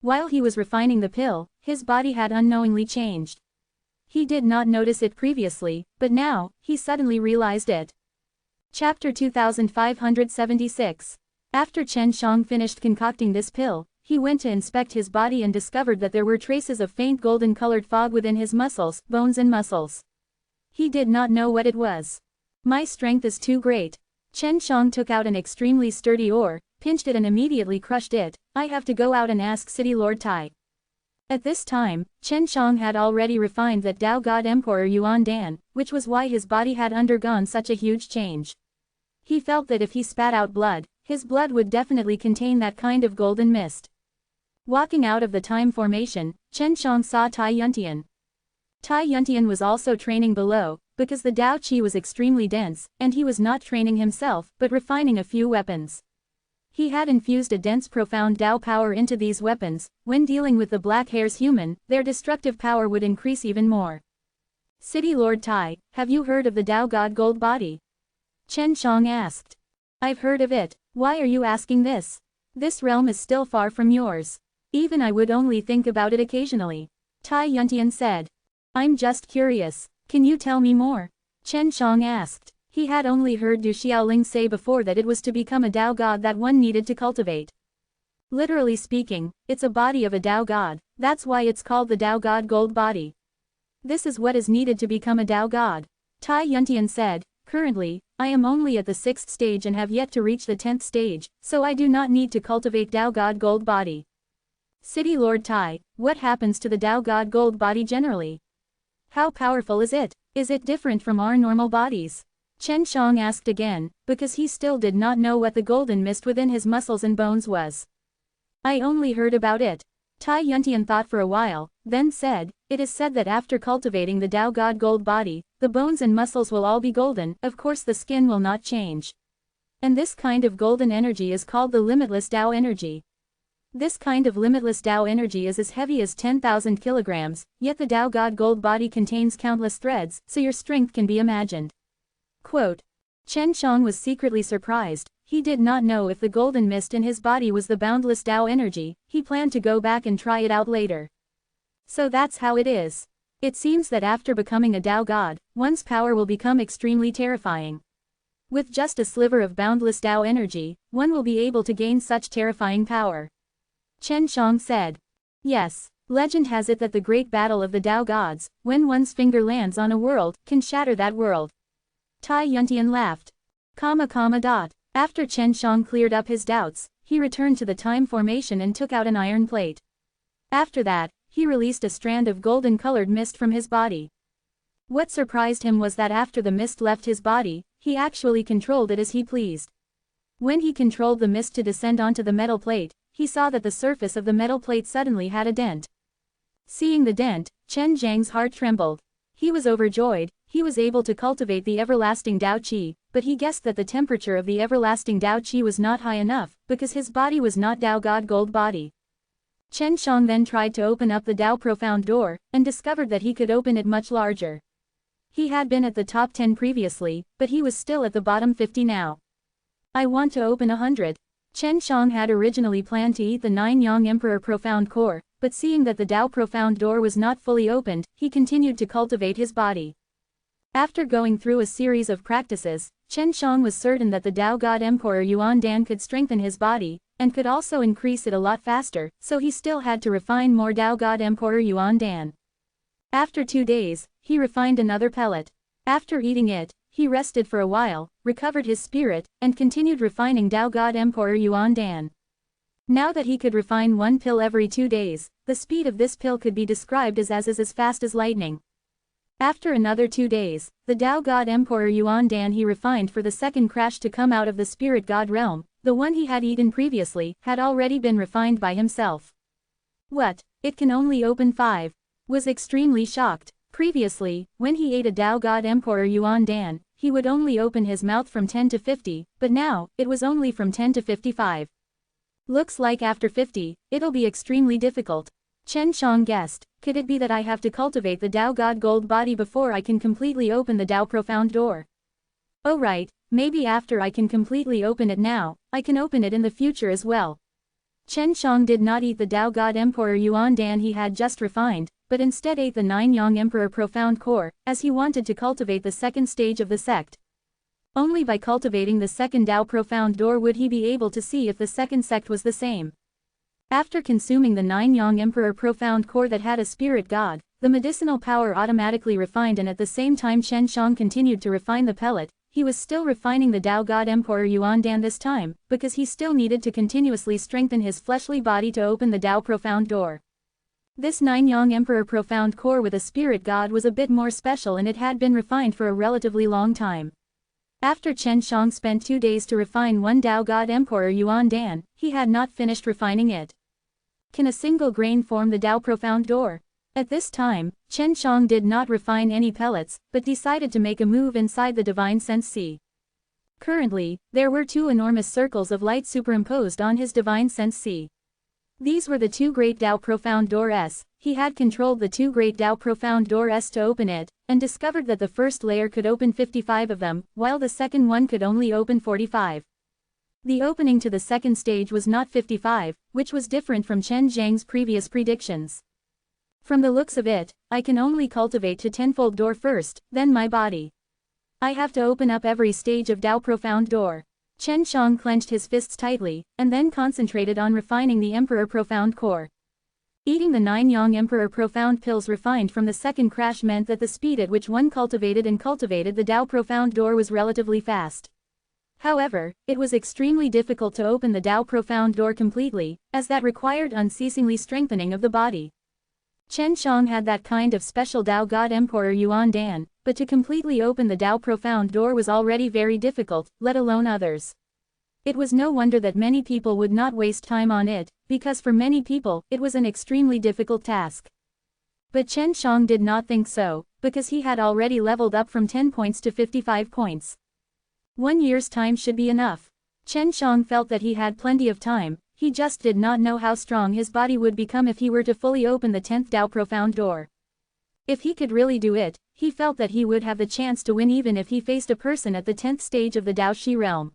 While he was refining the pill, his body had unknowingly changed. He did not notice it previously, but now, he suddenly realized it. Chapter 2576. After Chen Shang finished concocting this pill, he went to inspect his body and discovered that there were traces of faint golden-colored fog within his muscles, bones and muscles. He did not know what it was. My strength is too great. Chen Shang took out an extremely sturdy ore, pinched it and immediately crushed it. I have to go out and ask City Lord Tai. At this time, Chen Shang had already refined that Tao God Emperor Yuan Dan, which was why his body had undergone such a huge change. He felt that if he spat out blood, his blood would definitely contain that kind of golden mist. Walking out of the time formation, Chen Shang saw Tai Yuntian. Tai Yuntian was also training below, because the Tao Qi was extremely dense, and he was not training himself, but refining a few weapons. He had infused a dense profound Tao power into these weapons. When dealing with the Black Hare's human, their destructive power would increase even more. City Lord Tai, have you heard of the Tao God Gold Body? Chen Shang asked. I've heard of it. Why are you asking this? This realm is still far from yours. Even I would only think about it occasionally. Tai Yuntian said. I'm just curious. Can you tell me more? Chen Shang asked. He had only heard Du Xiaoling say before that it was to become a Tao God that one needed to cultivate. Literally speaking, it's a body of a Tao God, that's why it's called the Tao God Gold Body. This is what is needed to become a Tao God. Tai Yuntian said, currently, I am only at the 6th stage and have yet to reach the 10th stage, so I do not need to cultivate Tao God Gold Body. City Lord Tai, what happens to the Tao God Gold Body generally? How powerful is it? Is it different from our normal bodies? Chen Shang asked again, because he still did not know what the golden mist within his muscles and bones was. I only heard about it. Tai Yuntian thought for a while, then said, it is said that after cultivating the Tao God Gold Body, the bones and muscles will all be golden, of course the skin will not change. And this kind of golden energy is called the limitless Tao energy. This kind of limitless Tao energy is as heavy as 10,000 kilograms, yet the Tao God Gold Body contains countless threads, so your strength can be imagined. Quote. Chen Shang was secretly surprised. He did not know if the golden mist in his body was the boundless Tao energy. He planned to go back and try it out later. So that's how it is. It seems that after becoming a Tao God, one's power will become extremely terrifying. With just a sliver of boundless Tao energy, one will be able to gain such terrifying power. Chen Shang said. Yes, legend has it that the great battle of the Tao Gods, when one's finger lands on a world, can shatter that world. Tai Yuntian laughed. After Chen Shang cleared up his doubts, he returned to the time formation and took out an iron plate. After that, he released a strand of golden-colored mist from his body. What surprised him was that after the mist left his body, he actually controlled it as he pleased. When he controlled the mist to descend onto the metal plate, he saw that the surface of the metal plate suddenly had a dent. Seeing the dent, Chen Zhang's heart trembled. He was overjoyed. He was able to cultivate the everlasting Dao Qi, but he guessed that the temperature of the everlasting Dao Qi was not high enough, because his body was not Dao God Gold body. Chen Shang then tried to open up the Dao Profound door, and discovered that he could open it much larger. He had been at the top 10 previously, but he was still at the bottom 50 now. I want to open 100. Chen Shang had originally planned to eat the 9 Yang Emperor Profound Core, but seeing that the Dao Profound door was not fully opened, he continued to cultivate his body. After going through a series of practices, Chen Shang was certain that the Dao God Emperor Yuan Dan could strengthen his body, and could also increase it a lot faster, so he still had to refine more Dao God Emperor Yuan Dan. After 2 days, he refined another pellet. After eating it, he rested for a while, recovered his spirit, and continued refining Dao God Emperor Yuan Dan. Now that he could refine 1 pill every 2 days, the speed of this pill could be described as fast as lightning. After another 2 days, the Dao God Emperor Yuan Dan he refined for the second crash to come out of the spirit god realm, the one he had eaten previously, had already been refined by himself. What? It can only open 5. Was extremely shocked. Previously, when he ate a Dao God Emperor Yuan Dan, he would only open his mouth from 10 to 50, but now, it was only from 10 to 55. Looks like after 50, it'll be extremely difficult. Chen Shang guessed, could it be that I have to cultivate the Dao God Gold body before I can completely open the Dao Profound door? Oh right, maybe after I can completely open it now, I can open it in the future as well. Chen Shang did not eat the Dao God Emperor Yuan Dan he had just refined, but instead ate the 9 Yang Emperor Profound Core, as he wanted to cultivate the second stage of the sect. Only by cultivating the second Dao Profound door would he be able to see if the second sect was the same. After consuming the 9 Yang Emperor Profound Core that had a spirit god, the medicinal power automatically refined, and at the same time Chen Shang continued to refine the pellet, he was still refining the Dao God Emperor Yuan Dan this time, because he still needed to continuously strengthen his fleshly body to open the Dao Profound door. This 9 Yang Emperor Profound Core with a spirit god was a bit more special, and it had been refined for a relatively long time. After Chen Shang spent 2 days to refine 1 Dao God Emperor Yuan Dan, he had not finished refining it. Can a single grain form the Dao Profound door? At this time, Chen Shang did not refine any pellets, but decided to make a move inside the Divine Sense Sea. Currently, there were 2 enormous circles of light superimposed on his Divine Sense Sea. These were the 2 Great Dao Profound Doors. He had controlled the 2 Great Dao Profound Doors to open it, and discovered that the first layer could open 55 of them, while the second one could only open 45. The opening to the second stage was not 55, which was different from Chen Zhang's previous predictions. From the looks of it, I can only cultivate to 10-fold door first, then my body. I have to open up every stage of Dao Profound door. Chen Shang clenched his fists tightly, and then concentrated on refining the Emperor Profound Core. Eating the 9 Yang Emperor Profound pills refined from the second crash meant that the speed at which one cultivated the Dao Profound door was relatively fast. However, it was extremely difficult to open the Dao Profound door completely, as that required unceasingly strengthening of the body. Chen Shang had that kind of special Dao God Emperor Yuan Dan, but to completely open the Dao Profound door was already very difficult, let alone others. It was no wonder that many people would not waste time on it, because for many people, it was an extremely difficult task. But Chen Shang did not think so, because he had already leveled up from 10 points to 55 points. 1 year's time should be enough. Chen Shang felt that he had plenty of time, he just did not know how strong his body would become if he were to fully open the 10th Dao Profound door. If he could really do it, he felt that he would have the chance to win even if he faced a person at the 10th stage of the Dao Shi realm.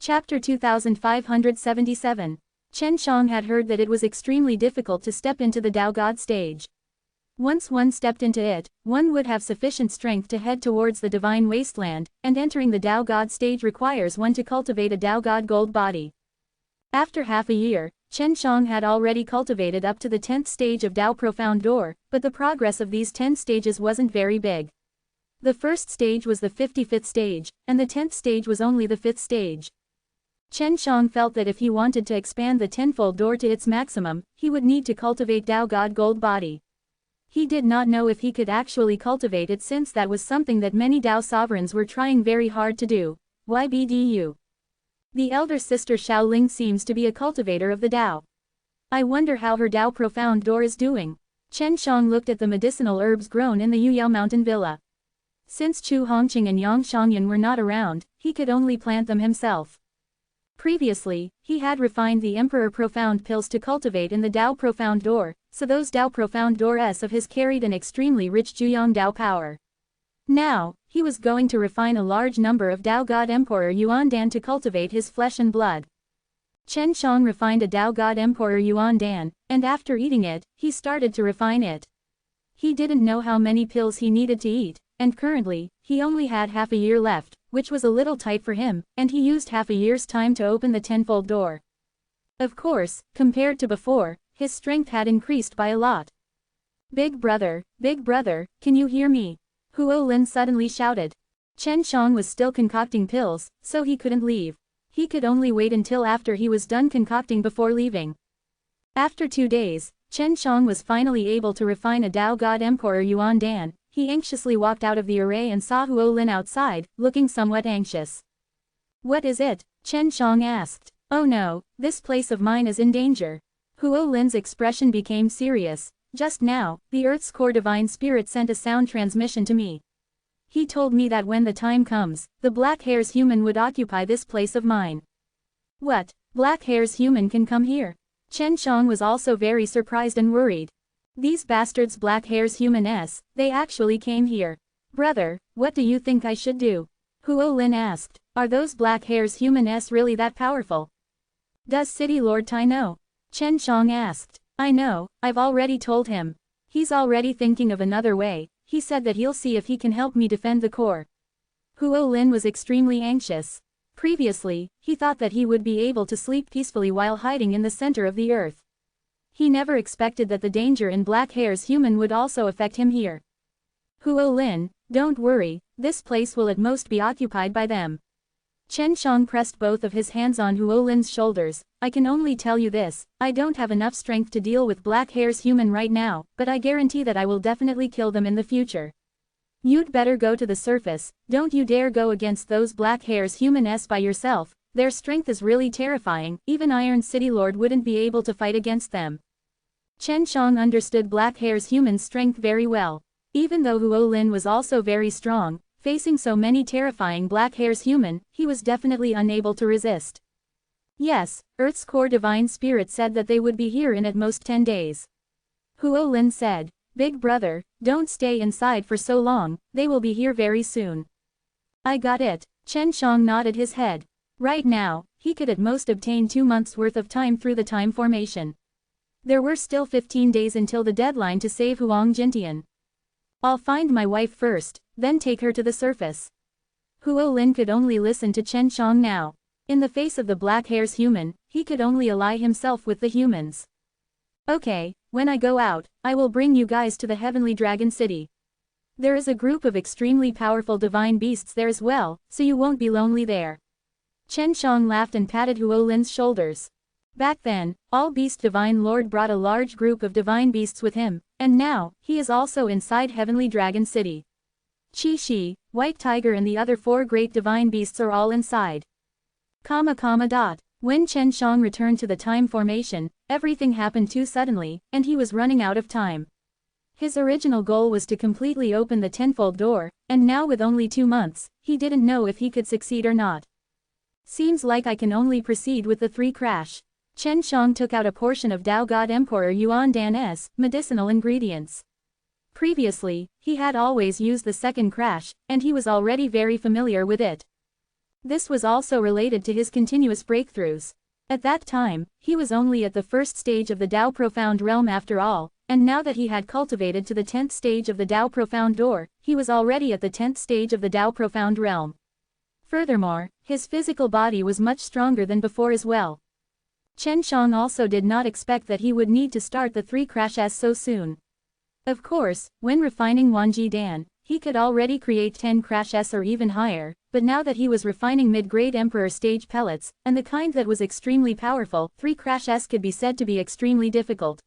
Chapter 2577. Chen Shang had heard that it was extremely difficult to step into the Dao God stage. Once one stepped into it, one would have sufficient strength to head towards the divine wasteland, and entering the Dao God stage requires one to cultivate a Dao God Gold body. After half a year, Chen Shang had already cultivated up to the 10th stage of Dao Profound door, but the progress of these 10 stages wasn't very big. The first stage was the 55th stage, and the 10th stage was only the 5th stage. Chen Shang felt that if he wanted to expand the 10-fold door to its maximum, he would need to cultivate Dao God Gold body. He did not know if he could actually cultivate it, since that was something that many Dao sovereigns were trying very hard to do. YBDU. The elder sister Xiaoling seems to be a cultivator of the Dao. I wonder how her Dao Profound door is doing. Chen Shang looked at the medicinal herbs grown in the Yuyao Mountain Villa. Since Chu Hongqing and Yang Shangyan were not around, he could only plant them himself. Previously, he had refined the Emperor Profound pills to cultivate in the Dao Profound Door, so those Dao Profound Doors of his carried an extremely rich Juyang Dao power. Now, he was going to refine a large number of Dao God Emperor Yuan Dan to cultivate his flesh and blood. Chen Shang refined a Dao God Emperor Yuan Dan, and after eating it, he started to refine it. He didn't know how many pills he needed to eat, and currently, he only had half a year left, which was a little tight for him, and he used half a year's time to open the tenfold door. Of course, compared to before, his strength had increased by a lot. Big brother, can you hear me? Huo Lin suddenly shouted. Chen Shang was still concocting pills, so he couldn't leave. He could only wait until after he was done concocting before leaving. After 2 days, Chen Shang was finally able to refine a Dao God Emperor Yuan Dan. He anxiously walked out of the array and saw Huo Lin outside, looking somewhat anxious. What is it? Chen Shang asked. Oh no, this place of mine is in danger. Huo Lin's expression became serious. Just now, the Earth's core divine spirit sent a sound transmission to me. He told me that when the time comes, the Black Hair's human would occupy this place of mine. What? Black Hair's human can come here? Chen Shang was also very surprised and worried. These bastards Black Hair's human they actually came here. Brother, what do you think I should do? Huo Lin asked. Are those Black Hair's human really that powerful? Does City Lord Tai know? Chen Shang asked. I know, I've already told him. He's already thinking of another way. He said that he'll see if he can help me defend the core. Huo Lin was extremely anxious. Previously, he thought that he would be able to sleep peacefully while hiding in the center of the earth. He never expected that the danger in Black Hair's human would also affect him here. Huo Lin, don't worry, this place will at most be occupied by them. Chen Shang pressed both of his hands on Huo Lin's shoulders. I can only tell you this, I don't have enough strength to deal with Black Hair's human right now, but I guarantee that I will definitely kill them in the future. You'd better go to the surface, don't you dare go against those Black Hair's humans by yourself, their strength is really terrifying, even Iron City Lord wouldn't be able to fight against them. Chen Shang understood Black Hair's human strength very well. Even though Huo Lin was also very strong, facing so many terrifying Black Hair's human, he was definitely unable to resist. Yes, Earth's core divine spirit said that they would be here in at most 10 days. Huo Lin said, Big brother, don't stay inside for so long, they will be here very soon. I got it. Chen Shang nodded his head. Right now, he could at most obtain 2 months worth of time through the time formation. There were still 15 days until the deadline to save Huang Jintian. I'll find my wife first, then take her to the surface. Huo Lin could only listen to Chen Shang now. In the face of the Black Hair's human, he could only ally himself with the humans. Okay, when I go out, I will bring you guys to the Heavenly Dragon City. There is a group of extremely powerful divine beasts there as well, so you won't be lonely there. Chen Shang laughed and patted Huo Lin's shoulders. Back then, all Beast Divine Lord brought a large group of divine beasts with him, and now, he is also inside Heavenly Dragon City. Qi Shi, White Tiger and the other 4 great divine beasts are all inside. When Chen Shang returned to the time formation, everything happened too suddenly, and he was running out of time. His original goal was to completely open the tenfold door, and now with only 2 months, he didn't know if he could succeed or not. Seems like I can only proceed with the 3 crash. Chen Shang took out a portion of Dao God Emperor Yuan Dan's medicinal ingredients. Previously, he had always used the 2nd crash, and he was already very familiar with it. This was also related to his continuous breakthroughs. At that time, he was only at the 1st stage of the Dao Profound Realm after all, and now that he had cultivated to the 10th stage of the Dao Profound Door, he was already at the 10th stage of the Dao Profound Realm. Furthermore, his physical body was much stronger than before as well. Chen Shang also did not expect that he would need to start the 3 crashes so soon. Of course, when refining Wanji Dan, he could already create 10 crashes or even higher, but now that he was refining mid-grade Emperor stage pellets, and the kind that was extremely powerful, 3 crashes could be said to be extremely difficult.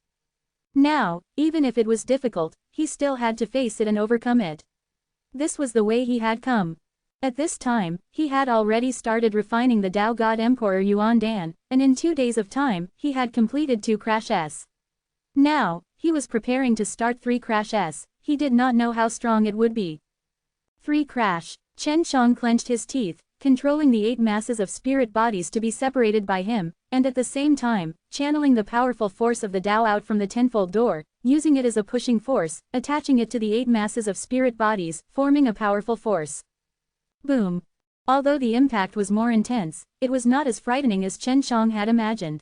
Now, even if it was difficult, he still had to face it and overcome it. This was the way he had come. At this time, he had already started refining the Dao God Emperor Yuan Dan, and in 2 days of time, he had completed 2 crashes. Now, he was preparing to start 3 crash S, he did not know how strong it would be. 3 crash. Chen Shang clenched his teeth, controlling the 8 masses of spirit bodies to be separated by him, and at the same time, channeling the powerful force of the Tao out from the tenfold door, using it as a pushing force, attaching it to the 8 masses of spirit bodies, forming a powerful force. Boom. Although the impact was more intense, it was not as frightening as Chen Shang had imagined.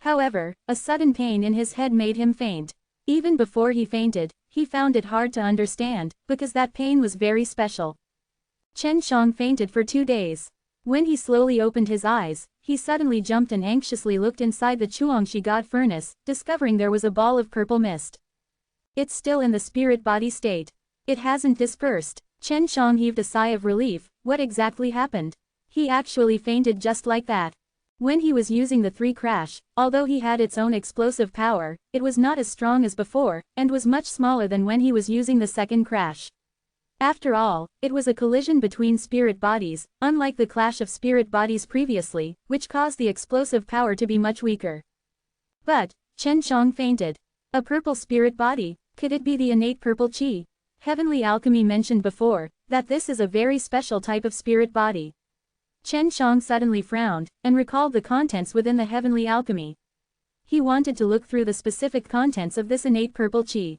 However, a sudden pain in his head made him faint. Even before he fainted, he found it hard to understand, because that pain was very special. Chen Shang fainted for 2 days. When he slowly opened his eyes, he suddenly jumped and anxiously looked inside the Chuangshi God furnace, discovering there was a ball of purple mist. It's still in the spirit body state. It hasn't dispersed. Chen Shang heaved a sigh of relief. What exactly happened? He actually fainted just like that. When he was using the 3 crash, although he had its own explosive power, it was not as strong as before, and was much smaller than when he was using the 2nd crash. After all, it was a collision between spirit bodies, unlike the clash of spirit bodies previously, which caused the explosive power to be much weaker. But, Chen Shang fainted. A purple spirit body, could it be the innate purple chi? Heavenly alchemy mentioned before, that this is a very special type of spirit body. Chen Shang suddenly frowned, and recalled the contents within the heavenly alchemy. He wanted to look through the specific contents of this innate purple chi.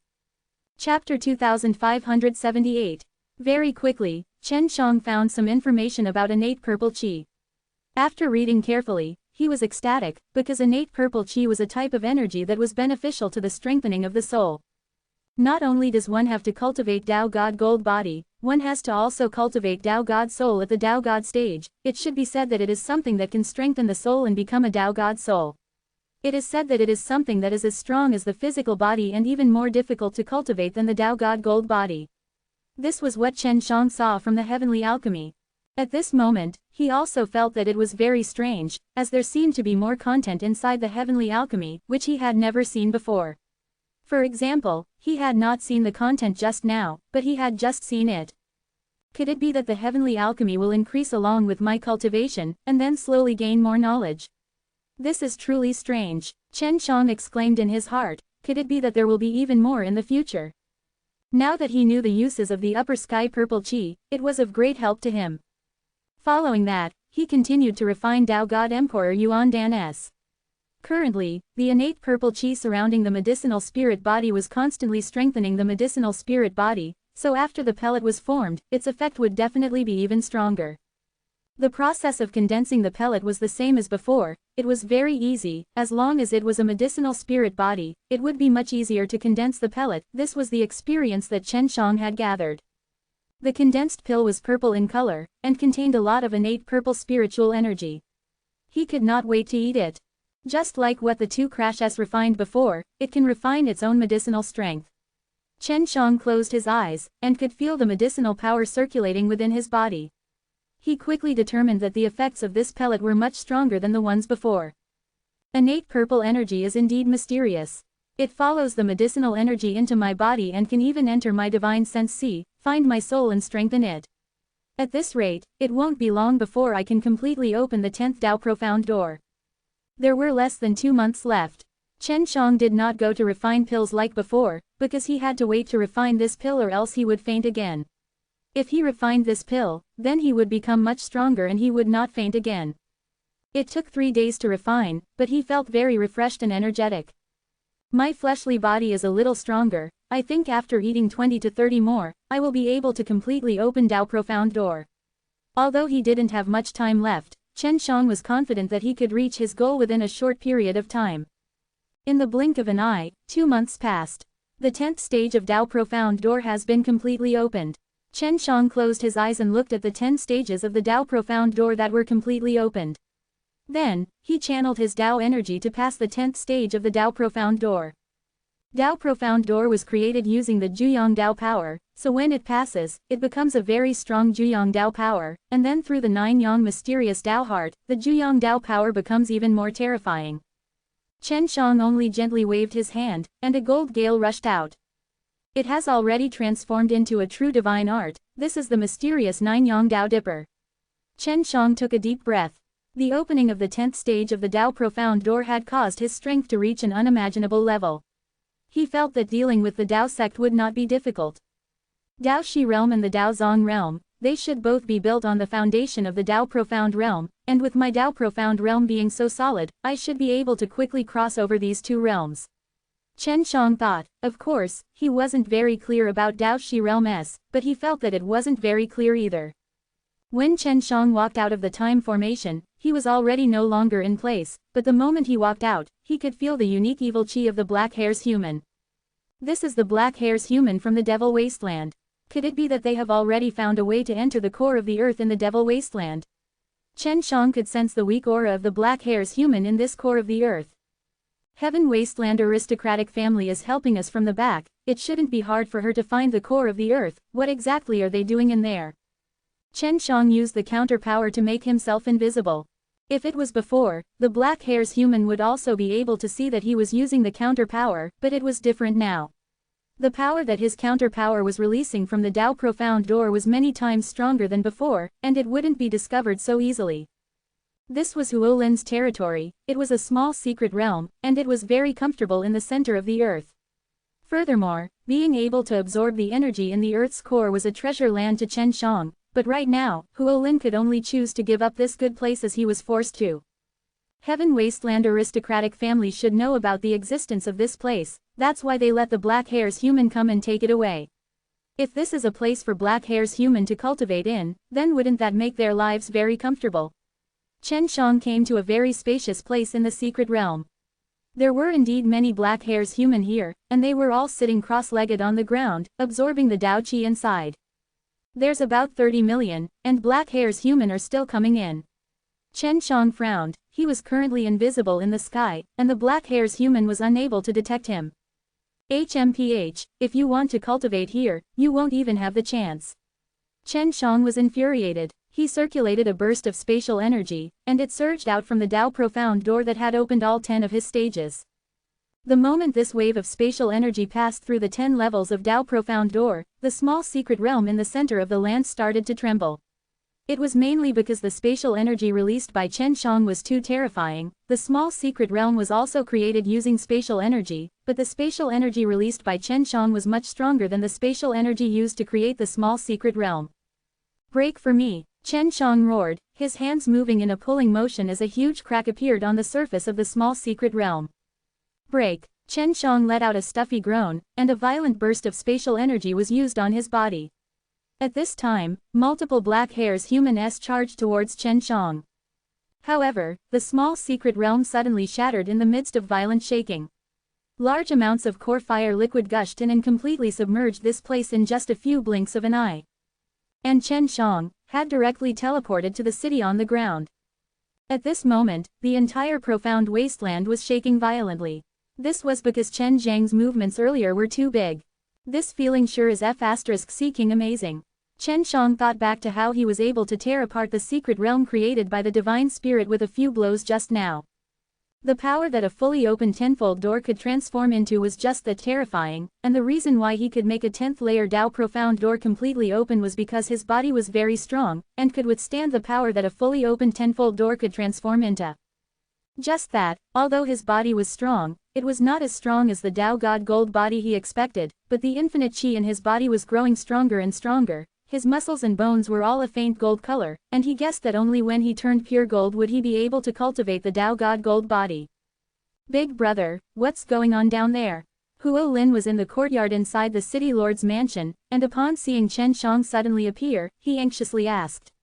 Chapter 2578. Very quickly, Chen Shang found some information about innate purple chi. After reading carefully, he was ecstatic, because innate purple chi was a type of energy that was beneficial to the strengthening of the soul. Not only does one have to cultivate Tao God Gold body, one has to also cultivate Tao God soul at the Tao God stage. It should be said that it is something that can strengthen the soul and become a Tao God soul. It is said that it is something that is as strong as the physical body and even more difficult to cultivate than the Tao God Gold body. This was what Chen Shang saw from the heavenly alchemy. At this moment, he also felt that it was very strange, as there seemed to be more content inside the heavenly alchemy, which he had never seen before. For example, he had not seen the content just now, but he had just seen it. Could it be that the heavenly alchemy will increase along with my cultivation, and then slowly gain more knowledge? This is truly strange, Chen Shang exclaimed in his heart. Could it be that there will be even more in the future? Now that he knew the uses of the upper sky purple chi, it was of great help to him. Following that, he continued to refine Tao God Emperor Yuan Dan's. Currently, the innate purple chi surrounding the medicinal spirit body was constantly strengthening the medicinal spirit body, so after the pellet was formed, its effect would definitely be even stronger. The process of condensing the pellet was the same as before. It was very easy. As long as it was a medicinal spirit body, it would be much easier to condense the pellet. This was the experience that Chen Shang had gathered. The condensed pill was purple in color, and contained a lot of innate purple spiritual energy. He could not wait to eat it. Just like what the 2 crashes refined before, it can refine its own medicinal strength. Chen Shang closed his eyes, and could feel the medicinal power circulating within his body. He quickly determined that the effects of this pellet were much stronger than the ones before. Innate purple energy is indeed mysterious. It follows the medicinal energy into my body and can even enter my divine sense, find my soul and strengthen it. At this rate, it won't be long before I can completely open the 10th Tao profound door. There were less than 2 months left. Chen Shang did not go to refine pills like before, because he had to wait to refine this pill or else he would faint again. If he refined this pill, then he would become much stronger and he would not faint again. It took 3 days to refine, but he felt very refreshed and energetic. My fleshly body is a little stronger. I think after eating 20 to 30 more, I will be able to completely open Tao profound door. Although he didn't have much time left, Chen Shang was confident that he could reach his goal within a short period of time. In the blink of an eye, 2 months passed. The 10th stage of Tao profound door has been completely opened. Chen Shang closed his eyes and looked at the 10 stages of the Tao profound door that were completely opened. Then, he channeled his Tao energy to pass the 10th stage of the Tao profound door. Tao profound door was created using the Juyang Tao power, so when it passes, it becomes a very strong Juyang Tao power, and then through the 9 Yang mysterious Tao heart, the Juyang Tao power becomes even more terrifying. Chen Shang only gently waved his hand, and a gold gale rushed out. It has already transformed into a true divine art. This is the mysterious 9 Yang Tao Dipper. Chen Shang took a deep breath. The opening of the 10th stage of the Tao profound door had caused his strength to reach an unimaginable level. He felt that dealing with the Dao sect would not be difficult. Dao Shi realm and the Dao Zong realm, they should both be built on the foundation of the Dao Profound realm, and with my Dao Profound realm being so solid, I should be able to quickly cross over these two realms. Chen Shang thought. Of course, he wasn't very clear about Dao Shi realm but he felt that it wasn't very clear either. When Chen Shang walked out of the time formation, he was already no longer in place, but the moment he walked out, he could feel the unique evil chi of the Black Hare's human. This is the Black Hare's human from the Devil Wasteland. Could it be that they have already found a way to enter the core of the earth in the Devil Wasteland? Chen Shang could sense the weak aura of the Black Hare's human in this core of the earth. Heaven Wasteland aristocratic family is helping us from the back, it shouldn't be hard for her to find the core of the earth, what exactly are they doing in there? Chen Shang used the counter power to make himself invisible. If it was before, the Black Hare's human would also be able to see that he was using the counter power, but it was different now. The power that his counter power was releasing from the Dao Profound door was many times stronger than before, and it wouldn't be discovered so easily. This was Huo Lin's territory, it was a small secret realm, and it was very comfortable in the center of the earth. Furthermore, being able to absorb the energy in the earth's core was a treasure land to Chen Shang, but right now, Huo Lin could only choose to give up this good place as he was forced to. Heaven Wasteland aristocratic family should know about the existence of this place, that's why they let the Black Hare's human come and take it away. If this is a place for Black Hare's human to cultivate in, then wouldn't that make their lives very comfortable? Chen Shang came to a very spacious place in the secret realm. There were indeed many Black Hare's human here, and they were all sitting cross-legged on the ground, absorbing the Dao Qi inside. There's about 30 million, and Black Hare's human are still coming in. Chen Shang frowned, he was currently invisible in the sky, and the Black Hare's human was unable to detect him. HMPH, if you want to cultivate here, you won't even have the chance. Chen Shang was infuriated. He circulated a burst of spatial energy, and it surged out from the Dao Profound door that had opened all 10 of his stages. The moment this wave of spatial energy passed through the 10 levels of Dao Profound door, the small secret realm in the center of the land started to tremble. It was mainly because the spatial energy released by Chen Shang was too terrifying. The small secret realm was also created using spatial energy, but the spatial energy released by Chen Shang was much stronger than the spatial energy used to create the small secret realm. Break for me! Chen Shang roared, his hands moving in a pulling motion as a huge crack appeared on the surface of the small secret realm. Break! Chen Shang let out a stuffy groan, and a violent burst of spatial energy was used on his body. At this time, multiple Black Hare's humans charged towards Chen Shang. However, the small secret realm suddenly shattered in the midst of violent shaking. Large amounts of core fire liquid gushed in and completely submerged this place in just a few blinks of an eye. And Chen Shang had directly teleported to the city on the ground. At this moment, the entire profound wasteland was shaking violently. This was because Chen Zhang's movements earlier were too big. This feeling sure is F***seeking amazing. Chen Shang thought back to how he was able to tear apart the secret realm created by the divine spirit with a few blows just now. The power that a fully open tenfold door could transform into was just that terrifying, and the reason why he could make a 10th layer Dao Profound door completely open was because his body was very strong, and could withstand the power that a fully open tenfold door could transform into. Just that, although his body was strong, it was not as strong as the Dao God Gold body he expected, but the infinite chi in his body was growing stronger and stronger. His muscles and bones were all a faint gold color, and he guessed that only when he turned pure gold would he be able to cultivate the Dao God Gold body. Big brother, what's going on down there? Huo Lin was in the courtyard inside the city lord's mansion, and upon seeing Chen Shang suddenly appear, he anxiously asked.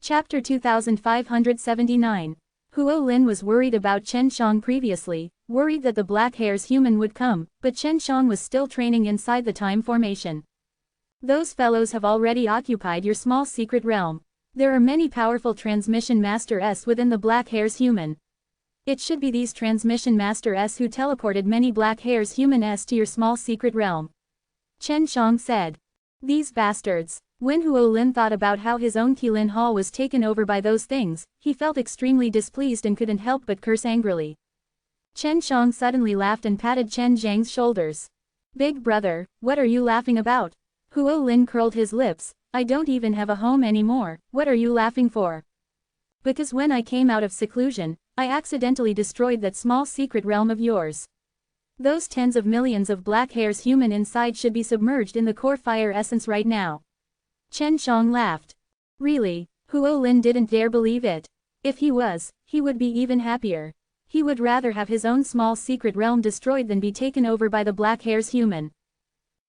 Chapter 2579. Huo Lin was worried about Chen Shang previously, worried that the Black Hare's human would come, but Chen Shang was still training inside the time formation. Those fellows have already occupied your small secret realm. There are many powerful transmission masters within the Black Hare's human. It should be these transmission masters who teleported many Black Hare's humans to your small secret realm. Chen Shang said. These bastards. When Huo Lin thought about how his own Qilin Hall was taken over by those things, he felt extremely displeased and couldn't help but curse angrily. Chen Shang suddenly laughed and patted Chen Zhang's shoulders. Big brother, what are you laughing about? Huo Lin curled his lips. I don't even have a home anymore, what are you laughing for? Because when I came out of seclusion, I accidentally destroyed that small secret realm of yours. Those tens of millions of black hairs human inside should be submerged in the core fire essence right now. Chen Shang laughed. Really? Huo Lin didn't dare believe it. If he was, he would be even happier. He would rather have his own small secret realm destroyed than be taken over by the black hairs human.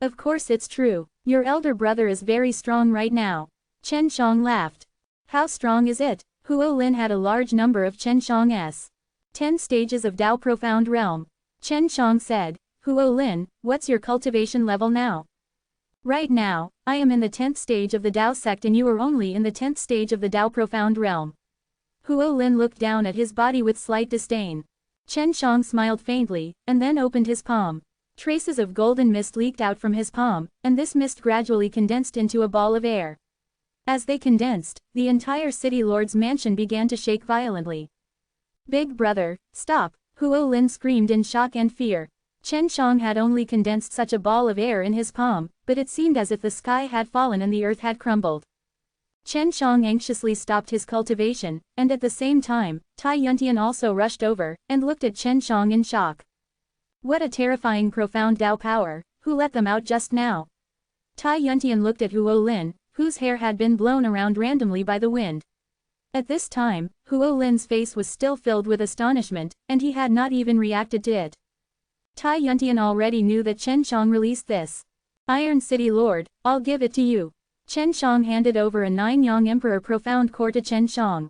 Of course it's true. Your elder brother is very strong right now. Chen Shang laughed. How strong is it? Huo Lin had a large number of Chen Shang's 10 stages of Dao Profound Realm. Chen Shang said, Huo Lin, what's your cultivation level now? Right now, I am in the 10th stage of the Dao sect and you are only in the 10th stage of the Dao Profound Realm. Huo Lin looked down at his body with slight disdain. Chen Shang smiled faintly, and then opened his palm. Traces of golden mist leaked out from his palm, and this mist gradually condensed into a ball of air. As they condensed, the entire city lord's mansion began to shake violently. Big brother, stop! Huo Lin screamed in shock and fear. Chen Shang had only condensed such a ball of air in his palm, but it seemed as if the sky had fallen and the earth had crumbled. Chen Shang anxiously stopped his cultivation, and at the same time, Tai Yuntian also rushed over, and looked at Chen Shang in shock. What a terrifying profound Dao power, who let them out just now? Tai Yuntian looked at Huo Lin, whose hair had been blown around randomly by the wind. At this time, Huo Lin's face was still filled with astonishment, and he had not even reacted to it. Tai Yuntian already knew that Chen Shang released this. Iron City Lord, I'll give it to you. Chen Shang handed over a 9-yang Emperor Profound Core to Chen Shang.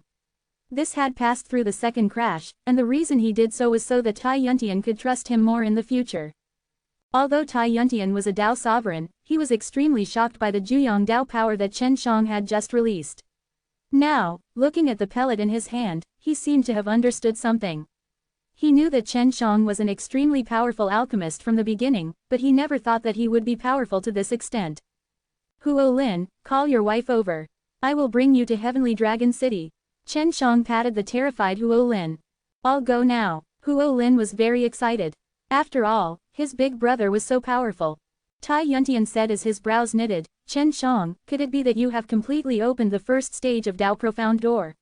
This had passed through the second crash, and the reason he did so was so that Tai Yuntian could trust him more in the future. Although Tai Yuntian was a Dao sovereign, he was extremely shocked by the Juyang Dao power that Chen Shang had just released. Now, looking at the pellet in his hand, he seemed to have understood something. He knew that Chen Shang was an extremely powerful alchemist from the beginning, but he never thought that he would be powerful to this extent. Huo Lin, call your wife over. I will bring you to Heavenly Dragon City. Chen Shang patted the terrified Huo Lin. I'll go now. Huo Lin was very excited. After all, his big brother was so powerful. Tai Yuntian said as his brows knitted, Chen Shang, could it be that you have completely opened the first stage of Dao Profound Door?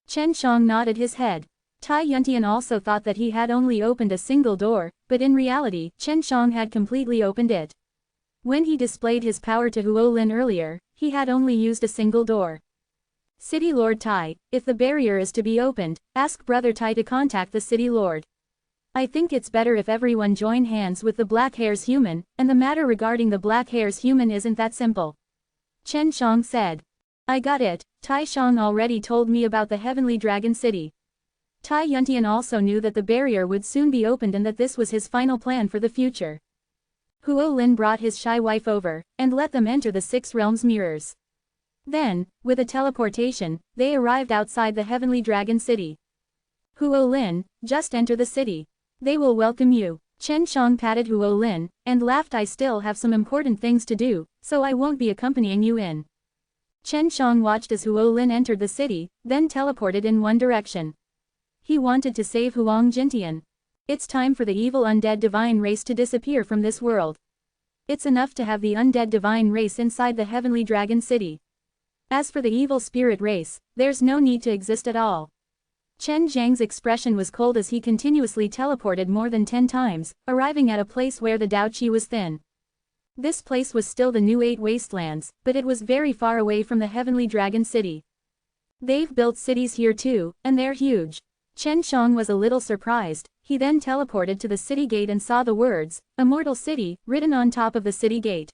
Chen Shang nodded his head. Tai Yuntian also thought that he had only opened a single door, but in reality, Chen Shang had completely opened it. When he displayed his power to Huo Lin earlier, he had only used a single door. City Lord Tai, if the barrier is to be opened, ask Brother Tai to contact the City Lord. I think it's better if everyone join hands with the Black Hairs human, and the matter regarding the Black Hairs human isn't that simple. Chen Shang said. I got it, Tai Shang already told me about the Heavenly Dragon City. Tai Yuntian also knew that the barrier would soon be opened and that this was his final plan for the future. Huo Lin brought his shy wife over, and let them enter the 6 realms mirrors. Then, with a teleportation, they arrived outside the Heavenly Dragon City. Huo Lin, just enter the city. They will welcome you. Chen Shang patted Huo Lin, and laughed. I still have some important things to do, so I won't be accompanying you in. Chen Shang watched as Huo Lin entered the city, then teleported in one direction. He wanted to save Huang Jintian. It's time for the evil undead divine race to disappear from this world. It's enough to have the undead divine race inside the Heavenly Dragon City. As for the evil spirit race, there's no need to exist at all. Chen Zhang's expression was cold as he continuously teleported more than 10 times, arriving at a place where the Dao Qi was thin. This place was still the New 8 Wastelands, but it was very far away from the Heavenly Dragon City. They've built cities here too, and they're huge. Chen Shang was a little surprised. He then teleported to the city gate and saw the words, Immortal City, written on top of the city gate.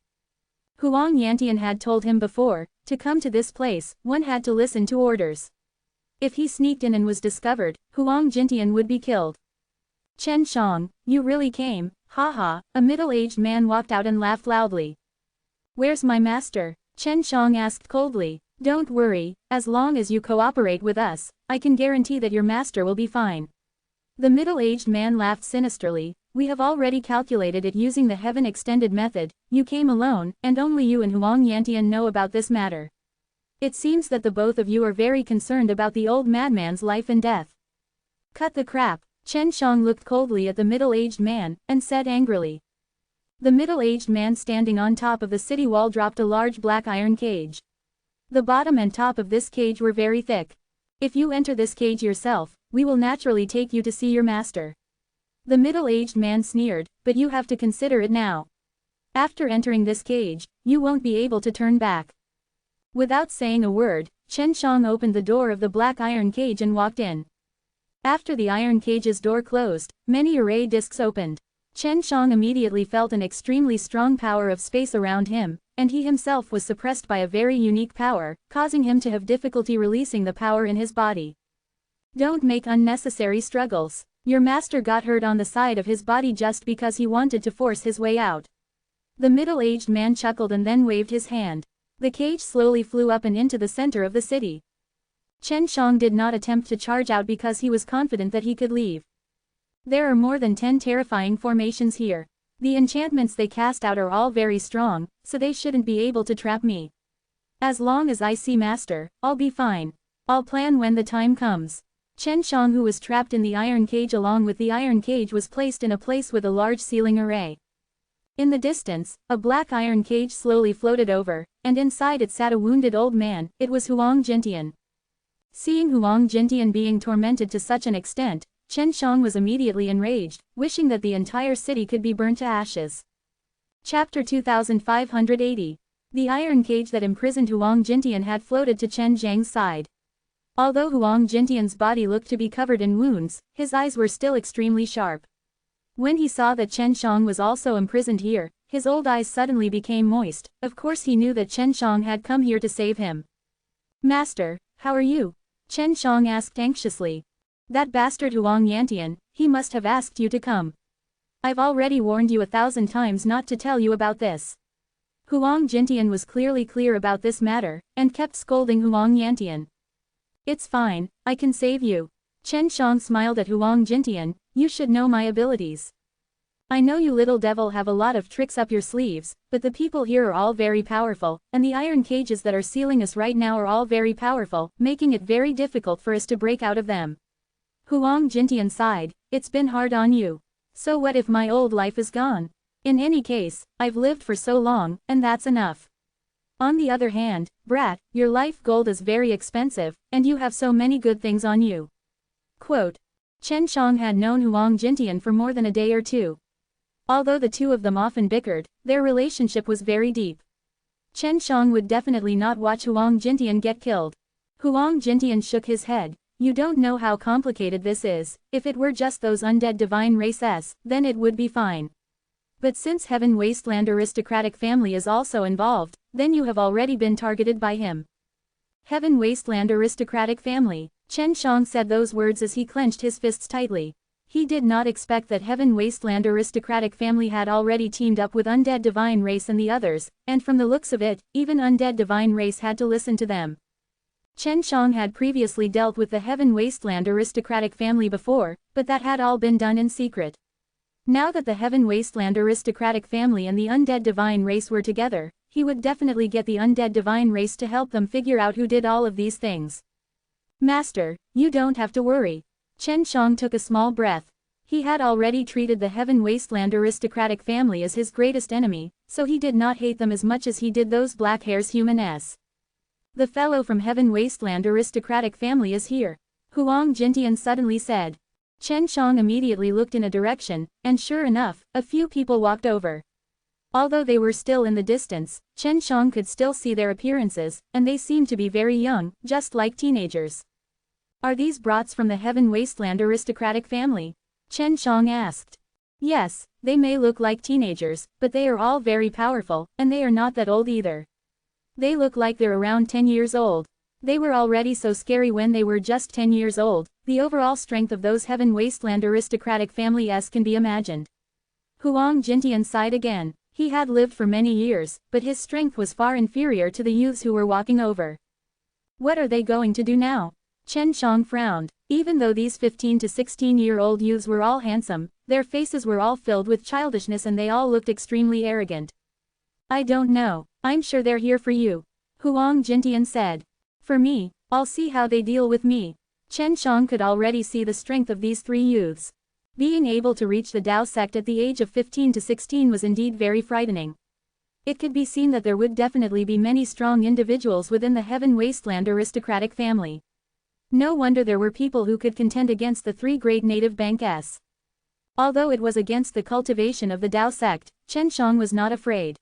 Huang Yantian had told him before, to come to this place, one had to listen to orders. If he sneaked in and was discovered, Huang Jintian would be killed. Chen Shang, you really came, haha, a middle-aged man walked out and laughed loudly. Where's my master? Chen Shang asked coldly. Don't worry, as long as you cooperate with us, I can guarantee that your master will be fine. The middle-aged man laughed sinisterly. We have already calculated it using the Heaven Extended method. You came alone, and only you and Huang Yantian know about this matter. It seems that the both of you are very concerned about the old madman's life and death. Cut the crap. Chen Shang looked coldly at the middle-aged man, and said angrily. The middle-aged man standing on top of the city wall dropped a large black iron cage. The bottom and top of this cage were very thick. If you enter this cage yourself, we will naturally take you to see your master. The middle-aged man sneered, but you have to consider it now. After entering this cage, you won't be able to turn back. Without saying a word, Chen Shang opened the door of the black iron cage and walked in. After the iron cage's door closed, many array discs opened. Chen Shang immediately felt an extremely strong power of space around him, and he himself was suppressed by a very unique power, causing him to have difficulty releasing the power in his body. Don't make unnecessary struggles. Your master got hurt on the side of his body just because he wanted to force his way out. The middle-aged man chuckled and then waved his hand. The cage slowly flew up and into the center of the city. Chen Shang did not attempt to charge out because he was confident that he could leave. There are more than 10 terrifying formations here. The enchantments they cast out are all very strong, so they shouldn't be able to trap me. As long as I see master, I'll be fine. I'll plan when the time comes. Chen Shang, who was trapped in the iron cage along with the iron cage, was placed in a place with a large ceiling array. In the distance, a black iron cage slowly floated over, and inside it sat a wounded old man. It was Huang Jintian. Seeing Huang Jintian being tormented to such an extent, Chen Shang was immediately enraged, wishing that the entire city could be burnt to ashes. Chapter 2580. The iron cage that imprisoned Huang Jintian had floated to Chen Zhang's side. Although Huang Jintian's body looked to be covered in wounds, his eyes were still extremely sharp. When he saw that Chen Shang was also imprisoned here, his old eyes suddenly became moist. Of course he knew that Chen Shang had come here to save him. Master, how are you? Chen Shang asked anxiously. That bastard Huang Yantian, he must have asked you to come. I've already warned you 1,000 times not to tell you about this. Huang Jintian was clearly clear about this matter, and kept scolding Huang Yantian. It's fine, I can save you. Chen Shang smiled at Huang Jintian. You should know my abilities. I know you little devil have a lot of tricks up your sleeves, but the people here are all very powerful, and the iron cages that are sealing us right now are all very powerful, making it very difficult for us to break out of them. Huang Jintian sighed. It's been hard on you. So what if my old life is gone? In any case, I've lived for so long, and that's enough. On the other hand, brat, your life gold is very expensive, and you have so many good things on you. Quote. Chen Shang had known Huang Jintian for more than a day or two. Although the two of them often bickered, their relationship was very deep. Chen Shang would definitely not watch Huang Jintian get killed. Huang Jintian shook his head. You don't know how complicated this is. If it were just those undead divine races, then it would be fine. But since Heaven Wasteland aristocratic family is also involved, then you have already been targeted by him. Heaven Wasteland aristocratic family. Chen Shang said those words as he clenched his fists tightly. He did not expect that Heaven Wasteland aristocratic family had already teamed up with Undead Divine Race and the others, and from the looks of it, even Undead Divine Race had to listen to them. Chen Shang had previously dealt with the Heaven Wasteland aristocratic family before, but that had all been done in secret. Now that the Heaven Wasteland aristocratic family and the Undead Divine Race were together, he would definitely get the Undead Divine Race to help them figure out who did all of these things. Master, you don't have to worry. Chen Shang took a small breath. He had already treated the Heaven Wasteland aristocratic family as his greatest enemy, so he did not hate them as much as he did those black hairs human-s. The fellow from Heaven Wasteland aristocratic family is here. Huang Jintian suddenly said. Chen Shang immediately looked in a direction, and sure enough, a few people walked over. Although they were still in the distance, Chen Shang could still see their appearances, and they seemed to be very young, just like teenagers. Are these brats from the Heaven Wasteland aristocratic family? Chen Shang asked. Yes, they may look like teenagers, but they are all very powerful, and they are not that old either. They look like they're around 10 years old. They were already so scary when they were just 10 years old. The overall strength of those Heaven Wasteland aristocratic family-s can be imagined. Huang Jintian sighed again. He had lived for many years, but his strength was far inferior to the youths who were walking over. What are they going to do now? Chen Shang frowned. Even though these 15 to 16-year-old youths were all handsome, their faces were all filled with childishness and they all looked extremely arrogant. I don't know. I'm sure they're here for you. Huang Jintian said. For me, I'll see how they deal with me. Chen Shang could already see the strength of these three youths. Being able to reach the Dao sect at the age of 15 to 16 was indeed very frightening. It could be seen that there would definitely be many strong individuals within the Heaven Wasteland aristocratic family. No wonder there were people who could contend against the three great native banks. Although it was against the cultivation of the Tao sect, Chen Shang was not afraid.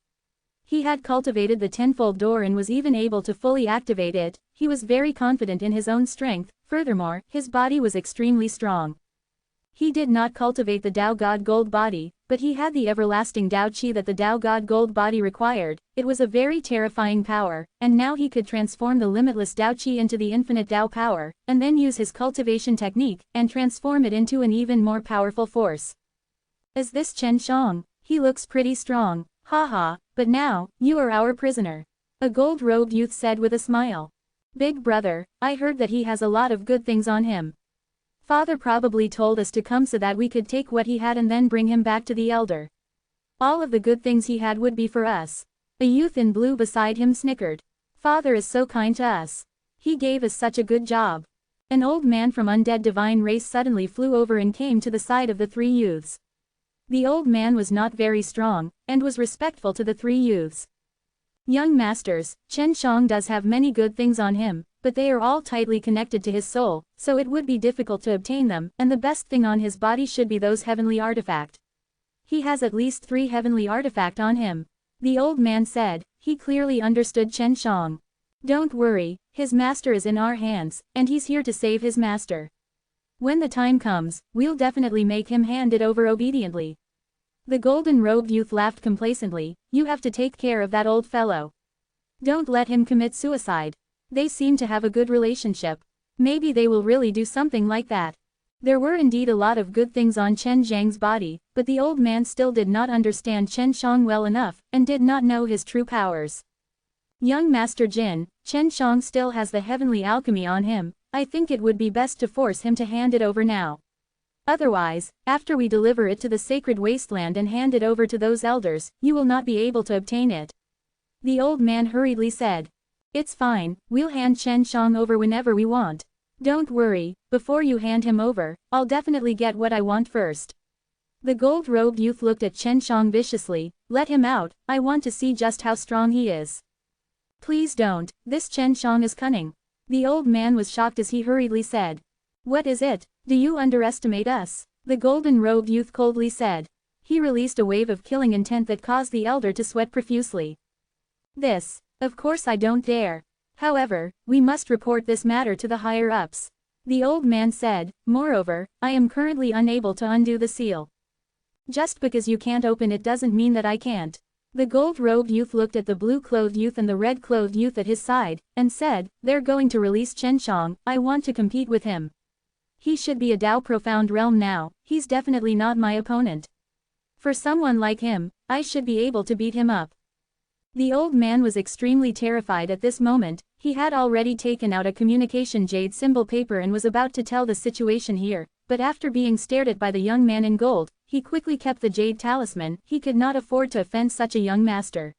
He had cultivated the tenfold door and was even able to fully activate it. He was very confident in his own strength, furthermore, his body was extremely strong. He did not cultivate the Tao God Gold body, but he had the everlasting Tao Qi that the Tao God Gold body required. It was a very terrifying power, and now he could transform the limitless Tao Qi into the infinite Tao power, and then use his cultivation technique, and transform it into an even more powerful force. Is this Chen Shang? He looks pretty strong, haha, but now, you are our prisoner. A gold-robed youth said with a smile. Big brother, I heard that he has a lot of good things on him. Father probably told us to come so that we could take what he had and then bring him back to the elder. All of the good things he had would be for us. A youth in blue beside him snickered. Father is so kind to us. He gave us such a good job. An old man from undead divine race suddenly flew over and came to the side of the three youths. The old man was not very strong, and was respectful to the three youths. Young masters, Chen Shang does have many good things on him, but they are all tightly connected to his soul, so it would be difficult to obtain them, and the best thing on his body should be those heavenly artifact. He has at least 3 heavenly artifact on him. The old man said. He clearly understood Chen Shang. Don't worry, his master is in our hands, and he's here to save his master. When the time comes, we'll definitely make him hand it over obediently. The golden-robed youth laughed complacently. You have to take care of that old fellow. Don't let him commit suicide. They seem to have a good relationship. Maybe they will really do something like that. There were indeed a lot of good things on Chen Zhang's body, but the old man still did not understand Chen Shang well enough, and did not know his true powers. Young Master Jin, Chen Shang still has the heavenly alchemy on him. I think it would be best to force him to hand it over now. Otherwise, after we deliver it to the sacred wasteland and hand it over to those elders, you will not be able to obtain it. The old man hurriedly said. It's fine, we'll hand Chen Shang over whenever we want. Don't worry, before you hand him over, I'll definitely get what I want first. The gold-robed youth looked at Chen Shang viciously. Let him out, I want to see just how strong he is. Please don't, this Chen Shang is cunning. The old man was shocked as he hurriedly said. What is it? Do you underestimate us? The golden-robed youth coldly said. He released a wave of killing intent that caused the elder to sweat profusely. This. Of course I don't dare. However, we must report this matter to the higher-ups. The old man said. Moreover, I am currently unable to undo the seal. Just because you can't open it doesn't mean that I can't. The gold-robed youth looked at the blue-clothed youth and the red-clothed youth at his side, and said, they're going to release Chen Shang, I want to compete with him. He should be a Tao Profound Realm now, he's definitely not my opponent. For someone like him, I should be able to beat him up. The old man was extremely terrified at this moment. He had already taken out a communication jade symbol paper and was about to tell the situation here, but after being stared at by the young man in gold, he quickly kept the jade talisman. He could not afford to offend such a young master.